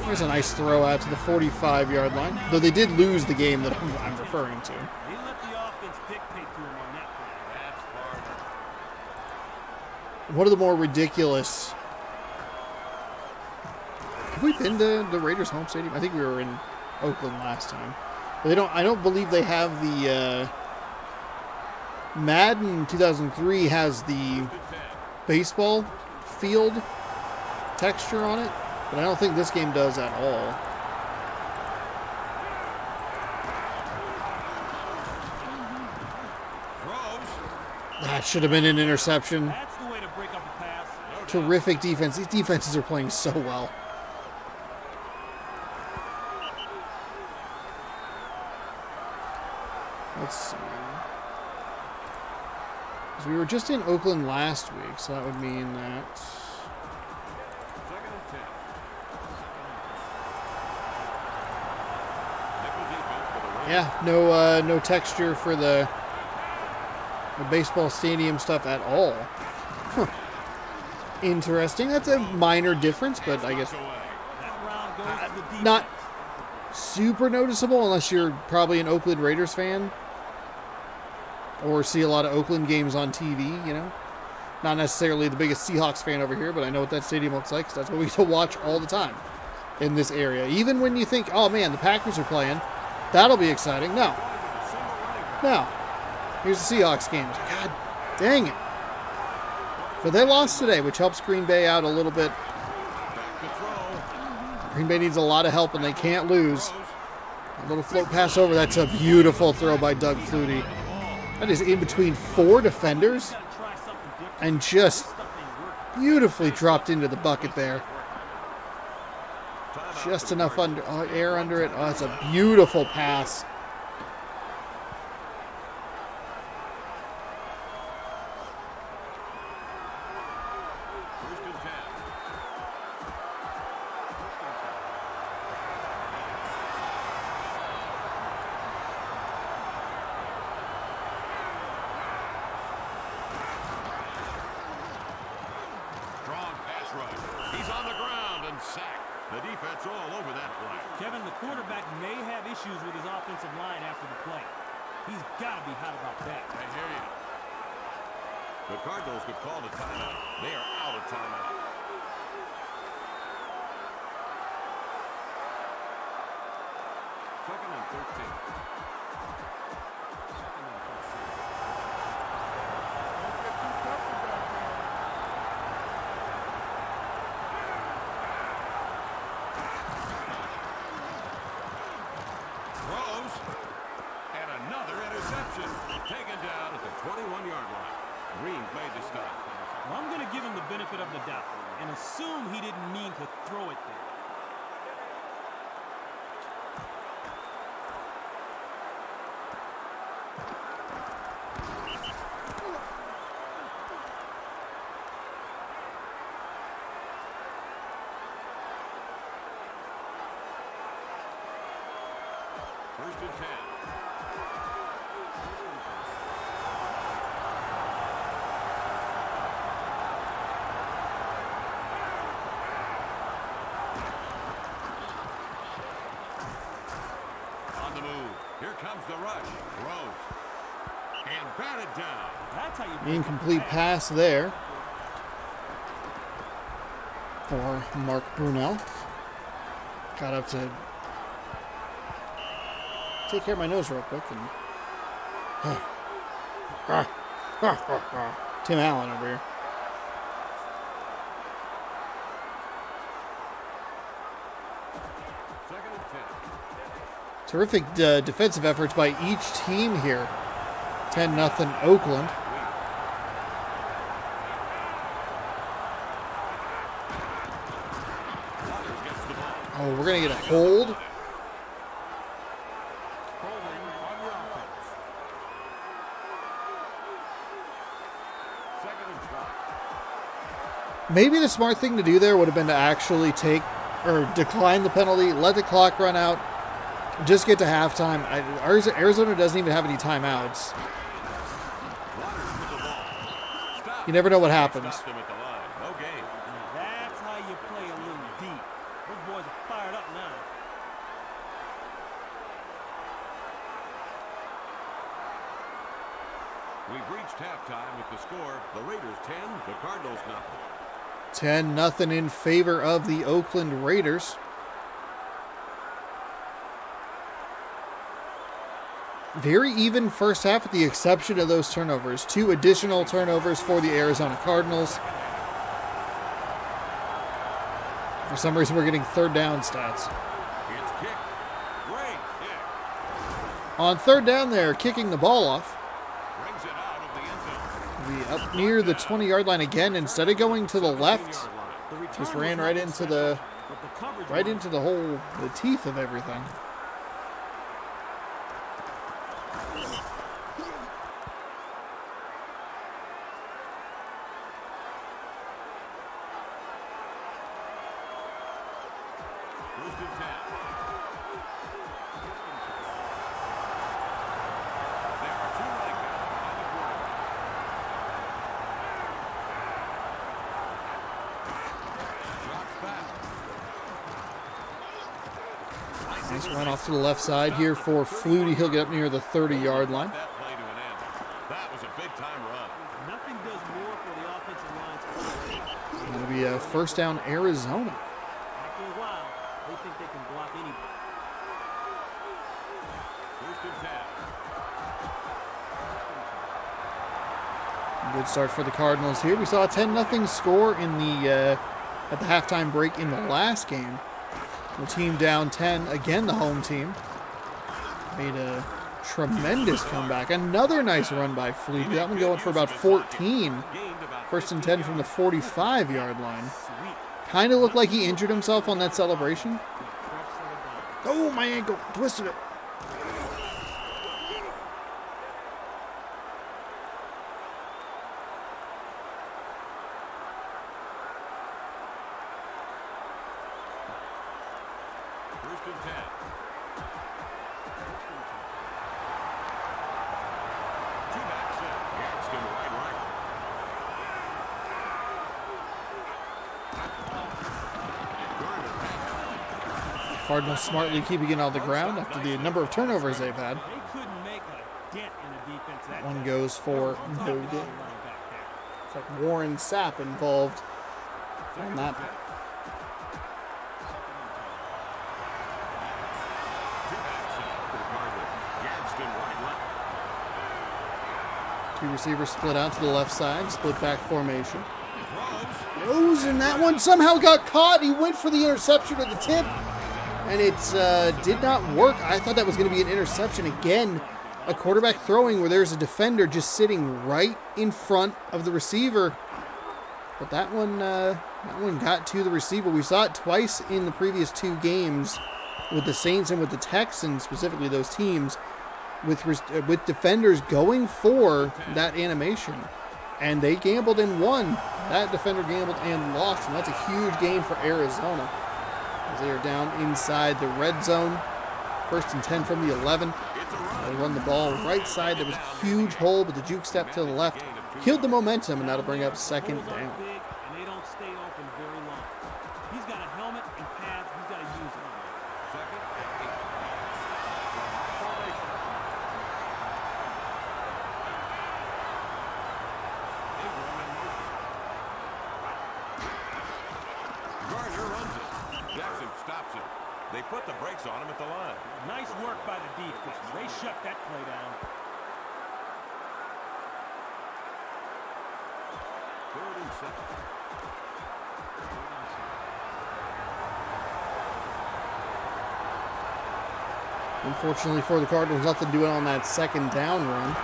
Speaker 1: There's a nice throw out to the 45-yard line. Though they did lose the game that I'm referring to.
Speaker 2: They let the offense dictate to him on that play.
Speaker 3: That's farther.
Speaker 1: One of the more ridiculous... Have we been to the Raiders home stadium? I think we were in Oakland last time. But I don't believe they have the... Madden 2003 has the baseball field texture on it, but I don't think this game does at all. That should have been an interception.
Speaker 2: That's the way to break up a pass.
Speaker 1: Terrific defense. These defenses are playing so well. Let's see. So we were just in Oakland last week, so that would mean that...
Speaker 3: Second and 10.
Speaker 1: Yeah, no texture for the baseball stadium stuff at all. Huh. Interesting. That's a minor difference, but I guess
Speaker 2: That round goes to the defense.
Speaker 1: not super noticeable unless you're probably an Oakland Raiders fan or see a lot of Oakland games on TV, you know. Not necessarily the biggest Seahawks fan over here, but I know what that stadium looks like, 'cause that's what we get to watch all the time in this area. Even when you think, oh man, the Packers are playing, that'll be exciting. No. Here's the Seahawks game. God dang it. But they lost today, which helps Green Bay out a little bit. Green Bay needs a lot of help, and they can't lose. A little float pass over. That's a beautiful throw by Doug Flutie. That is in between 4 defenders and just beautifully dropped into the bucket there. Just enough air under it. Oh, it's a beautiful pass.
Speaker 3: First and 10. Strong pass rush. He's on the ground and sacked. The defense all over that play.
Speaker 2: Kevin, the quarterback may have issues with his offensive line after the play. He's got to be hot about that.
Speaker 3: I hear you. The Cardinals could call the timeout. They are out of timeout. Second and 13. Throws. And another interception. Taken down at the 21-yard line. Green's made the stop.
Speaker 2: Well, I'm going to give him the benefit of the doubt and assume he didn't mean to throw it there.
Speaker 3: First and 10. On the move. Here comes the rush. Throws. And batted down.
Speaker 2: That's how you break
Speaker 1: Incomplete pass there for Mark Brunell. Got up to take care of my nose real quick. And Tim Allen over here.
Speaker 3: Second and 10.
Speaker 1: Terrific defensive efforts by each team here. 10-0 Oakland. Oh, we're going to get a hold.
Speaker 4: Holding on the offense.
Speaker 3: Second and 12.
Speaker 1: Maybe the smart thing to do there would have been to actually take or decline the penalty, let the clock run out, just get to halftime. Arizona doesn't even have any timeouts.
Speaker 3: Waters with the ball. Stop.
Speaker 1: You never know what happens.
Speaker 3: Stopped him at the line. No game.
Speaker 2: up now.
Speaker 3: We've reached halftime with the score. The Raiders 10, the Cardinals nothing.
Speaker 1: 10-0 in favor of the Oakland Raiders. Very even first half with the exception of those turnovers. 2 additional turnovers for the Arizona Cardinals. For some reason, we're getting third down stats.
Speaker 3: It's kicked. Great kick.
Speaker 1: On third down, they're kicking the ball off.
Speaker 3: Brings it out of the end zone.
Speaker 1: Be up near the 20-yard line again. Instead of going to the left,
Speaker 2: The return
Speaker 1: just
Speaker 2: was
Speaker 1: ran right
Speaker 2: nothing
Speaker 1: into
Speaker 2: special,
Speaker 1: the
Speaker 2: but the coverage
Speaker 1: right
Speaker 2: was-
Speaker 1: into the whole the teeth of everything.
Speaker 3: First and 10. There are 2 running backs behind the quarterback. Drops back.
Speaker 1: Nice run off to the left side here for Flutie. He'll get up near the 30-yard line.
Speaker 3: That play to an end. That was a big-time run.
Speaker 2: Nothing does more for the offensive line's
Speaker 1: It'll be a first down, Arizona.
Speaker 2: After a while, they think they can block anybody.
Speaker 3: First and 10.
Speaker 1: Good start for the Cardinals here. We saw a 10-0 score in the at the halftime break in the last game. The team down 10. Again, the home team made a tremendous comeback. Another nice run by Flutie. That one going for about 14.
Speaker 3: Gained about
Speaker 1: First and 10 from the 45-yard line.
Speaker 2: Sweet.
Speaker 1: Kind of looked like he injured himself on that celebration.
Speaker 2: Fresh set of downs.
Speaker 1: Oh, my ankle. Twisted it.
Speaker 3: First and 10. Two backs in. Gadsden right. Garner has
Speaker 1: Cardinals smartly keeping it on the ground after the number of turnovers they've had.
Speaker 2: They couldn't make a dent in the defense that
Speaker 1: One
Speaker 2: time.
Speaker 1: goes for no
Speaker 2: Running
Speaker 1: gain.
Speaker 2: back there.
Speaker 1: It's like Warren Sapp involved on that.
Speaker 3: two backs in for the Cardinals. Gadsden right.
Speaker 1: Two receivers split out to the left side, split back formation.
Speaker 3: Throws.
Speaker 1: Throws, and that one somehow got caught. He went for the interception at the tip, and it did not work. I thought that was going to be an interception again. A quarterback throwing where there's a defender just sitting right in front of the receiver. But that one got to the receiver. We saw it twice in the previous 2 games with the Saints and with the Texans, specifically those teams, with defenders going for that animation. And they gambled and won. That defender gambled and lost, and that's a huge game for Arizona, as they are down inside the red zone. First and 10 from the 11.
Speaker 3: It's a run.
Speaker 1: They run the ball right side. There was a huge hole, but the juke step to the left killed the momentum, and that'll bring up second
Speaker 2: Holes are
Speaker 1: down.
Speaker 2: big, and they don't stay open very long. He's got a helmet and pads. He's got to use it.
Speaker 3: Second and 8. Garner runs it. Jackson stops it. They put the brakes on him at the line.
Speaker 2: Nice work by the defense. They shut that play down.
Speaker 3: Third and 7.
Speaker 1: Unfortunately for the Cardinals, nothing doing on that second down run.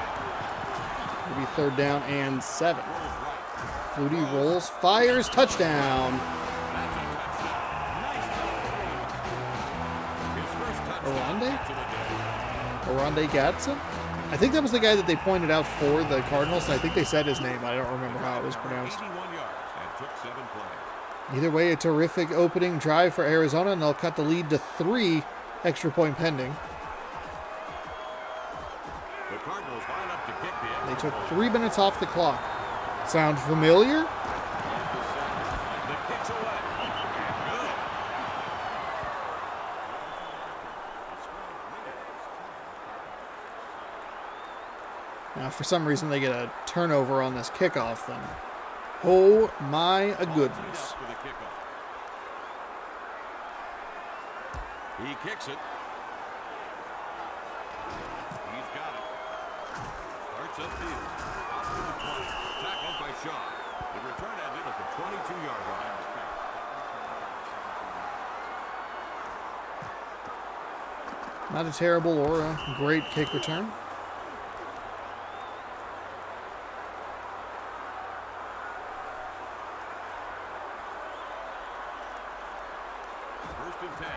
Speaker 1: It'll be third down and 7. Flutie rolls, fires, touchdown. Oronde Gadsden? I think that was the guy that they pointed out for the Cardinals, and I think they said his name. I don't remember how it was pronounced.
Speaker 3: 81 yards and took 7 plays.
Speaker 1: Either way, a terrific opening drive for Arizona, and they'll cut the lead to 3, extra point pending.
Speaker 3: The Cardinals line up to kick the extra
Speaker 1: They took
Speaker 3: point.
Speaker 1: 3 minutes off the clock. Sound familiar?
Speaker 3: The kick's away. And good.
Speaker 1: For some reason they get a turnover on this kickoff, then oh my goodness.
Speaker 3: He kicks it. He's got it. Starts upfield. Out to the 20. Tackled by Shaw. The return ended at the 22-yard line.
Speaker 1: Not a terrible or a great kick return.
Speaker 3: First and 10.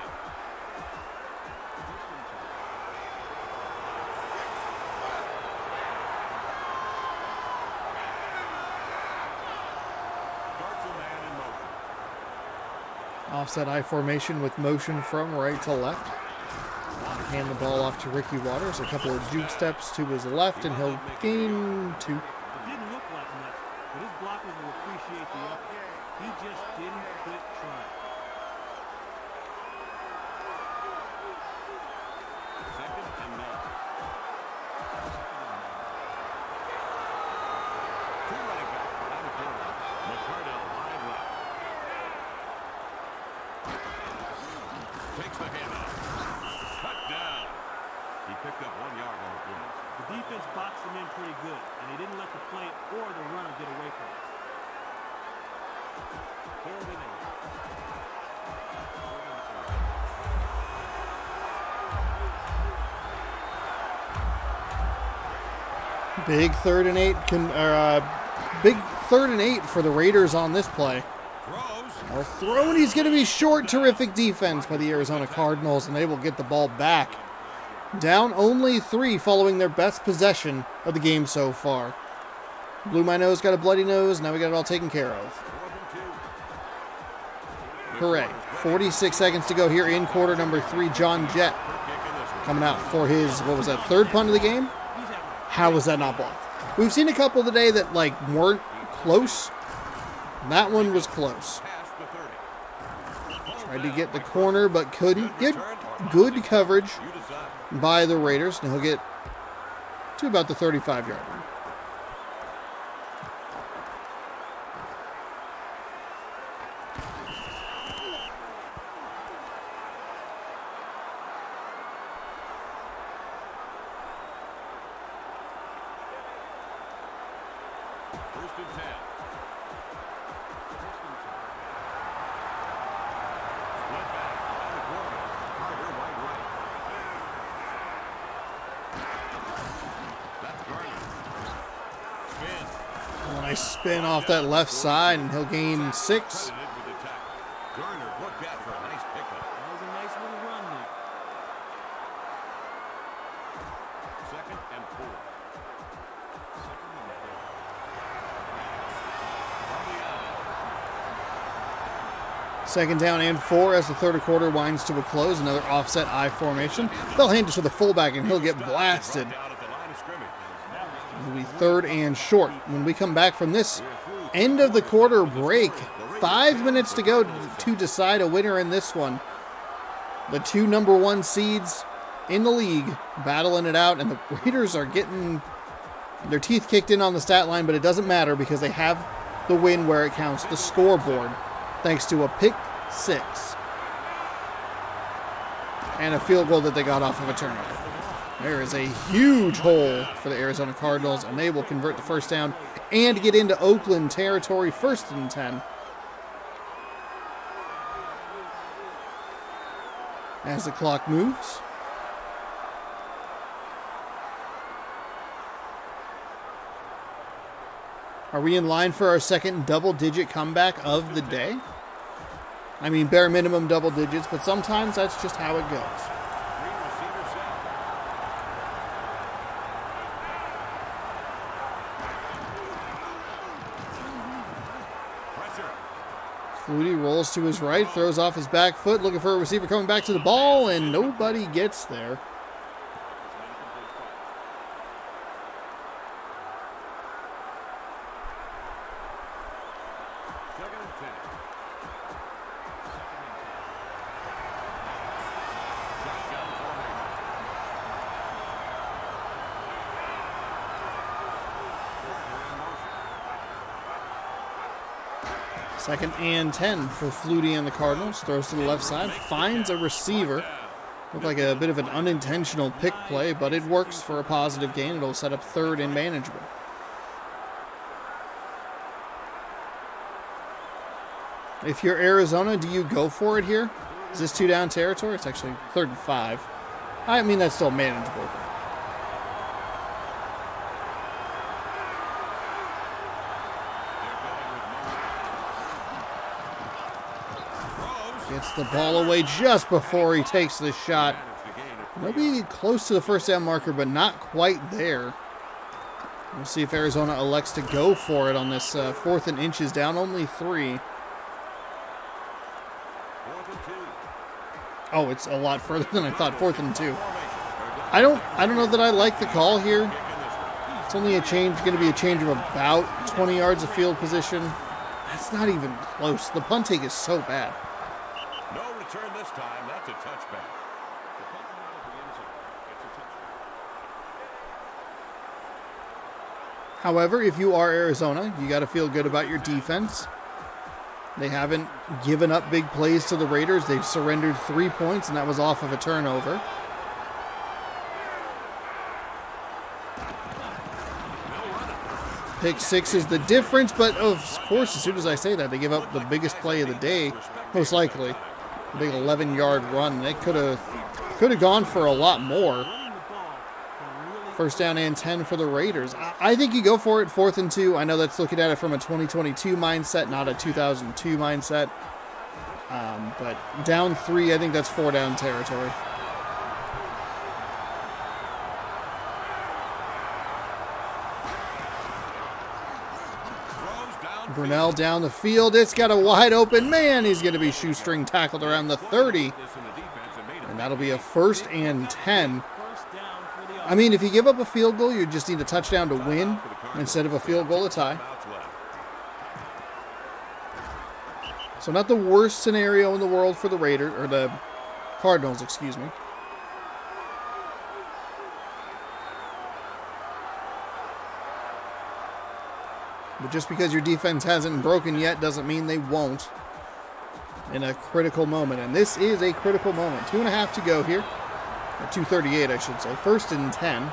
Speaker 3: Starts a man in motion.
Speaker 1: Offset I formation with motion from right to left. Hand the ball off to Ricky Waters. A couple of juke steps to his left, and he'll gain 2.
Speaker 2: It didn't look like much, but his blockers will appreciate the effort. He just didn't quit trying.
Speaker 3: Second and 9. Two running backs behind the quarterback. McCardell wide left. Takes the handoff. Cut down. He picked up 1 yard on the play.
Speaker 2: The defense boxed him in pretty good, and he didn't let the play or the runner get away from him. 4th and 8.
Speaker 1: Big 3rd and 8 big 3rd and 8 for the Raiders on this play. They'll throw, and he's going to be short. Terrific defense by the Arizona Cardinals, and they will get the ball back. Down only 3 following their best possession of the game so far. Blew my nose, got a bloody nose. Now we got it all taken care of. Hooray. 46 seconds to go here in quarter number 3. John Jett coming out for his, what was that, 3rd punt of the game? How was that not blocked? We've seen a couple today that weren't close. That one was close. Tried to get the corner, but couldn't. Get good coverage by the Raiders, and he'll get to about the 35-yard line.
Speaker 3: First and 10. Split back behind the quarterback. Carter wide right. That's Garner. Spin.
Speaker 1: A nice spin off that left side, and he'll gain 6.
Speaker 3: Garner looked at for a nice pickup.
Speaker 2: That was a nice little run there.
Speaker 3: 2nd and 4.
Speaker 1: Second down and 4 as the third quarter winds to a close. Another offset I formation. They'll hand it to the fullback, and he'll get blasted. It'll be 3rd and short. When we come back from this end of the quarter break, 5 minutes to go to decide a winner in this one. The 2 number 1 seeds in the league battling it out, and the Raiders are getting their teeth kicked in on the stat line, but it doesn't matter because they have the win where it counts, the scoreboard, thanks to a pick 6 and a field goal that they got off of a turnover. There is a huge hole for the Arizona Cardinals, and they will convert the first down and get into Oakland territory. 1st and 10. As the clock moves. Are we in line for our second double-digit comeback of the day? I mean, bare minimum double digits, but sometimes that's just how it goes. Flutie rolls to his right, throws off his back foot, looking for a receiver coming back to the ball, and nobody gets there. Second and 10 for Flutie and the Cardinals. Throws to the left side, finds a receiver. Looked like a bit of an unintentional pick play, but it works for a positive gain. It'll set up third and manageable. If you're Arizona, do you go for it here? Is this 2 down territory? It's actually 3rd and 5. I mean, that's still manageable. Gets the ball away just before he takes the shot. Maybe close to the first down marker, but not quite there. We'll see if Arizona elects to go for it on this 4th and inches, down only 3. Oh, it's a lot further than I thought. 4th and 2. I don't know that I like the call here. It's only going to be a change of about 20 yards of field position. That's not even close. The punt take is so bad.
Speaker 3: No return this time. That's a touchback.
Speaker 1: However, if you are Arizona, you got to feel good about your defense. They haven't given up big plays to the Raiders. They've surrendered 3 points, and that was off of a turnover. Pick 6 is the difference, but of course, as soon as I say that, they give up the biggest play of the day, most likely. A big 11-yard run. They could have gone for a lot more. First down and 10 for the Raiders. I think you go for it, 4th and 2. I know that's looking at it from a 2022 mindset, not a 2002 mindset. But down 3, I think that's 4 down territory. Brunell down the field. It's got a wide open man. He's going to be shoestring tackled around the 30. And that'll be a 1st and 10. I mean, if you give up a field goal, you just need a touchdown to win instead of a field goal to tie. So not the worst scenario in the world for the Raiders, or the Cardinals, excuse me. But just because your defense hasn't broken yet doesn't mean they won't in a critical moment. And this is a critical moment. 2.5 to go here. Or 2:38, I should say. 1st and 10.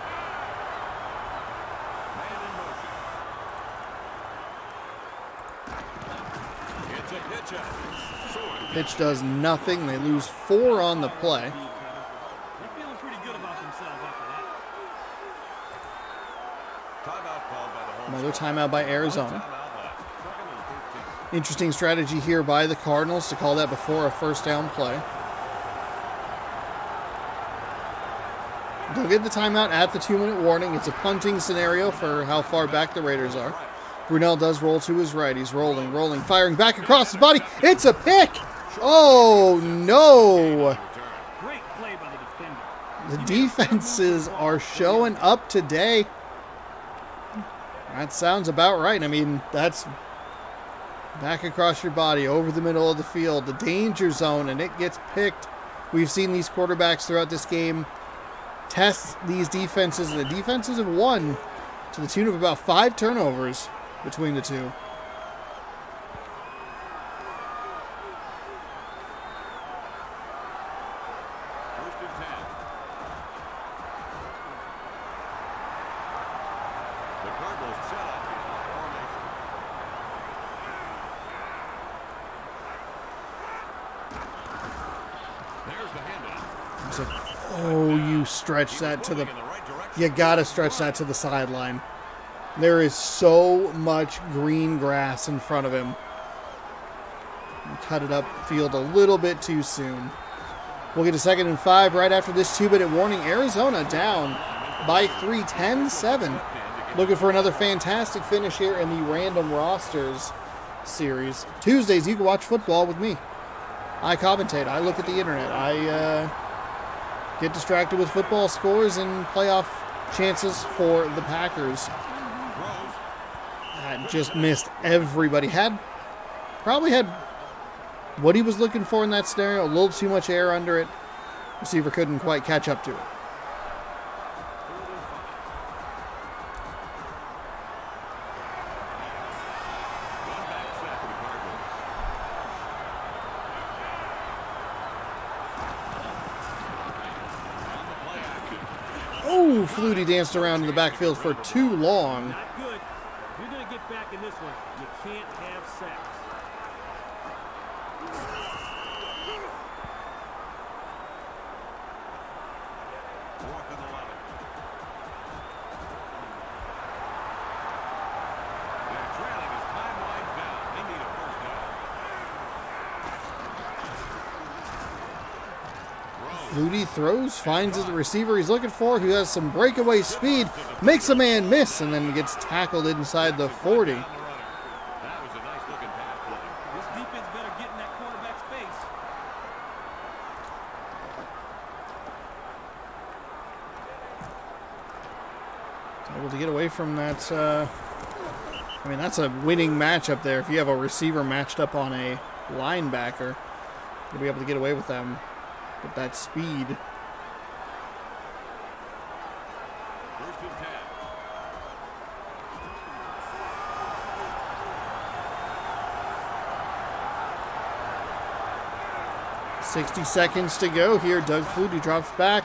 Speaker 1: Pitch does nothing. They lose 4 on the play.
Speaker 2: They're feeling pretty good about themselves after that.
Speaker 1: Another timeout by Arizona. Interesting strategy here by the Cardinals to call that before a first down play. They'll get the timeout at the 2-minute warning. It's a punting scenario for how far back the Raiders are. Brunell does roll to his right. He's rolling, firing back across his body. It's a pick! Oh, no!
Speaker 2: Great play by the defender.
Speaker 1: The defenses are showing up today. That sounds about right. I mean, that's back across your body, over the middle of the field, the danger zone, and it gets picked. We've seen these quarterbacks throughout this game test these defenses, and the defenses have won to the tune of about 5 turnovers between the two. Oh, you stretch that to the... You got to stretch that to the sideline. There is so much green grass in front of him. Cut it up field a little bit too soon. We'll get a 2nd and 5 right after this 2-minute warning. Arizona down by 3, 10-7. Looking for another fantastic finish here in the Random Rosters series. Tuesdays, you can watch football with me. I commentate. I look at the internet. I get distracted with football scores and playoff chances for the Packers. Just missed everybody. Probably had what he was looking for in that scenario. A little too much air under it. Receiver couldn't quite catch up to it. Oh, Flutie danced around in the backfield for too long.
Speaker 2: Not good. If you're going to get back in this one, you can't have sacks.
Speaker 3: Fourth and 11. They're trailing as time winds down. They need a first down.
Speaker 1: Flutie throws, finds the receiver he's looking for, who has some breakaway speed, makes a man miss, and then gets tackled inside the 40.
Speaker 3: That was a nice looking pass play.
Speaker 2: This defense better get in that quarterback's face.
Speaker 1: Able to get away from that. I mean, that's a winning matchup there. If you have a receiver matched up on a linebacker, you'll be able to get away with them with that speed.
Speaker 3: First and 10.
Speaker 1: 60 seconds to go here. Doug Flutie drops back,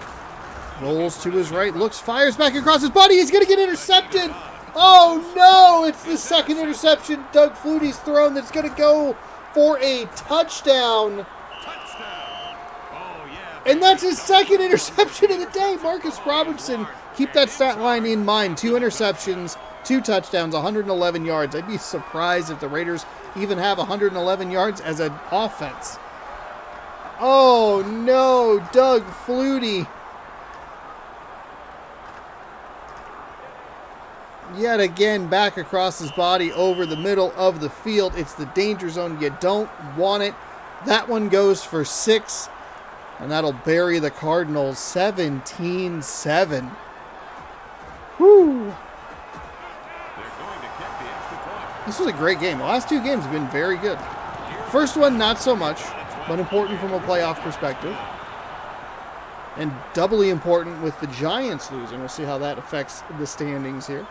Speaker 1: rolls to his right, looks, fires back across his body. He's going to get intercepted. Oh, no. It's the second interception Doug Flutie's thrown that's going to go for a touchdown.
Speaker 3: Touchdown. Oh, yeah.
Speaker 1: And that's his second interception of the day. Marcus Robinson, keep that stat line in mind. 2 interceptions, 2 touchdowns, 111 yards. I'd be surprised if the Raiders even have 111 yards as an offense. Oh, no, Doug Flutie. Yet again, back across his body over the middle of the field. It's the danger zone. You don't want it. That one goes for 6, and that'll bury the Cardinals 17-7. Whew.
Speaker 3: They're going to kick the extra point.
Speaker 1: This was a great game. The last 2 games have been very good. First one, not so much, but important from a playoff perspective. And doubly important with the Giants losing. We'll see how that affects the standings here.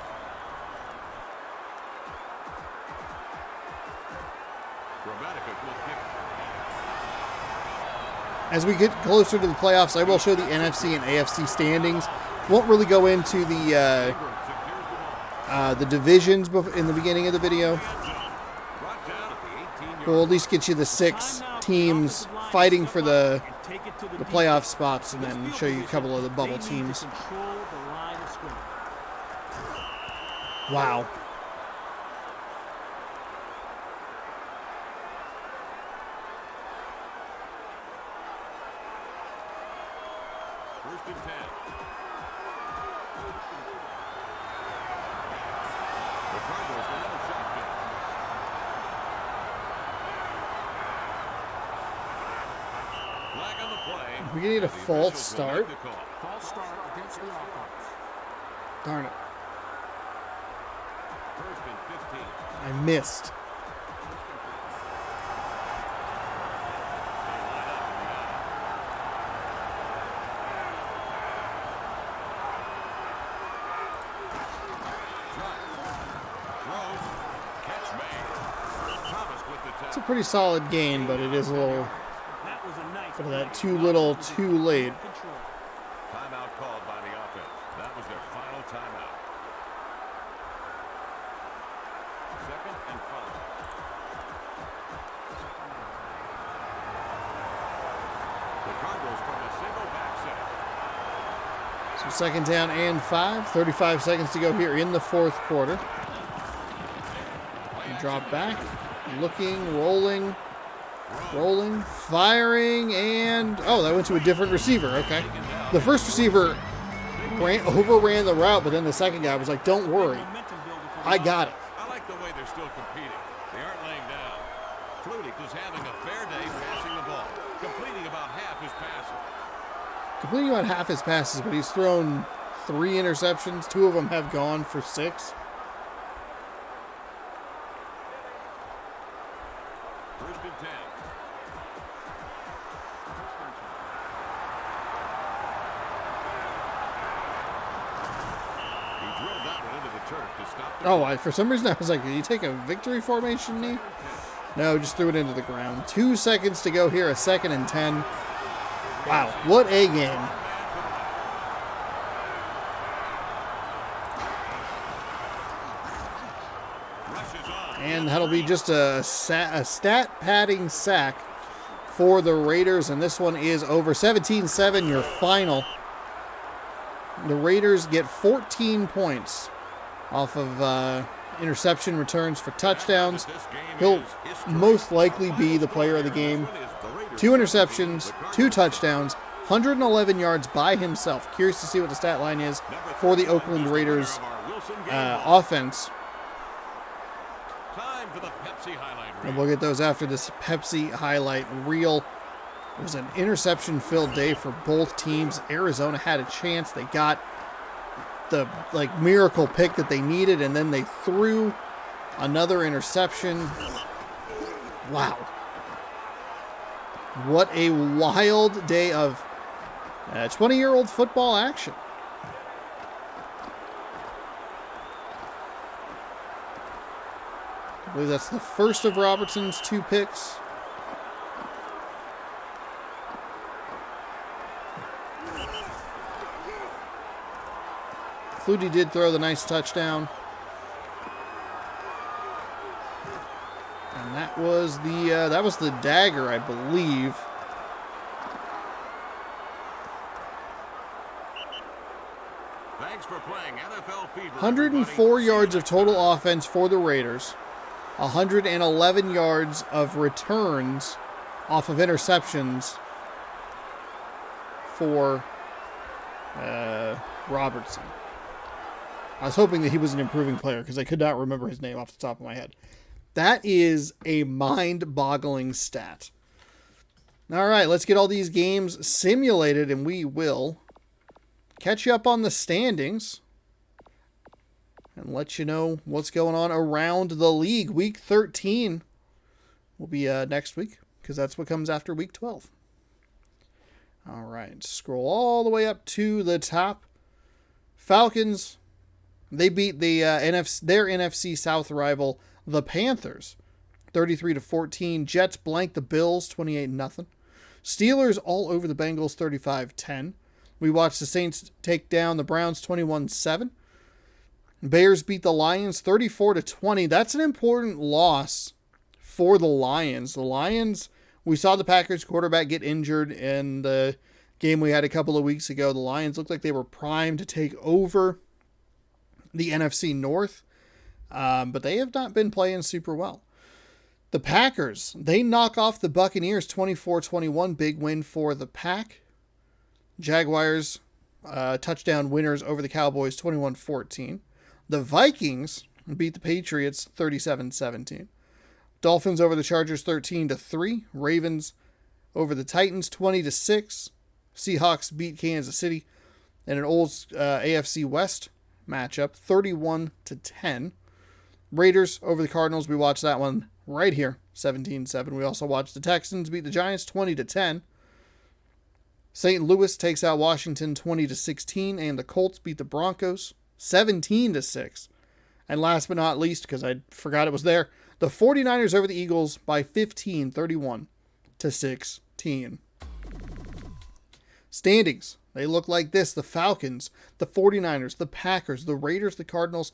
Speaker 1: As we get closer to the playoffs, I will show the NFC and AFC standings. Won't really go into the divisions in the beginning of the video. We'll at least get you the 6 teams fighting for the playoff spots, and then show you a couple of the bubble teams. Wow.
Speaker 3: First and 10. The Cardinals will have a shotgun. Flag on the play.
Speaker 1: We need a
Speaker 3: The
Speaker 1: false
Speaker 3: officials will
Speaker 1: start.
Speaker 3: make the call.
Speaker 4: False start against the offense.
Speaker 1: Darn it.
Speaker 3: First and 15.
Speaker 1: I missed.
Speaker 3: They line up in the eye. Throws. Catch made. Thomas with the
Speaker 1: It's a
Speaker 3: tackle.
Speaker 1: pretty solid gain, but it is a little
Speaker 2: That was a nice
Speaker 1: bit of that
Speaker 2: play.
Speaker 1: too little, too late.
Speaker 2: Control.
Speaker 3: Timeout called by the offense. That was their final timeout. Second and 5. The Cardinals from a single back set.
Speaker 1: So second down and 5. 35 seconds to go here in the 4th quarter. Drop back. Looking, rolling, firing, and... Oh, that went to a different receiver. Okay. The first receiver overran the route, but then the second guy was like, don't worry.
Speaker 2: Momentum builder for the
Speaker 1: I got it.
Speaker 3: I like the way they're still competing. They aren't laying down. Flutie is having a fair day passing the ball, completing about half his passes.
Speaker 1: Completing about half his passes, but he's thrown 3 interceptions. 2 of them have gone for 6.
Speaker 3: First and 10. He drilled that one into the turf to stop the
Speaker 1: Oh, for some reason I was like, did he take a victory formation knee? No, just threw it into the ground. 2 seconds to go here, a 2nd and 10. Wow, what a game. And that'll be just a stat padding sack for the Raiders. And this one is over. 17-7, your final. The Raiders get 14 points off of interception returns for touchdowns. He'll most likely be the player of the game. 2 interceptions, 2 touchdowns, 111 yards by himself. Curious to see what the stat line is for the Oakland Raiders offense. And we'll get those after this Pepsi highlight reel. It was an interception-filled day for both teams. Arizona had a chance. They got the miracle pick that they needed, and then they threw another interception. Wow. What a wild day of 20-year-old football action. I believe that's the first of Robertson's 2 picks. Flutie did throw the nice touchdown. And that was the dagger, I believe.
Speaker 3: Thanks for playing NFL Fever.
Speaker 1: 104 yards of total offense for the Raiders. 111 yards of returns off of interceptions for Robertson. I was hoping that he was an improving player because I could not remember his name off the top of my head. That is a mind-boggling stat. All right, let's get all these games simulated, and we will catch you up on the standings and let you know what's going on around the league. Week 13 will be next week because that's what comes after Week 12. All right, scroll all the way up to the top. Falcons, they beat the their NFC South rival, the Panthers, 33-14. Jets blanked the Bills, 28-0. Steelers all over the Bengals, 35-10. We watched the Saints take down the Browns, 21-7. Bears beat the Lions, 34-20. That's an important loss for the Lions. The Lions, we saw the Packers quarterback get injured in the game we had a couple of weeks ago. The Lions looked like they were primed to take over the NFC North, but they have not been playing super well. The Packers, they knock off the Buccaneers 24-21, big win for the Pack. Jaguars, touchdown winners over the Cowboys 21-14. The Vikings beat the Patriots 37-17. Dolphins over the Chargers 13-3. Ravens over the Titans 20-6. Seahawks beat Kansas City in an old AFC West matchup 31-10. Raiders over the Cardinals. We watched that one right here, 17-7. We also watched the Texans beat the Giants 20-10. St. Louis takes out Washington 20-16, and the Colts beat the Broncos 17-6. And last but not least, because I forgot it was there, the 49ers over the Eagles by 15, 31-16. Standings, they look like this. The Falcons, the 49ers, the Packers, the Raiders, the Cardinals,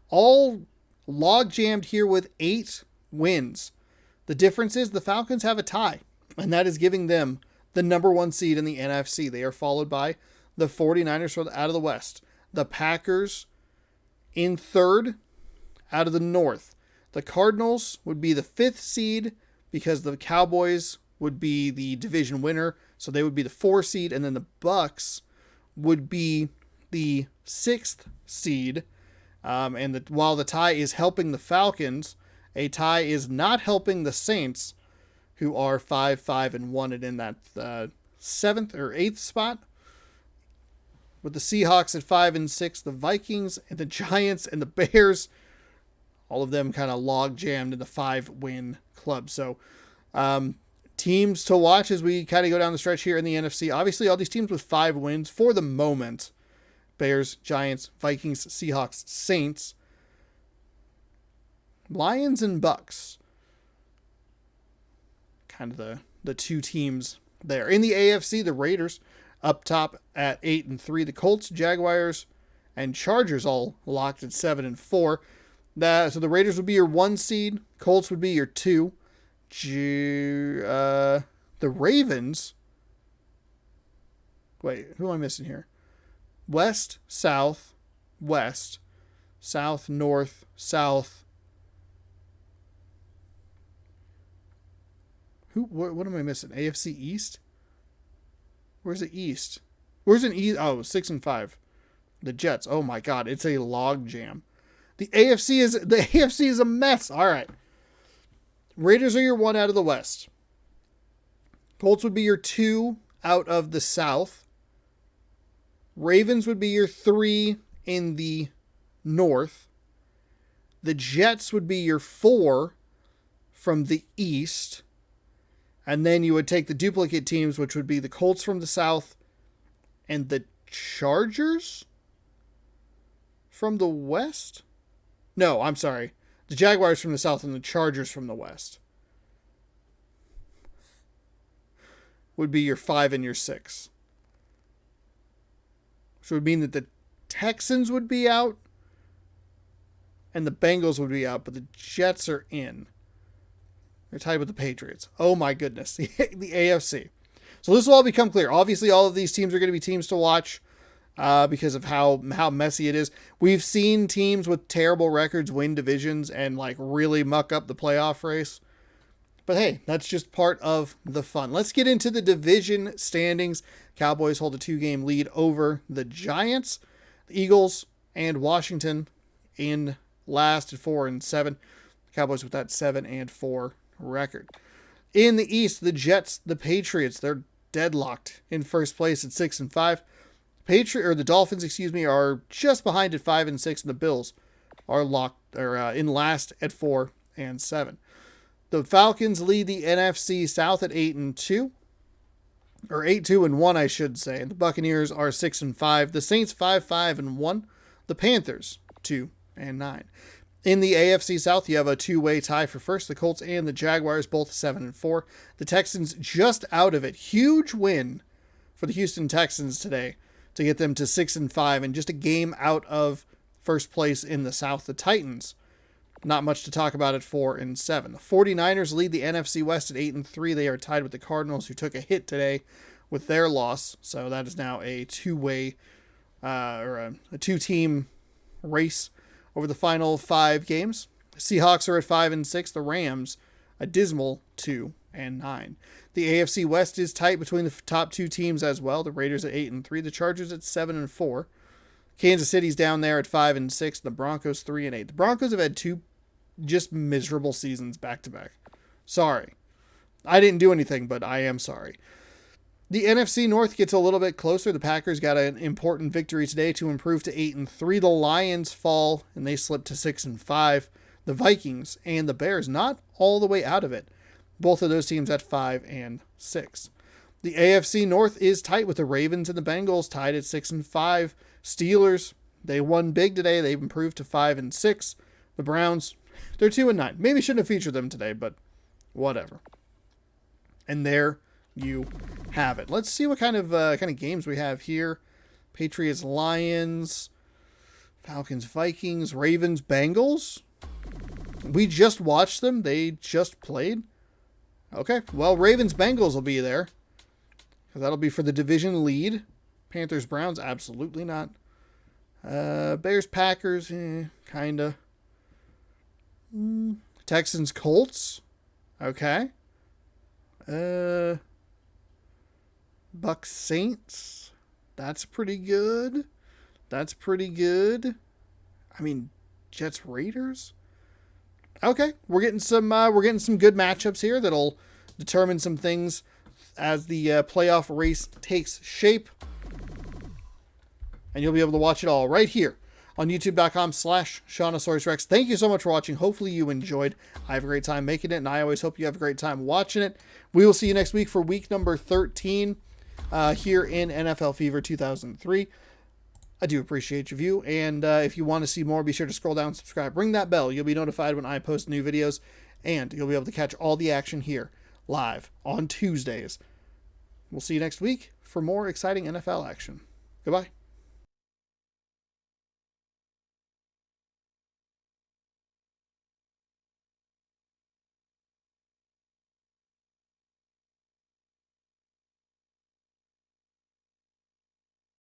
Speaker 1: all log-jammed here with 8 wins. The difference is the Falcons have a tie, and that is giving them the number 1 seed in the NFC. They are followed by the 49ers out of the West. The Packers in 3rd out of the North. The Cardinals would be the 5th seed because the Cowboys would be the division winner, so they would be the 4 seed, and then the Bucks would be the 6th seed. While the tie is helping the Falcons, a tie is not helping the Saints, who are 5-5-1 and in that 7th or 8th spot. With the Seahawks at 5-6, the Vikings and the Giants and the Bears, all of them kind of log jammed in the 5-win club. So teams to watch as we kind of go down the stretch here in the NFC. Obviously, all these teams with 5 wins for the moment. Bears, Giants, Vikings, Seahawks, Saints, Lions, and Bucks. Kind of the 2 teams there. In the AFC, the Raiders up top at 8-3. The Colts, Jaguars, and Chargers all locked at 7-4. So the Raiders would be your 1 seed. Colts would be your 2. The Ravens. Wait, who am I missing here? West, South, West, South, North, South. What am I missing? AFC East? Where's the East? Where's an East? Oh, 6 and 5. The Jets. Oh my God, it's a log jam. The AFC is a mess. All right. Raiders are your 1 out of the West. Colts would be your 2 out of the South. Ravens would be your 3 in the North. The Jets would be your 4 from the East. And then you would take the duplicate teams, which would be the Colts from the South and the Chargers from the West? No, I'm sorry. The Jaguars from the South and the Chargers from the West would be your 5 and your 6. Which would mean that the Texans would be out and the Bengals would be out, but the Jets are in. They're tied with the Patriots. Oh my goodness. The AFC. So this will all become clear. Obviously, all of these teams are going to be teams to watch because of how messy it is. We've seen teams with terrible records win divisions and like really muck up the playoff race. But hey, that's just part of the fun. Let's get into the division standings. Cowboys hold a 2-game lead over the Giants. The Eagles and Washington in last at 4 and 7. Cowboys with that 7 and 4 record. In the East, the Jets, the Patriots, they're deadlocked in first place at 6 and 5. The Dolphins, are just behind at 5 and 6, and the Bills are in last at 4 and 7. The Falcons lead the NFC South at 8 and 2, or 8-2 and 1, I should say. The Buccaneers are 6 and 5. The Saints 5-5 and 1. The Panthers 2 and 9. In the AFC South, you have a 2-way tie for first. The Colts and the Jaguars both 7 and 4. The Texans just out of it. Huge win for the Houston Texans today to get them to 6 and 5 and just a game out of first place in the South. The Titans, not much to talk about at 4 and 7. The 49ers lead the NFC West at 8 and 3. They are tied with the Cardinals, who took a hit today with their loss. So that is now a 2-way a 2-team race over the final 5 games. The Seahawks are at 5 and 6. The Rams, a dismal 2 and 9. The AFC West is tight between the top 2 teams as well. The Raiders at 8 and 3. The Chargers at 7 and 4. Kansas City's down there at 5 and 6. The Broncos 3 and 8. The Broncos have had 2 just miserable seasons back to back. Sorry. I didn't do anything, but I am sorry. The NFC North gets a little bit closer. The Packers got an important victory today to improve to 8 and 3. The Lions fall and they slip to 6 and 5. The Vikings and the Bears not all the way out of it. Both of those teams at 5 and 6. The AFC North is tight with the Ravens and the Bengals tied at 6 and 5. Steelers, they won big today. They've improved to 5 and 6. The Browns, they're 2 and 9. Maybe shouldn't have featured them today, but whatever. And there you have it. Let's see what kind of games we have here. Patriots, Lions, Falcons, Vikings, Ravens, Bengals. We just watched them. They just played. Okay, well, Ravens, Bengals will be there. Because that'll be for the division lead. Panthers, Browns, absolutely not. Bears, Packers, kinda. Texans, Colts. Okay. Bucks, Saints. That's pretty good. That's pretty good. I mean, Jets, Raiders. Okay, we're getting some good matchups here that'll determine some things as the playoff race takes shape. And you'll be able to watch it all right here on youtube.com/SeanOsaurusRex. Thank you so much for watching. Hopefully you enjoyed. I have a great time making it, and I always hope you have a great time watching it. We will see you next week for week number 13 here in NFL Fever 2003. I do appreciate your view, and if you want to see more, be sure to scroll down and subscribe. Ring that bell. You'll be notified when I post new videos, and you'll be able to catch all the action here live on Tuesdays. We'll see you next week for more exciting NFL action. Goodbye.